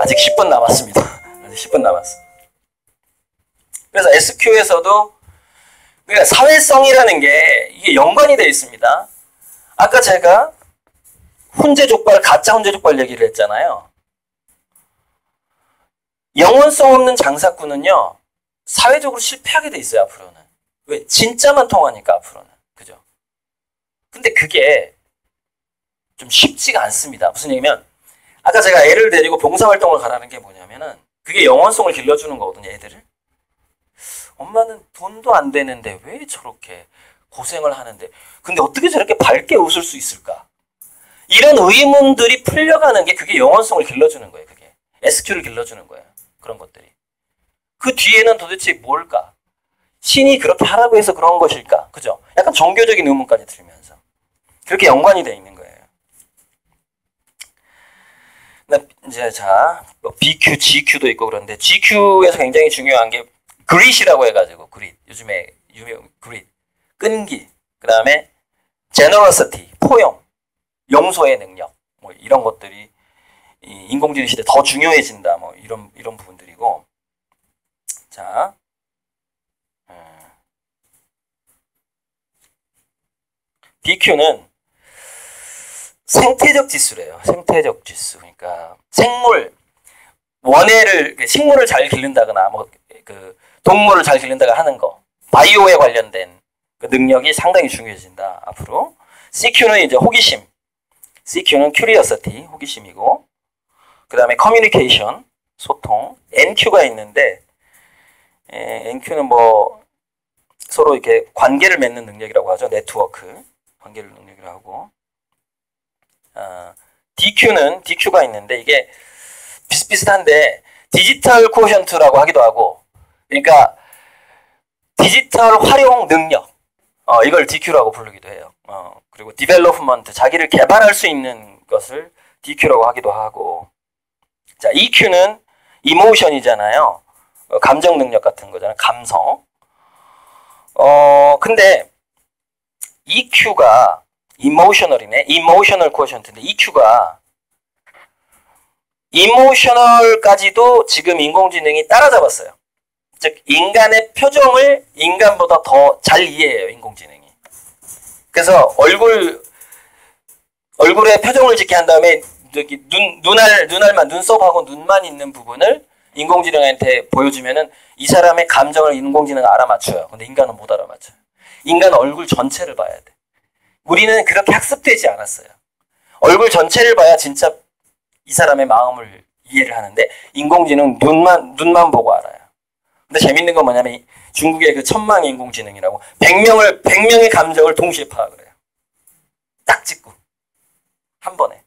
아직 10분 남았습니다. 아직 10분 남았어. 그래서 SQ에서도 그러니까 사회성이라는 게 이게 연관이 되어 있습니다. 아까 제가 가짜 훈제족발 얘기를 했잖아요. 영혼성 없는 장사꾼은요, 사회적으로 실패하게 돼 있어요, 앞으로는. 왜? 진짜만 통하니까, 앞으로는. 그죠? 근데 그게 좀 쉽지가 않습니다. 무슨 얘기냐면 아까 제가 애를 데리고 봉사활동을 가라는 게 뭐냐면은 그게 영혼성을 길러주는 거거든요. 애들을. 엄마는 돈도 안 되는데 왜 저렇게 고생을 하는데 근데 어떻게 저렇게 밝게 웃을 수 있을까? 이런 의문들이 풀려가는 게 그게 영혼성을 길러주는 거예요. 그게 SQ를 길러주는 거예요. 그런 것들이. 그 뒤에는 도대체 뭘까? 신이 그렇게 하라고 해서 그런 것일까? 그죠? 약간 종교적인 의문까지 들면서 그렇게 연관이 되어 있는 거예요. 이제 자 BQ, GQ도 있고 그런데 GQ에서 굉장히 중요한 게 그릿이라고 해가지고 그릿 요즘에 유명 그릿 끈기 그 다음에 generosity 포용 용서의 능력 뭐 이런 것들이 이 인공지능 시대 더 중요해진다 뭐 이런 부분들이고 자 BQ는 생태적 지수래요. 생태적 지수. 그러니까 생물 원해를 식물을 잘 기른다거나 뭐 그 동물을 잘 기른다거나 하는 거 바이오에 관련된 그 능력이 상당히 중요해진다. 앞으로 CQ는 이제 호기심. CQ는 curiosity 호기심이고 그 다음에 communication 소통. NQ가 있는데 NQ는 뭐 서로 이렇게 관계를 맺는 능력이라고 하죠. 네트워크 관계를 능력이라고 하고 DQ가 있는데 이게 비슷비슷한데 디지털 코션트라고 하기도 하고 그러니까 디지털 활용 능력 이걸 DQ라고 부르기도 해요. 그리고 디벨롭먼트 자기를 개발할 수 있는 것을 DQ라고 하기도 하고 자 EQ는 이모션이잖아요. 감정 능력 같은 거잖아요. 감성. 근데 EQ가 이모셔널이네. 이모셔널 코션트인데 EQ가 이모셔널까지도 지금 인공지능이 따라잡았어요. 즉 인간의 표정을 인간보다 더 잘 이해해요. 인공지능이. 그래서 얼굴에 표정을 짓게 한 다음에 여기 눈썹하고 눈만 있는 부분을 인공지능한테 보여주면은 이 사람의 감정을 인공지능은 알아맞혀요. 근데 인간은 못 알아맞혀요. 인간은 얼굴 전체를 봐야 돼. 우리는 그렇게 학습되지 않았어요. 얼굴 전체를 봐야 진짜 이 사람의 마음을 이해를 하는데 인공지능은 눈만 보고 알아요. 근데 재밌는 건 뭐냐면 중국의 그 천망 인공지능이라고 100명의 감정을 동시에 파악을 해요. 딱 찍고 한 번에.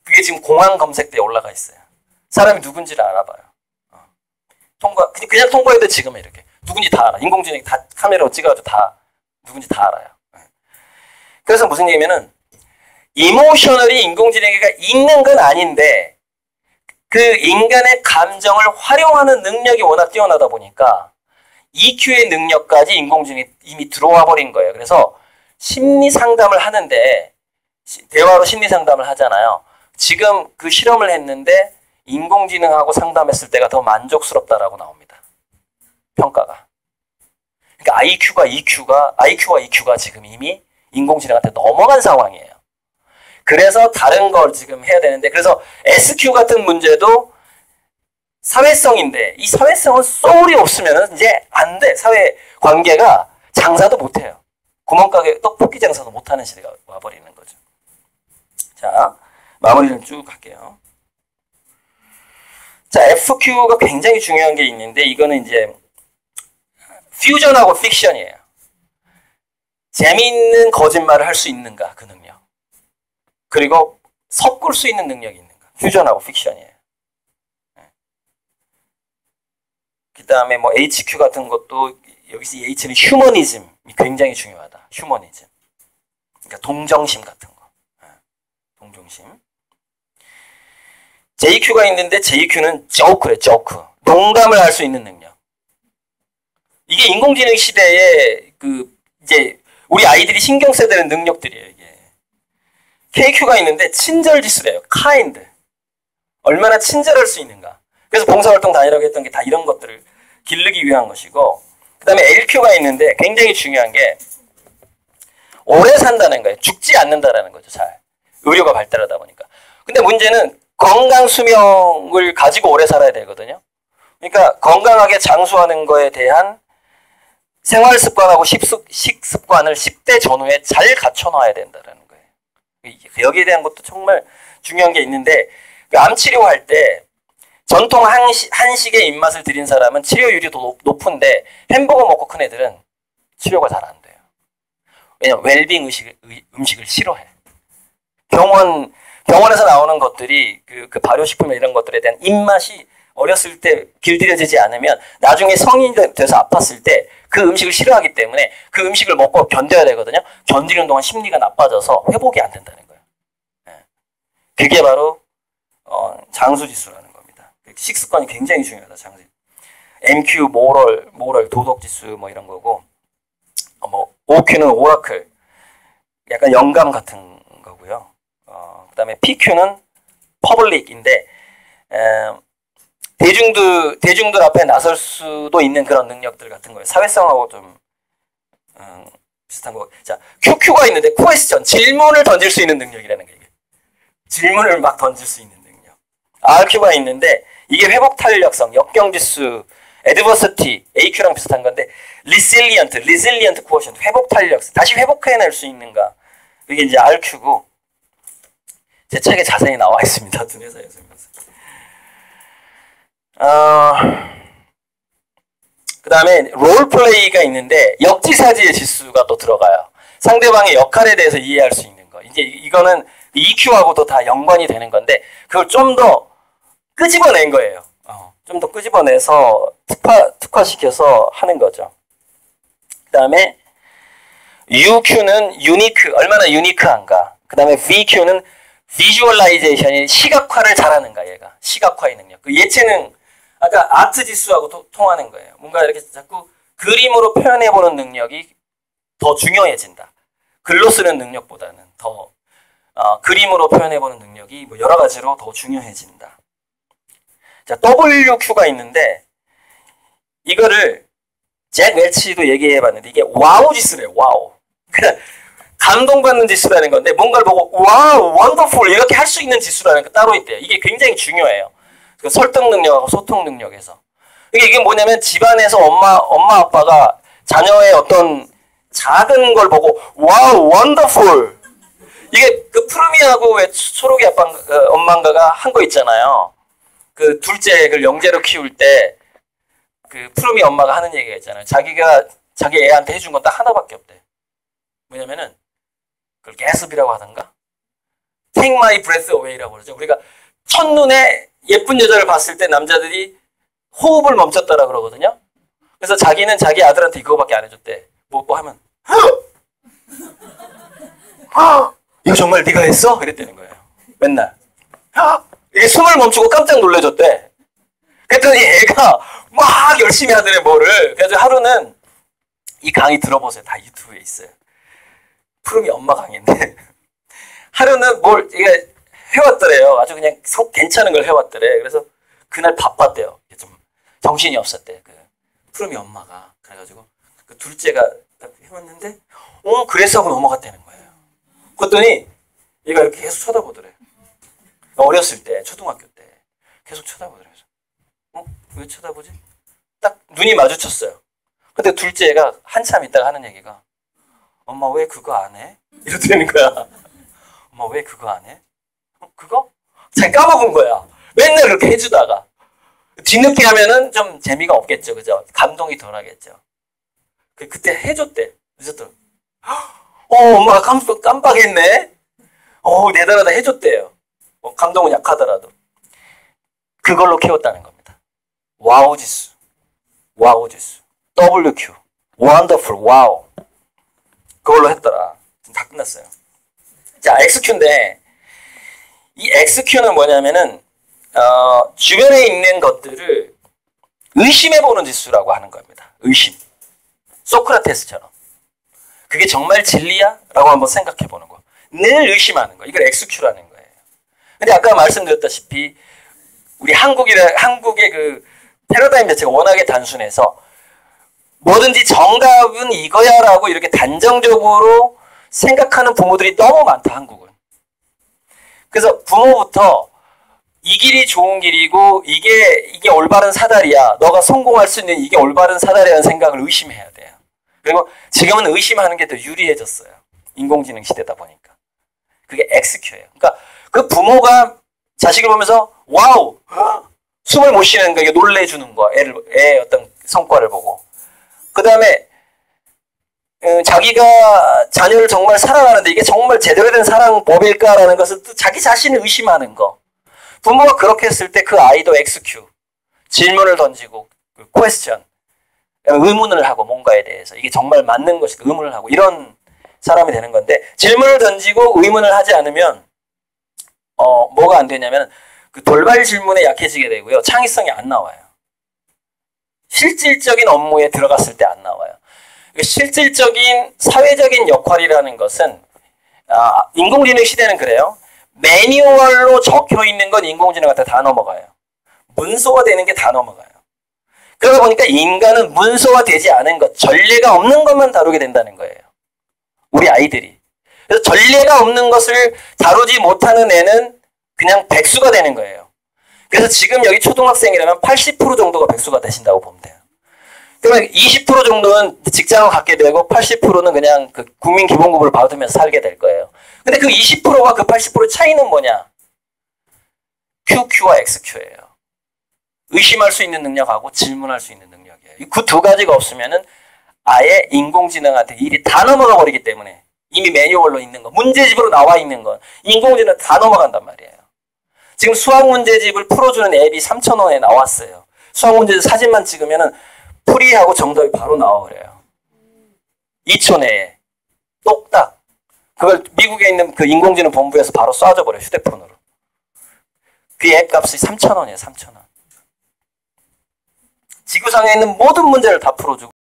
그게 지금 공항 검색대에 올라가 있어요. 사람이 누군지를 알아봐요. 그냥 통과해도 지금 이렇게 누군지 다 알아. 인공지능이 다 카메라로 찍어가지고 다 누군지 다 알아요. 그래서 무슨 얘기냐면은 이모셔널이 인공지능이가 있는 건 아닌데 그 인간의 감정을 활용하는 능력이 워낙 뛰어나다 보니까 EQ의 능력까지 인공지능이 이미 들어와 버린 거예요. 그래서 심리 상담을 하는데 대화로 심리 상담을 하잖아요. 지금 그 실험을 했는데 인공지능하고 상담했을 때가 더 만족스럽다라고 나옵니다. 평가가. 그러니까 IQ와 EQ가 지금 이미 인공지능한테 넘어간 상황이에요. 그래서 다른 걸 지금 해야 되는데 그래서 SQ 같은 문제도 사회성인데 이 사회성은 소울이 없으면 이제 안 돼. 사회 관계가 장사도 못 해요. 구멍가게 떡볶이 장사도 못 하는 시대가 와버리는 거죠. 자, 마무리를 쭉 할게요. 자, FQ가 굉장히 중요한 게 있는데 이거는 이제 퓨전하고 픽션이에요. 재미있는 거짓말을 할 수 있는가 그 능력. 그리고 섞을 수 있는 능력이 있는가. 퓨전하고 픽션이에요. 그 다음에 뭐 HQ 같은 것도 여기서 이 H는 휴머니즘이 굉장히 중요하다. 휴머니즘. 그러니까 동정심 같은 거. 동정심. JQ가 있는데 JQ는 조크래, 조크. 농담을 할 수 있는 능력. 이게 인공지능 시대에 이제 우리 아이들이 신경 써야 되는 능력들이에요, 이게. KQ가 있는데 친절지수래요. kind. 얼마나 친절할 수 있는가. 그래서 봉사활동 다니라고 했던 게 다 이런 것들을 기르기 위한 것이고 그 다음에 LQ가 있는데 굉장히 중요한 게 오래 산다는 거예요. 죽지 않는다라는 거죠. 잘. 의료가 발달하다 보니까. 근데 문제는 건강 수명을 가지고 오래 살아야 되거든요. 그러니까 건강하게 장수하는 거에 대한 생활 습관하고 식습관을 10대 전후에 잘 갖춰놔야 된다는 거예요. 여기에 대한 것도 정말 중요한 게 있는데, 그 암 치료할 때 전통 한식의 입맛을 들인 사람은 치료율이 더 높은데 햄버거 먹고 큰 애들은 치료가 잘 안 돼요. 왜냐면 웰빙 음식을 싫어해. 병원에서 나오는 것들이 그 발효식품 이런 것들에 대한 입맛이 어렸을 때 길들여지지 않으면 나중에 성인이 돼서 아팠을 때 그 음식을 싫어하기 때문에 그 음식을 먹고 견뎌야 되거든요. 견디는 동안 심리가 나빠져서 회복이 안 된다는 거예요. 그게 바로 장수지수라는 겁니다. 식습관이 굉장히 중요하다. 장수. MQ 모럴 도덕지수 뭐 이런 거고, OQ는 오라클, 약간 영감 같은 거고요. 그다음에 PQ는 퍼블릭인데 대중들 앞에 나설 수도 있는 그런 능력들 같은 거예요. 사회성하고 좀 비슷한 거. 자, QQ가 있는데 퀘스천, 질문을 던질 수 있는 능력이라는 거예요. 질문을 막 던질 수 있는 능력. RQ가 있는데 이게 회복 탄력성, 역경지수, adversity, AQ랑 비슷한 건데 resilient quotient, 회복 탄력성, 다시 회복해낼 수 있는가. 이게 이제 RQ고 제 책에 자세히 나와 있습니다. 두뇌사에서. 그 다음에 롤플레이가 있는데 역지사지의 지수가 또 들어가요. 상대방의 역할에 대해서 이해할 수 있는 거. 이제 이거는 EQ하고도 다 연관이 되는 건데 그걸 좀 더 끄집어낸 거예요. 좀 더 끄집어내서 특화시켜서 하는 거죠. 그 다음에 UQ는 유니크, 얼마나 유니크한가. 그 다음에 VQ는 비주얼라이제이션이 시각화를 잘하는가, 얘가. 시각화의 능력. 그 예체능, 아까 아트 지수하고 통하는 거예요. 뭔가 이렇게 자꾸 그림으로 표현해보는 능력이 더 중요해진다. 글로 쓰는 능력보다는 더 그림으로 표현해보는 능력이 뭐 여러 가지로 더 중요해진다. 자, WQ가 있는데 이거를 잭 웰치도 얘기해봤는데 이게 와우 지수래요. 와우. 그냥 감동받는 지수라는 건데 뭔가를 보고 와우, 원더풀 이렇게 할 수 있는 지수라는 게 따로 있대요. 이게 굉장히 중요해요. 그 설득 능력하고 소통 능력에서. 이게 뭐냐면 집안에서 엄마 아빠가 자녀의 어떤 작은 걸 보고 와우, 원더풀. 이게 그 푸르미하고 왜 초록이 엄마인가가 한 거 있잖아요. 그 둘째 그 영재로 키울 때 그 푸르미 엄마가 하는 얘기가 있잖아요. 자기가 자기 애한테 해준 건 딱 하나밖에 없대. 뭐냐면은 그걸 가스비라고 하던가 Take my breath away라고 그러죠. 우리가 첫눈에 예쁜 여자를 봤을 때 남자들이 호흡을 멈췄다라 그러거든요. 그래서 자기는 자기 아들한테 이거밖에 안 해줬대. 뭐 하면 이거 정말 네가 했어? 이랬다는 거예요. 맨날 이게 숨을 멈추고 깜짝 놀래줬대. 그랬더니 애가 막 열심히 하더래 뭐를. 그래서 하루는 이 강의 들어보세요. 다 유튜브에 있어요. 푸름이 엄마 강의인데 하루는 뭘 이게 해왔더래요. 아주 그냥 속 괜찮은 걸 해왔더래. 그래서 그날 바빴대요. 좀 정신이 없었대. 그 푸름이 엄마가. 그래가지고 그 둘째가 딱 해왔는데 그래서 하고 넘어갔다는 거예요. 그랬더니 얘가 이렇게 계속 쳐다보더래. 어렸을 때 초등학교 때 계속 쳐다보더래. 왜 쳐다보지? 딱 눈이 마주쳤어요. 근데 둘째가 한참 있다가 하는 얘기가 엄마 왜 그거 안 해? 이러더라는 거야. 엄마 왜 그거 안 해? 그거? 잘 까먹은 거야. 맨날 그렇게 해주다가 뒤늦게 하면은 좀 재미가 없겠죠, 그죠? 감동이 덜하겠죠. 그때 해줬대. 늦었더라. 엄마가 깜빡했네. 대단하다 해줬대요. 감동은 약하더라도 그걸로 키웠다는 겁니다. 와우 지수, 와우 지수, WQ, 원더풀, 와우. 그걸로 했더라. 다 끝났어요. 자, XQ인데 이 XQ는 뭐냐면은 주변에 있는 것들을 의심해보는 지수라고 하는 겁니다. 의심. 소크라테스처럼. 그게 정말 진리야? 라고 한번 생각해보는 거. 늘 의심하는 거. 이걸 XQ라는 거예요. 근데 아까 말씀드렸다시피 우리 한국의 그 패러다임 자체가 워낙에 단순해서 뭐든지 정답은 이거야라고 이렇게 단정적으로 생각하는 부모들이 너무 많다, 한국은. 그래서 부모부터 이 길이 좋은 길이고 이게 올바른 사다리야. 너가 성공할 수 있는 이게 올바른 사다리라는 생각을 의심해야 돼요. 그리고 지금은 의심하는 게 더 유리해졌어요. 인공지능 시대다 보니까. 그게 XQ예요. 그러니까 그 부모가 자식을 보면서 와우! 숨을 못 쉬는 거, 이게 놀래주는 거, 애의 어떤 성과를 보고. 그 다음에 자기가 자녀를 정말 사랑하는데 이게 정말 제대로 된 사랑법일까라는 것을 또 자기 자신을 의심하는 거. 부모가 그렇게 했을 때 그 아이도 XQ. 질문을 던지고, 퀘스천. 의문을 하고 뭔가에 대해서 이게 정말 맞는 것일까 의문을 하고 이런 사람이 되는 건데 질문을 던지고 의문을 하지 않으면 뭐가 안 되냐면 그 돌발 질문에 약해지게 되고요. 창의성이 안 나와요. 실질적인 업무에 들어갔을 때 안 나와요. 실질적인 사회적인 역할이라는 것은 인공지능 시대는 그래요. 매뉴얼로 적혀 있는 건 인공지능한테 다 넘어가요. 문서화되는 게 다 넘어가요. 그러다 보니까 인간은 문서화되지 않은 것, 전례가 없는 것만 다루게 된다는 거예요. 우리 아이들이. 그래서 전례가 없는 것을 다루지 못하는 애는 그냥 백수가 되는 거예요. 그래서 지금 여기 초등학생이라면 80% 정도가 백수가 되신다고 보면 돼요. 그러면 20% 정도는 직장을 갖게 되고 80%는 그냥 그 국민기본급을 받으면서 살게 될 거예요. 근데 그 20%와 그 80% 차이는 뭐냐? QQ와 XQ예요. 의심할 수 있는 능력하고 질문할 수 있는 능력이에요. 그 두 가지가 없으면은 아예 인공지능한테 일이 다 넘어가 버리기 때문에 이미 매뉴얼로 있는 거, 문제집으로 나와 있는 건 인공지능 다 넘어간단 말이에요. 지금 수학 문제집을 풀어주는 앱이 3,000원에 나왔어요. 수학 문제집 사진만 찍으면은 풀이하고 정답이 바로 나와버려요. 2초 내에 똑딱. 그걸 미국에 있는 그 인공지능 본부에서 바로 쏴줘 버려요. 휴대폰으로. 그 앱 값이 3,000원이에요. 3,000원. 지구상에 있는 모든 문제를 다 풀어주고